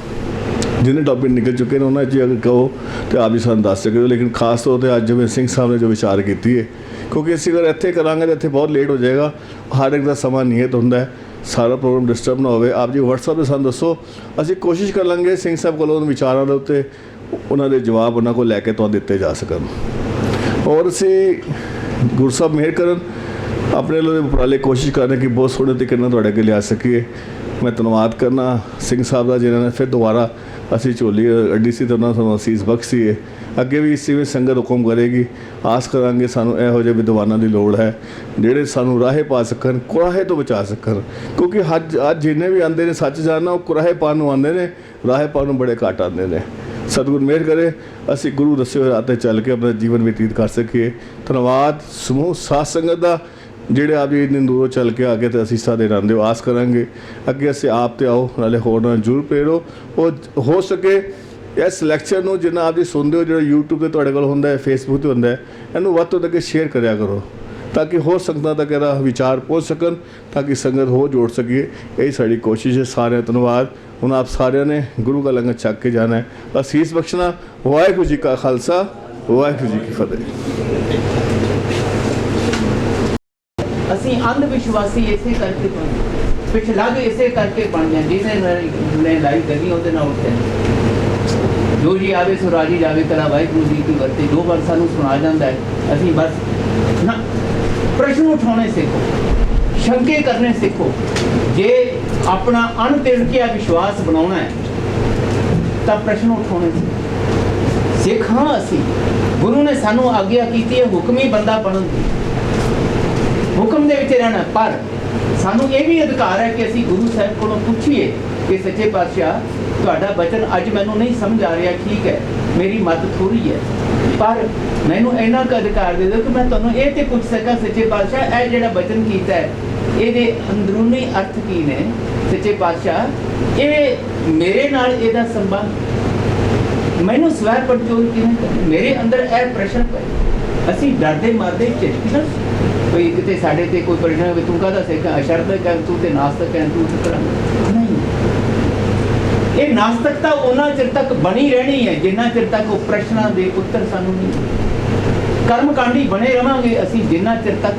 ਜਿਹਨੇ ਟੌਪਿਕ ਨਿਕਲ ਚੁੱਕੇ ਨੇ ਉਹਨਾਂ 'ਚ ਅਗਰ ਕਹੋ ਤਾਂ ਆਪ ਜੀ ਸਾਨੂੰ ਦੱਸ ਸਕਦੇ ਹੋ। ਲੇਕਿਨ ਖਾਸ ਤੌਰ 'ਤੇ ਅੱਜ ਜਿਵੇਂ ਸਿੰਘ ਸਾਹਿਬ ਨੇ ਜੋ ਵਿਚਾਰ ਕੀਤੀ ਹੈ, ਕਿਉਂਕਿ ਅਸੀਂ ਅਗਰ ਇੱਥੇ ਕਰਾਂਗੇ ਤਾਂ ਇੱਥੇ ਬਹੁਤ ਲੇਟ ਹੋ ਜਾਏਗਾ। ਹਰ ਇੱਕ ਦਾ ਸਮਾਂ ਨਿਯਤ ਹੁੰਦਾ ਹੈ, ਸਾਰਾ ਪ੍ਰੋਗਰਾਮ ਡਿਸਟਰਬ ਨਾ ਹੋਵੇ। ਆਪ ਜੀ WhatsApp 'ਤੇ ਸਾਨੂੰ ਦੱਸੋ, ਅਸੀਂ ਕੋਸ਼ਿਸ਼ ਕਰ ਲਾਂਗੇ ਸਿੰਘ ਸਾਹਿਬ ਕੋਲੋਂ ਉਹਨਾਂ ਵਿਚਾਰਾਂ ਦੇ ਉੱਤੇ ਉਹਨਾਂ ਦੇ ਜਵਾਬ ਉਹਨਾਂ ਕੋਲ ਲੈ ਕੇ ਤੁਹਾਨੂੰ ਦਿੱਤੇ ਜਾ ਸਕਣ। ਔਰ ਅਸੀਂ ਗੁਰੂ ਸਾਹਿਬ ਮਿਹਰ ਕਰਨ, ਆਪਣੇ ਵੱਲੋਂ ਉਪਰਾਲੇ ਕੋਸ਼ਿਸ਼ ਕਰ ਰਹੇ ਕਿ ਬਹੁਤ ਸੋਹਣੇ ਤਰੀਕੇ ਨਾਲ ਤੁਹਾਡੇ ਅੱਗੇ ਲਿਆ ਸਕੀਏ। ਮੈਂ ਧੰਨਵਾਦ ਕਰਨਾ ਸਿੰਘ ਸਾਹਿਬ ਦਾ, ਜਿਨ੍ਹਾਂ ਨੇ ਫਿਰ ਦੁਬਾਰਾ ਅਸੀਂ ਝੋਲੀ ਅੱਡੀ ਸੀ ਅਤੇ ਉਹਨਾਂ ਸਾਨੂੰ ਅਸੀਸ ਬਖਸ਼ੀ ਹੈ। ਅੱਗੇ ਵੀ ਇਸੇ ਵਿੱਚ ਸੰਗਤ ਹੁਕਮ ਕਰੇਗੀ। ਆਸ ਕਰਾਂਗੇ ਸਾਨੂੰ ਇਹੋ ਜਿਹੇ ਵਿਦਵਾਨਾਂ ਦੀ ਲੋੜ ਹੈ ਜਿਹੜੇ ਸਾਨੂੰ ਰਾਹੇ ਪਾ ਸਕਣ, ਕੁਰਾਹੇ ਤੋਂ ਬਚਾ ਸਕਣ। ਕਿਉਂਕਿ ਅੱਜ ਜਿੰਨੇ ਵੀ ਆਉਂਦੇ ਨੇ ਸੱਚ ਜਾਣਨਾ, ਉਹ ਕੁਰਾਹੇ ਪਾਉਣ ਨੂੰ ਆਉਂਦੇ ਨੇ, ਰਾਹੇ ਪਾਉਣ ਨੂੰ ਬੜੇ ਘੱਟ ਆਉਂਦੇ ਨੇ। ਸਤਿਗੁਰ ਮਿਹਰ ਕਰੇ ਅਸੀਂ ਗੁਰੂ ਦੱਸੇ ਹੋਏ ਰਾਹ 'ਤੇ ਚੱਲ ਕੇ ਆਪਣਾ ਜੀਵਨ ਬਤੀਤ ਕਰ ਸਕੀਏ। ਧੰਨਵਾਦ ਸਮੂਹ ਸਾਧ ਸੰਗਤ ਦਾ, ਜਿਹੜੇ ਆਪ ਜੀ ਇੰਨੀ ਦੂਰੋਂ ਚੱਲ ਕੇ ਆ ਕੇ ਤੇ ਅਸੀਸਾਂ ਦੇ ਆਉਂਦੇ ਹੋ। ਆਸ ਕਰਾਂਗੇ ਅੱਗੇ ਅਸੀਂ ਆਪ 'ਤੇ ਆਓ, ਨਾਲੇ ਹੋਰ ਨਾਲ ਜ਼ਰੂਰ ਪ੍ਰੇਰੋ। ਉਹ ਹੋ ਸਕੇ ਇਸ ਲੈਕਚਰ ਨੂੰ ਜਿੰਨਾ ਆਪ ਜੀ ਸੁਣਦੇ ਹੋ, ਜਿਹੜਾ YouTube 'ਤੇ ਤੁਹਾਡੇ ਕੋਲ ਹੁੰਦਾ ਹੈ, Facebook 'ਤੇ ਹੁੰਦਾ ਹੈ, ਇਹਨੂੰ ਵੱਧ ਤੋਂ ਵੱਧ ਸ਼ੇਅਰ ਕਰਿਆ ਕਰੋ ਤਾਂ ਕਿ ਹੋਰ ਸੰਗਤਾਂ ਤੱਕ ਇਹਦਾ ਵਿਚਾਰ ਪਹੁੰਚ ਸਕਣ, ਤਾਂ ਕਿ ਸੰਗਤ ਹੋਰ ਜੋੜ ਸਕੀਏ। ਇਹੀ ਸਾਡੀ ਕੋਸ਼ਿਸ਼ ਹੈ। ਸਾਰਿਆਂ ਧੰਨਵਾਦ। ਹੁਣ ਆਪ ਸਾਰਿਆਂ ਨੇ ਗੁਰੂ ਦਾ ਲੰਗਰ ਛਕ ਕੇ ਜਾਣਾ ਹੈ। ਅਸੀਸ ਬਖਸ਼ਣਾ। ਵਾਹਿਗੁਰੂ ਜੀ ਕਾ ਖਾਲਸਾ, ਵਾਹਿਗੁਰੂ ਜੀ ਕੀ ਫਤਿਹ। ਅਸੀਂ ਅੰਧ ਵਿਸ਼ਵਾਸੀ ਇਸੇ ਕਰਕੇ ਪਿਛਲਾ ਕੇ ਇਸੇ ਕਰਕੇ ਬਣ ਜਾਂਦੇ, ਜਿਹਨੇ ਲਾਈ ਗਲੀ ਉਹਦੇ ਨਾਲ ਉੱਠੇ। ਜੋ ਜੀ ਆਵੇ ਸੋ ਰਾਜੀ ਜਾਵੇ, ਕਲਾ ਵਾਹਿਗੁਰੂ ਜੀ ਕੀ ਵਰਤੇ। ਜੋ ਵਾਰ ਸਾਨੂੰ ਸੁਣਾ ਜਾਂਦਾ ਹੈ, ਅਸੀਂ ਬਸ ਨਾ ਪ੍ਰਸ਼ਨ ਉਠਾਉਣੇ ਸਿੱਖੋ, ਸ਼ੰਕੇ ਕਰਨੇ ਸਿੱਖੋ। ਜੇ ਆਪਣਾ ਅਣਤਿਣਕਿਆ ਵਿਸ਼ਵਾਸ ਬਣਾਉਣਾ ਹੈ ਤਾਂ ਪ੍ਰਸ਼ਨ ਉਠਾਉਣੇ ਸਿੱਖ ਹਾਂ। ਅਸੀਂ ਗੁਰੂ ਨੇ ਸਾਨੂੰ ਆਗਿਆ ਕੀਤੀ ਹੈ ਹੁਕਮੀ ਬੰਦਾ ਬਣਨ ਦੀ, ਹੁਕਮ ਦੇ ਵਿੱਚ ਰਹਿਣਾ। ਪਰ ਸਾਨੂੰ ਇਹ ਵੀ ਅਧਿਕਾਰ ਹੈ ਕਿ ਅਸੀਂ ਗੁਰੂ ਸਾਹਿਬ ਕੋਲੋਂ ਪੁੱਛੀਏ ਕਿ ਸੱਚੇ ਪਾਤਸ਼ਾਹ ਤੁਹਾਡਾ ਬਚਨ ਅੱਜ ਮੈਨੂੰ ਨਹੀਂ ਸਮਝ ਆ ਰਿਹਾ, ਠੀਕ ਹੈ ਮੇਰੀ ਮੱਤ ਥੋੜ੍ਹੀ ਹੈ, ਪਰ ਮੈਨੂੰ ਇੰਨਾ ਕੁ ਅਧਿਕਾਰ ਦੇ ਦਿਓ ਕਿ ਮੈਂ ਤੁਹਾਨੂੰ ਇਹ ਤੇ ਪੁੱਛ ਸਕਾਂ, ਸੱਚੇ ਪਾਤਸ਼ਾਹ ਇਹ ਜਿਹੜਾ ਬਚਨ ਕੀਤਾ ਹੈ ਇਹਦੇ ਅੰਦਰੂਨੀ ਅਰਥ ਕੀ ਨੇ? ਸੱਚੇ ਪਾਤਸ਼ਾਹ ਇਹ ਮੇਰੇ ਨਾਲ ਇਹਦਾ ਸੰਬੰਧ, ਮੈਨੂੰ ਸਵੈ ਪੜਚੋਲ ਕਿਵੇਂ ਕਰਨੀ? ਮੇਰੇ ਅੰਦਰ ਇਹ ਪ੍ਰਸ਼ਨ ਪਏ। ਅਸੀਂ ਡਰਦੇ ਮਾਰਦੇ ਝਿਜਕ ਨਾ ਕੋਈ ਕਿਤੇ ਸਾਡੇ ਤੇ ਕੋਈ ਪ੍ਰਸ਼ਨ ਹੋਵੇ, ਤੂੰ ਕਾਹਦਾ ਸਿੱਖ ਹੈ, ਅਸ਼ਰਤ ਹੈ ਤੂੰ ਤੇ ਨਾਸਤਕ ਹੈ ਤੂੰ ਕਿਸ ਤਰ੍ਹਾਂ ਨਹੀਂ। ਇਹ ਨਾਸਤਕਤਾ ਉਹਨਾਂ ਚਿਰ ਤੱਕ ਬਣੀ ਰਹਿਣੀ ਹੈ ਜਿੰਨਾ ਚਿਰ ਤੱਕ ਉਹ ਪ੍ਰਸ਼ਨਾਂ ਦੇ ਉੱਤਰ ਸਾਨੂੰ ਨਹੀਂ। ਕਰਮਕਾਂਡੀ ਬਣੇ ਰਵਾਂਗੇ ਅਸੀਂ ਜਿੰਨਾ ਚਿਰ ਤੱਕ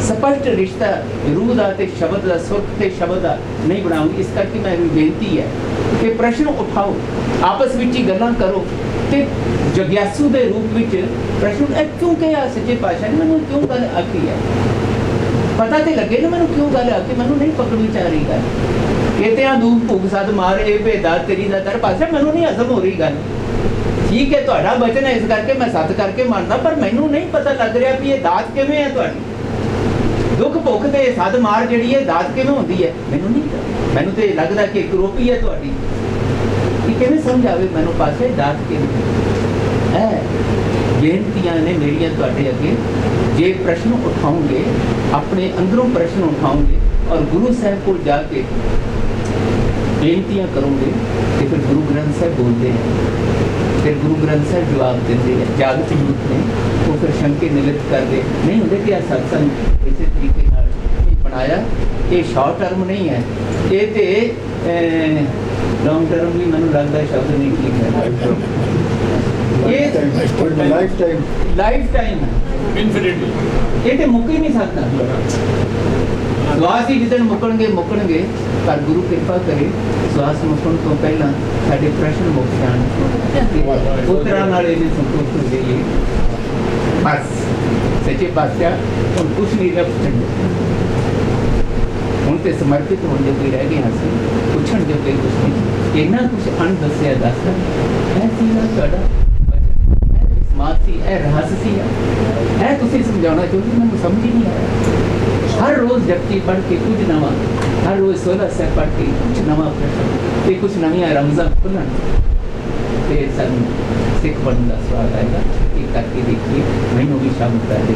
ਸਪਸ਼ਟ ਰਿਸ਼ਤਾ ਰੂਹ ਦਾ ਤੇ ਸ਼ਬਦ ਦਾ, ਸੁਰਖ ਤੇ ਸ਼ਬਦ ਦਾ ਨਹੀਂ ਬਣਾਉਂਗੇ। ਇਸ ਕਰਕੇ ਮੈਂ ਬੇਨਤੀ ਹੈ ਕਿ ਪ੍ਰਸ਼ਨ ਉਠਾਓ, ਆਪਸ ਵਿੱਚ ਹੀ ਗੱਲਾਂ ਕਰੋ ਤੇ ਜਗਿਆਸੂ ਦੇ ਰੂਪ ਵਿੱਚ ਪ੍ਰਸ਼ਨ ਇਹ ਕਿਉਂ ਕਿਹਾ ਸੱਚੇ ਪਾਤਸ਼ਾਹ ਨੇ, ਮੈਨੂੰ ਕਿਉਂ ਗੱਲ ਆਖੀ ਹੈ, ਪਤਾ ਤੇ ਲੱਗੇ ਨਾ ਮੈਨੂੰ ਕਿਉਂ ਗੱਲ ਆਖੀ, ਮੈਨੂੰ ਨਹੀਂ ਪਕੜ ਵਿੱਚ ਆ ਰਹੀ ਗੱਲ। ਇਹ ਤੇ ਆ ਦੂਖ ਭੁੱਖ ਸਦ ਮਾਰ ਇਹ ਭੇਦਾ ਤੇਰੀ ਦਾ ਦਰ ਪਾਤਸ਼ਾਹ, ਮੈਨੂੰ ਨਹੀਂ ਹਜ਼ਮ ਹੋ ਰਹੀ ਗੱਲ। ਠੀਕ ਹੈ ਤੁਹਾਡਾ ਬਚਨ ਹੈ ਇਸ ਕਰਕੇ ਮੈਂ ਸੱਤ ਕਰਕੇ ਮੰਨਦਾ, ਪਰ ਮੈਨੂੰ ਨਹੀਂ ਪਤਾ ਲੱਗ ਰਿਹਾ ਵੀ ਇਹ ਦਾਤ ਕਿਵੇਂ ਹੈ ਤੁਹਾਡੀ। ਦੁੱਖ ਭੁੱਖ ਤੇ ਸਦ ਮਾਰ ਜਿਹੜੀ ਹੈ ਦਾਤ ਕਿਵੇਂ ਹੁੰਦੀ ਹੈ ਮੈਨੂੰ ਨਹੀਂ, ਮੈਨੂੰ ਤੇ ਲੱਗਦਾ ਕਿ ਕਰੋਪੀ ਹੈ ਤੁਹਾਡੀ। ਇਹ ਕਿਵੇਂ ਸਮਝਾਵੇ ਮੈਨੂੰ ਪਾਸੇ ਦਾਤ ਕਿਵੇਂ ਹੈ? ਬੇਨਤੀਆਂ ਨੇ ਮੇਰੀਆਂ ਤੁਹਾਡੇ ਅੱਗੇ, ਜੇ ਪ੍ਰਸ਼ਨ ਉਠਾਉਂਗੇ ਆਪਣੇ ਅੰਦਰੋਂ ਪ੍ਰਸ਼ਨ ਉਠਾਉਂਗੇ ਔਰ ਗੁਰੂ ਸਾਹਿਬ ਕੋਲ ਜਾ ਕੇ ਬੇਨਤੀਆਂ ਕਰੋਗੇ ਤੇ ਫਿਰ ਗੁਰੂ ਗ੍ਰੰਥ ਸਾਹਿਬ ਬੋਲਦੇ हैं, फिर गुरु ग्रंथ साहब जवाब देते हैं। जागृत यूथ ने वो फिर शंके निवृत्त करते नहीं होंगे कि आ सत्संग इस तरीके बनाया, ये शॉर्ट टर्म नहीं है, ये तो लॉन्ग टर्म भी मैंने लगता है शब्द नहीं ठीक है, ये लाइफ टाइम है, ये तो मुक ही नहीं सकता। ਸਵਾਸ ਹੀ ਜਿੱਦਣ ਮੁੱਕਣਗੇ ਪਰ ਗੁਰੂ ਕਿਰਪਾ ਕਰੇ ਸਵਾਸ ਮੁੱਕਣ ਤੋਂ ਪਹਿਲਾਂ ਸਾਡੇ ਪ੍ਰਸ਼ਨ ਮੁੱਕ ਜਾਣ, ਉਤਰਾਂ ਨਾਲ ਇਹਨੇ ਸੰਤੁਸ਼ਟ ਹੋ ਜਾਈਏ। ਬਸ ਸੱਚੇ ਪਾਤਸ਼ਾਹ ਹੁਣ ਕੁਛ ਨਹੀਂ ਰੱਬ ਹੁਣ ਤੇ ਸਮਰਪਿਤ ਹੋਣ ਦੇ ਕੋਈ ਰਹਿ ਗਏ ਹਾਂ ਅਸੀਂ, ਪੁੱਛਣ ਦੇ ਕੋਈ ਕੁਛ ਨਹੀਂ। ਇੰਨਾ ਕੁਛ ਅਣ ਦੱਸਿਆ ਦੱਸ ਇਹ ਸੀ ਨਾ ਤੁਹਾਡਾ ਸਮਾਜ ਸੀ, ਇਹ ਰਹੱਸ ਸੀ, ਇਹ ਤੁਸੀਂ ਸਮਝਾਉਣਾ ਚਾਹੁੰਦੇ, ਮੈਨੂੰ ਸਮਝ ਹੀ ਨਹੀਂ ਆਇਆ। हर रोज़ जपजी पढ़ के कुछ नवा, हर रोज़ 16 से पढ़ के कुछ नवा प्रश्न ते कुछ नवी रमज़ा खुलन फिर सानू सिख बनने का स्वाद आएगा। एक करके देखिए, मैनू भी शामिल कर दे।